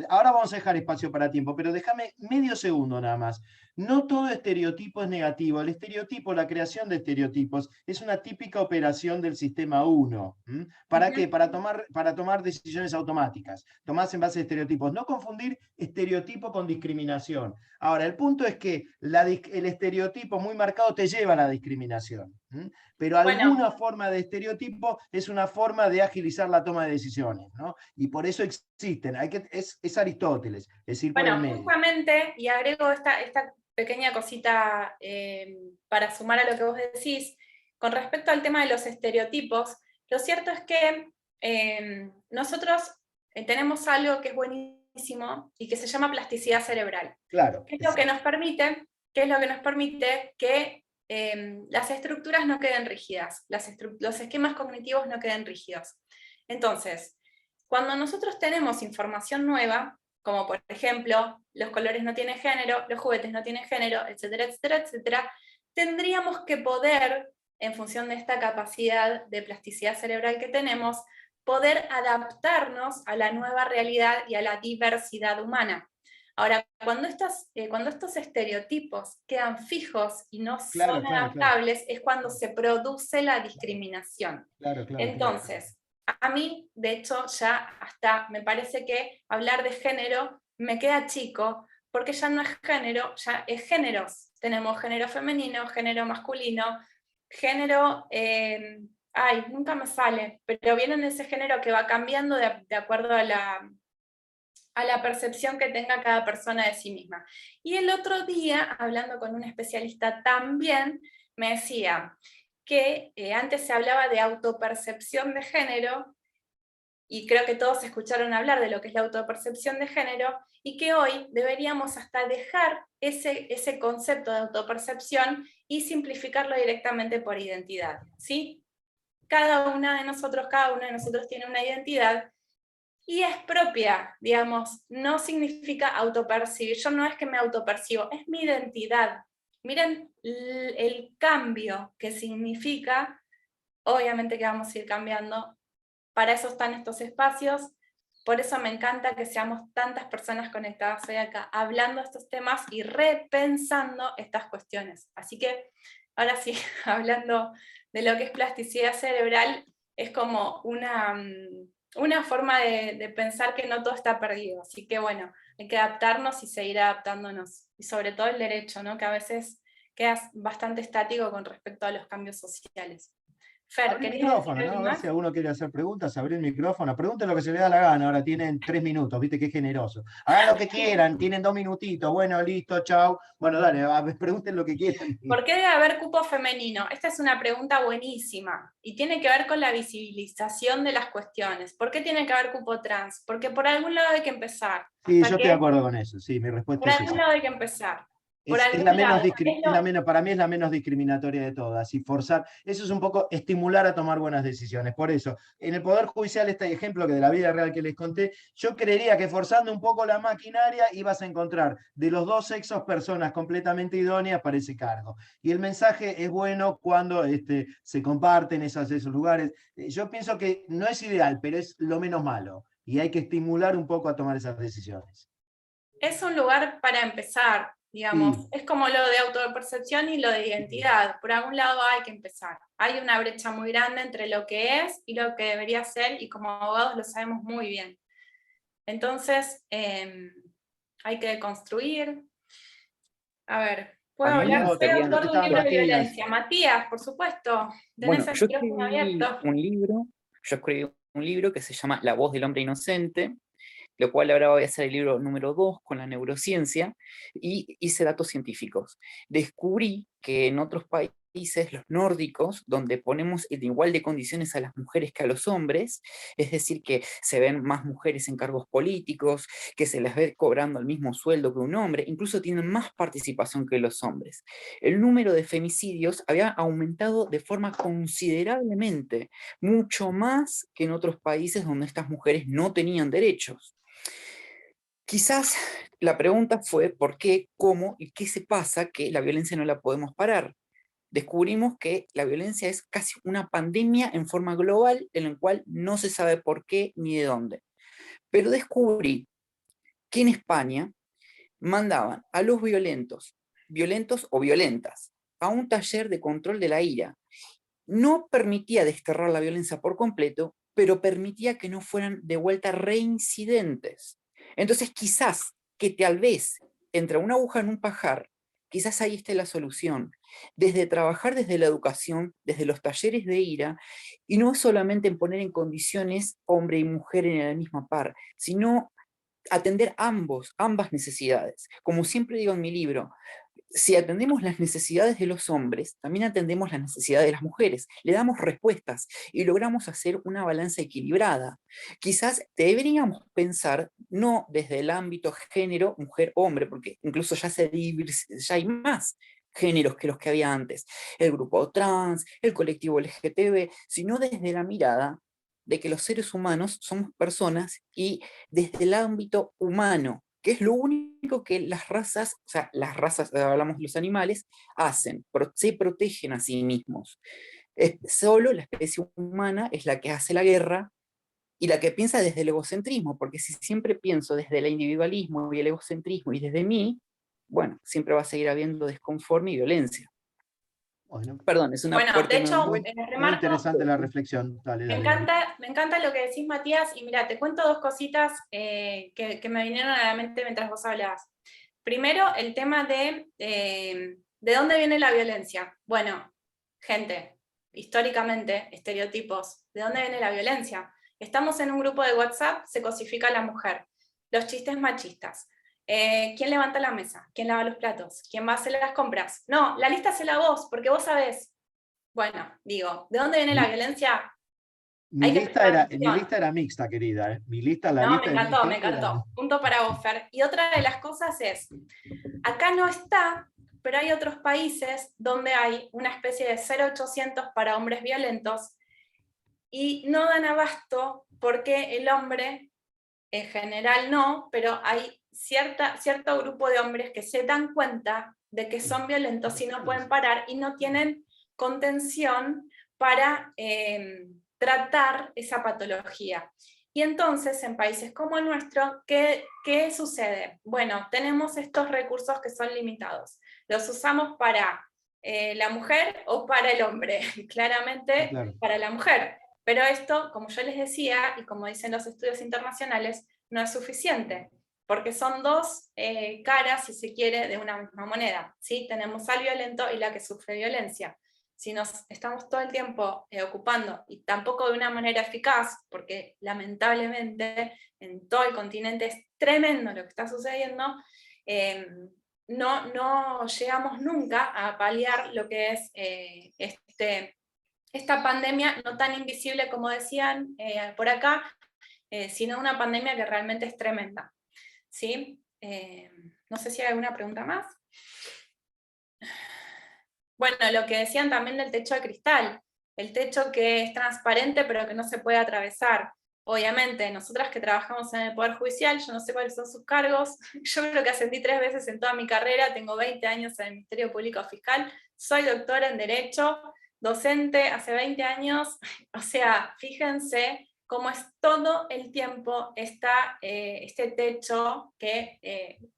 Ahora vamos a dejar espacio para tiempo, pero déjame medio segundo nada más. No todo estereotipo es negativo. El estereotipo, la creación de estereotipos, es una típica operación del sistema 1. ¿Para qué? Para tomar decisiones automáticas, tomadas en base a estereotipos. No confundir estereotipo con discriminación. Ahora, el punto es que el estereotipo muy marcado te lleva a la discriminación. Pero alguna forma de estereotipo es una forma de agilizar la toma de decisiones, ¿no? Y por eso existen. Es Aristóteles, es ir por el medio. Justamente, y agrego esta pequeña cosita para sumar a lo que vos decís, con respecto al tema de los estereotipos, Lo cierto es que nosotros tenemos algo que es buenísimo y que se llama plasticidad cerebral. Claro. ¿Qué es lo que nos permite? ¿Qué es lo que nos permite que las estructuras no queden rígidas, los esquemas cognitivos no queden rígidos? Entonces, cuando nosotros tenemos información nueva, como por ejemplo, los colores no tienen género, los juguetes no tienen género, etcétera, etcétera, etcétera, tendríamos que poder, en función de esta capacidad de plasticidad cerebral que tenemos, poder adaptarnos a la nueva realidad y a la diversidad humana. Ahora, cuando estos estereotipos quedan fijos y no son adaptables, es cuando se produce la discriminación. Entonces, a mí, de hecho, ya hasta me parece que hablar de género me queda chico, porque ya no es género, ya es géneros. Tenemos género femenino, género masculino, género, ay, nunca me sale, pero vienen ese género que va cambiando de acuerdo a la percepción que tenga cada persona de sí misma. Y el otro día, hablando con un especialista también, me decía que antes se hablaba de autopercepción de género, y creo que todos escucharon hablar de lo que es la autopercepción de género, y que hoy deberíamos hasta dejar ese concepto de autopercepción y simplificarlo directamente por identidad, ¿sí? Cada uno de nosotros tiene una identidad, y es propia, digamos, no significa autopercibir. Yo no es que me autopercibo, es mi identidad. Miren el cambio que significa, obviamente que vamos a ir cambiando, para eso están estos espacios, por eso me encanta que seamos tantas personas conectadas hoy acá, hablando de estos temas y repensando estas cuestiones. Así que, ahora sí, hablando de lo que es plasticidad cerebral, es como una forma de pensar que no todo está perdido. Así que bueno, hay que adaptarnos y seguir adaptándonos. Y sobre todo el derecho, ¿no? Que a veces queda bastante estático con respecto a los cambios sociales. Fer, Abrí el ¿querías micrófono, decir ¿no? algo A ver más? si alguno quiere hacer preguntas, abrir el micrófono. Pregunten lo que se les da la gana, ahora tienen 3 minutos, viste que generoso. Hagan lo que quieran, tienen 2 minutitos, bueno, listo, chao. Bueno, dale, pregunten lo que quieran. ¿Por qué debe haber cupo femenino? Esta es una pregunta buenísima y tiene que ver con la visibilización de las cuestiones. ¿Por qué tiene que haber cupo trans? Porque por algún lado hay que empezar. Sí, ¿Hasta yo estoy qué? de acuerdo con eso, sí, mi respuesta Por es algún esa. lado hay que empezar. Por Es algún la lado. para mí es la menos discriminatoria de todas, y forzar, eso es un poco estimular a tomar buenas decisiones. Por eso, en el Poder Judicial, este ejemplo que de la vida real que les conté, yo creería que forzando un poco la maquinaria ibas a encontrar de los dos sexos personas completamente idóneas para ese cargo. Y el mensaje es bueno cuando se comparten esos lugares. Yo pienso que no es ideal, pero es lo menos malo, y hay que estimular un poco a tomar esas decisiones. Es un lugar para empezar, digamos. Sí. Es como lo de autopercepción y lo de identidad. Por algún lado hay que empezar. Hay una brecha muy grande entre lo que es y lo que debería ser, y como abogados lo sabemos muy bien. Entonces, hay que construir. A ver, ¿puedo hablar? Soy autor de un libro de violencia. Matías, por supuesto, tenés el micrófono abierto. Yo escribí un libro que se llama La voz del hombre inocente, lo cual ahora voy a hacer el libro número 2 con la neurociencia, y hice datos científicos. Descubrí que en otros países, los nórdicos, donde ponemos en igual de condiciones a las mujeres que a los hombres, es decir, que se ven más mujeres en cargos políticos, que se les ve cobrando el mismo sueldo que un hombre, incluso tienen más participación que los hombres. El número de femicidios había aumentado de forma considerablemente, mucho más que en otros países donde estas mujeres no tenían derechos. Quizás la pregunta fue por qué, cómo y qué se pasa que la violencia no la podemos parar. Descubrimos que la violencia es casi una pandemia en forma global, en la cual no se sabe por qué ni de dónde. Pero descubrí que en España mandaban a los violentos o violentas, a un taller de control de la ira. No permitía desterrar la violencia por completo, pero permitía que no fueran de vuelta reincidentes. Entonces quizás que tal vez entre una aguja en un pajar, quizás ahí esté la solución. Desde trabajar desde la educación, desde los talleres de ira, y no solamente en poner en condiciones hombre y mujer en la misma par, sino atender ambas necesidades. Como siempre digo en mi libro, si atendemos las necesidades de los hombres, también atendemos las necesidades de las mujeres, le damos respuestas y logramos hacer una balanza equilibrada. Quizás deberíamos pensar no desde el ámbito género, mujer, hombre, porque incluso ya hay más géneros que los que había antes, el grupo trans, el colectivo LGTB, sino desde la mirada de que los seres humanos somos personas y desde el ámbito humano, que es lo único que las razas, o sea, las razas, hablamos de los animales, hacen, se protegen a sí mismos. Solo la especie humana es la que hace la guerra y la que piensa desde el egocentrismo, porque si siempre pienso desde el individualismo y el egocentrismo y desde mí, bueno, siempre va a seguir habiendo desconforme y violencia. Bueno, Perdón, es una Bueno, fuerte... de hecho, muy remarco, interesante la reflexión. Dale, me dale. encanta lo que decís, Matías, y mira, te cuento dos cositas que me vinieron a la mente mientras vos hablabas. Primero, el tema de dónde viene la violencia. Bueno, gente, históricamente, estereotipos, ¿de dónde viene la violencia? Estamos en un grupo de WhatsApp, se cosifica a la mujer, los chistes machistas. ¿Quién levanta la mesa? ¿Quién lava los platos? ¿Quién va a hacer las compras? No, la lista se la vos, porque vos sabés. Bueno, digo, ¿de dónde viene la violencia? Mi Hay que lista, prestar mi atención. lista era mixta, querida. Mi lista, la No, lista de mi me gente encantó. Punto para vos, Fer. Y otra de las cosas es, acá no está, pero hay otros países donde hay una especie de 0800 para hombres violentos y no dan abasto porque el hombre, en general no, pero hay cierto grupo de hombres que se dan cuenta de que son violentos y no pueden parar y no tienen contención para tratar esa patología. Y entonces, en países como el nuestro, ¿qué sucede? Bueno, tenemos estos recursos que son limitados. Los usamos para la mujer o para el hombre. Claramente, Claro. para la mujer. Pero esto, como yo les decía, y como dicen los estudios internacionales, no es suficiente, porque son dos caras, si se quiere, de una misma moneda. ¿Sí? Tenemos al violento y la que sufre violencia. Si nos estamos todo el tiempo ocupando, y tampoco de una manera eficaz, porque lamentablemente en todo el continente es tremendo lo que está sucediendo, no llegamos nunca a paliar lo que es esta pandemia, no tan invisible como decían por acá, sino una pandemia que realmente es tremenda. ¿Sí? No sé si hay alguna pregunta más. Bueno, lo que decían también del techo de cristal, el techo que es transparente pero que no se puede atravesar. Obviamente, nosotras que trabajamos en el Poder Judicial, yo no sé cuáles son sus cargos, yo creo que ascendí 3 veces en toda mi carrera, tengo 20 años en el Ministerio Público Fiscal, soy doctora en Derecho, docente hace 20 años, o sea, fíjense cómo es todo el tiempo este techo que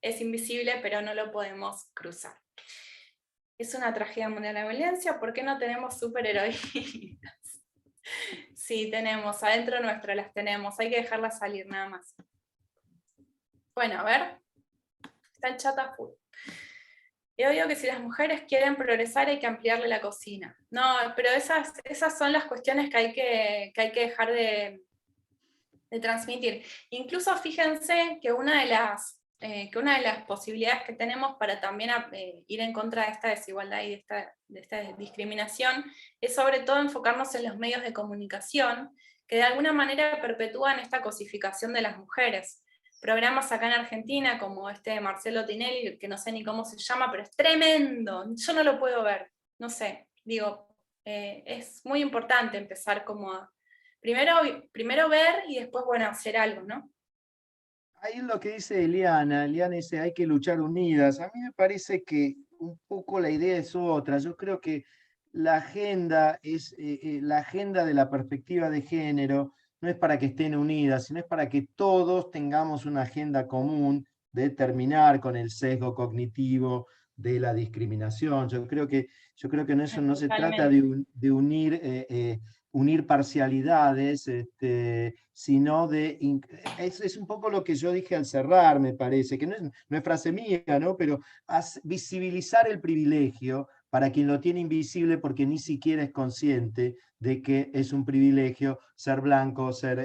es invisible pero no lo podemos cruzar. Es una tragedia mundial la violencia, ¿por qué no tenemos superheroínas? Sí, tenemos, adentro nuestro las tenemos, hay que dejarlas salir nada más. Bueno, a ver, está el chat a full. He oído que si las mujeres quieren progresar hay que ampliarle la cocina. No, pero esas son las cuestiones que hay que dejar de transmitir. Incluso fíjense que una de las posibilidades que tenemos para también ir en contra de esta desigualdad y de esta discriminación es sobre todo enfocarnos en los medios de comunicación que de alguna manera perpetúan esta cosificación de las mujeres. Programas acá en Argentina como este de Marcelo Tinelli, que no sé ni cómo se llama, pero es tremendo, yo no lo puedo ver, no sé, digo, es muy importante empezar como a primero ver y después, bueno, hacer algo, ¿no? Ahí es lo que dice Eliana dice hay que luchar unidas. A mí me parece que un poco la idea es otra. Yo creo que la agenda es la agenda de la perspectiva de género, no es para que estén unidas, sino es para que todos tengamos una agenda común de terminar con el sesgo cognitivo de la discriminación. Yo creo que eso no se trata de unir parcialidades, sino es un poco lo que yo dije al cerrar, me parece, que no es frase mía, ¿no? Pero visibilizar el privilegio para quien lo tiene invisible porque ni siquiera es consciente de que es un privilegio ser blanco, ser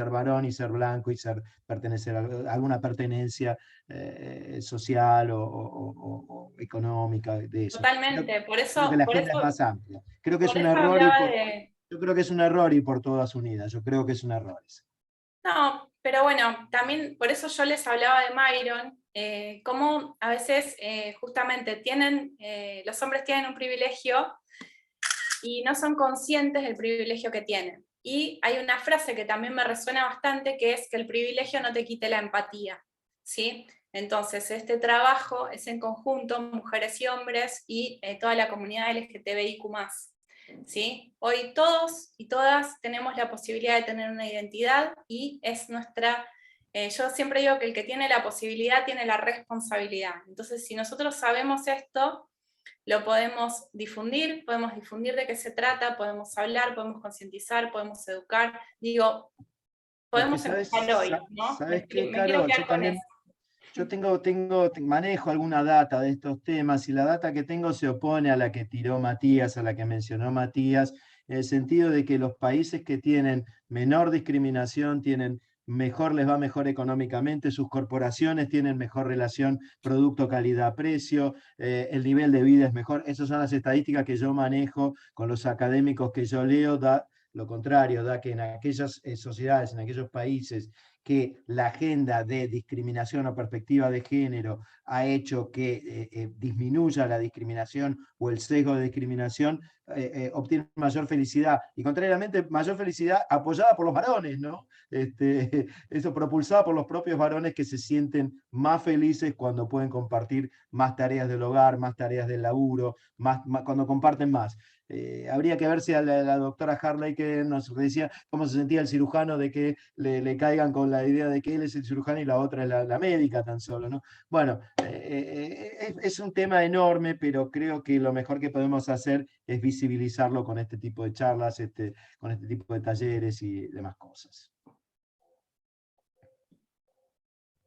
varón y ser blanco y pertenecer a alguna pertenencia social o económica de eso. Totalmente, por Creo eso, que la por agenda es eso, más amplia. Creo que es por un eso error hablaba de... yo creo que es un error ir por todas unidas. Yo creo que es un error ese. No, pero bueno, también por eso yo les hablaba de Myron, cómo a veces justamente los hombres tienen un privilegio y no son conscientes del privilegio que tienen. Y hay una frase que también me resuena bastante, que es que el privilegio no te quite la empatía, ¿sí? Entonces, este trabajo es en conjunto, mujeres y hombres, y toda la comunidad LGTBIQ+. ¿Sí? Hoy todos y todas tenemos la posibilidad de tener una identidad y es nuestra... yo siempre digo que el que tiene la posibilidad tiene la responsabilidad. Entonces, si nosotros sabemos esto, lo podemos difundir de qué se trata, podemos hablar, podemos concientizar, podemos educar. Digo, podemos empezar hoy, ¿no? ¿Sabes qué, Me quiero Caro? quedar con eso. Yo manejo alguna data de estos temas y la data que tengo se opone a la que tiró Matías, a la que mencionó Matías, en el sentido de que los países que tienen menor discriminación les va mejor económicamente, sus corporaciones tienen mejor relación producto-calidad-precio, el nivel de vida es mejor. Esas son las estadísticas que yo manejo con los académicos que yo leo, da lo contrario, da que en aquellas sociedades, en aquellos países que la agenda de discriminación o perspectiva de género ha hecho que disminuya la discriminación o el sesgo de discriminación, obtiene mayor felicidad. Y contrariamente, mayor felicidad apoyada por los varones, ¿no? Eso propulsada por los propios varones que se sienten más felices cuando pueden compartir más tareas del hogar, más tareas del laburo, cuando comparten más. Habría que ver si a la doctora Harley que nos decía cómo se sentía el cirujano de que le caigan con la idea de que él es el cirujano y la otra es la médica tan solo, ¿no? Bueno, es un tema enorme, pero creo que lo mejor que podemos hacer es visibilizarlo con este tipo de charlas, con este tipo de talleres y demás cosas.